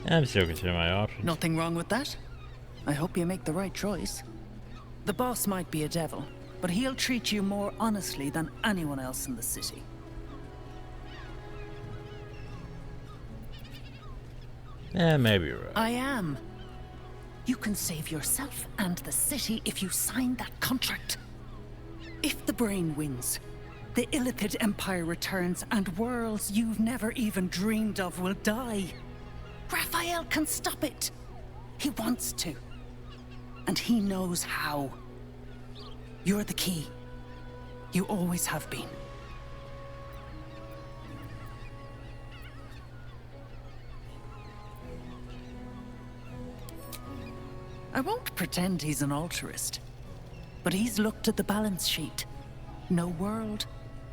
S1: I'm still considering my options.
S17: Nothing wrong with that. I hope you make the right choice. The boss might be a devil, but he'll treat you more honestly than anyone else in the city.
S1: Yeah, maybe you're right.
S17: I am. You can save yourself and the city if you sign that contract. If the brain wins, the Illithid Empire returns and worlds you've never even dreamed of will die. Raphael can stop it. He wants to. And he knows how. You're the key. You always have been. I won't pretend he's an altruist, but he's looked at the balance sheet. No world,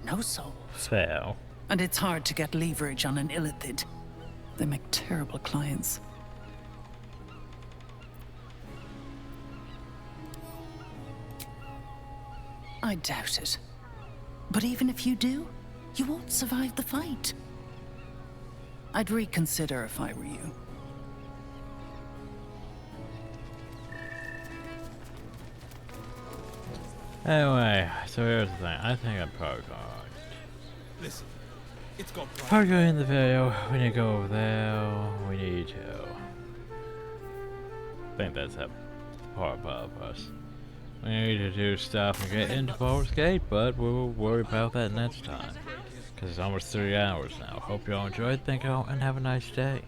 S17: no souls.
S1: Fair.
S17: And it's hard to get leverage on an Illithid. They make terrible clients. I doubt it. But even if you do, you won't survive the fight. I'd reconsider if I were you.
S1: Anyway, so here's the thing. I think I'm probably gonna
S3: Listen, it's got
S1: probably go in the video. We need to go over there. We need to. I think that's a part above us. We need to do stuff and get into Baldur's Gate, but we'll worry about that next time. Because it's almost 3 hours now. Hope you all enjoyed. Thank you all, and have a nice day.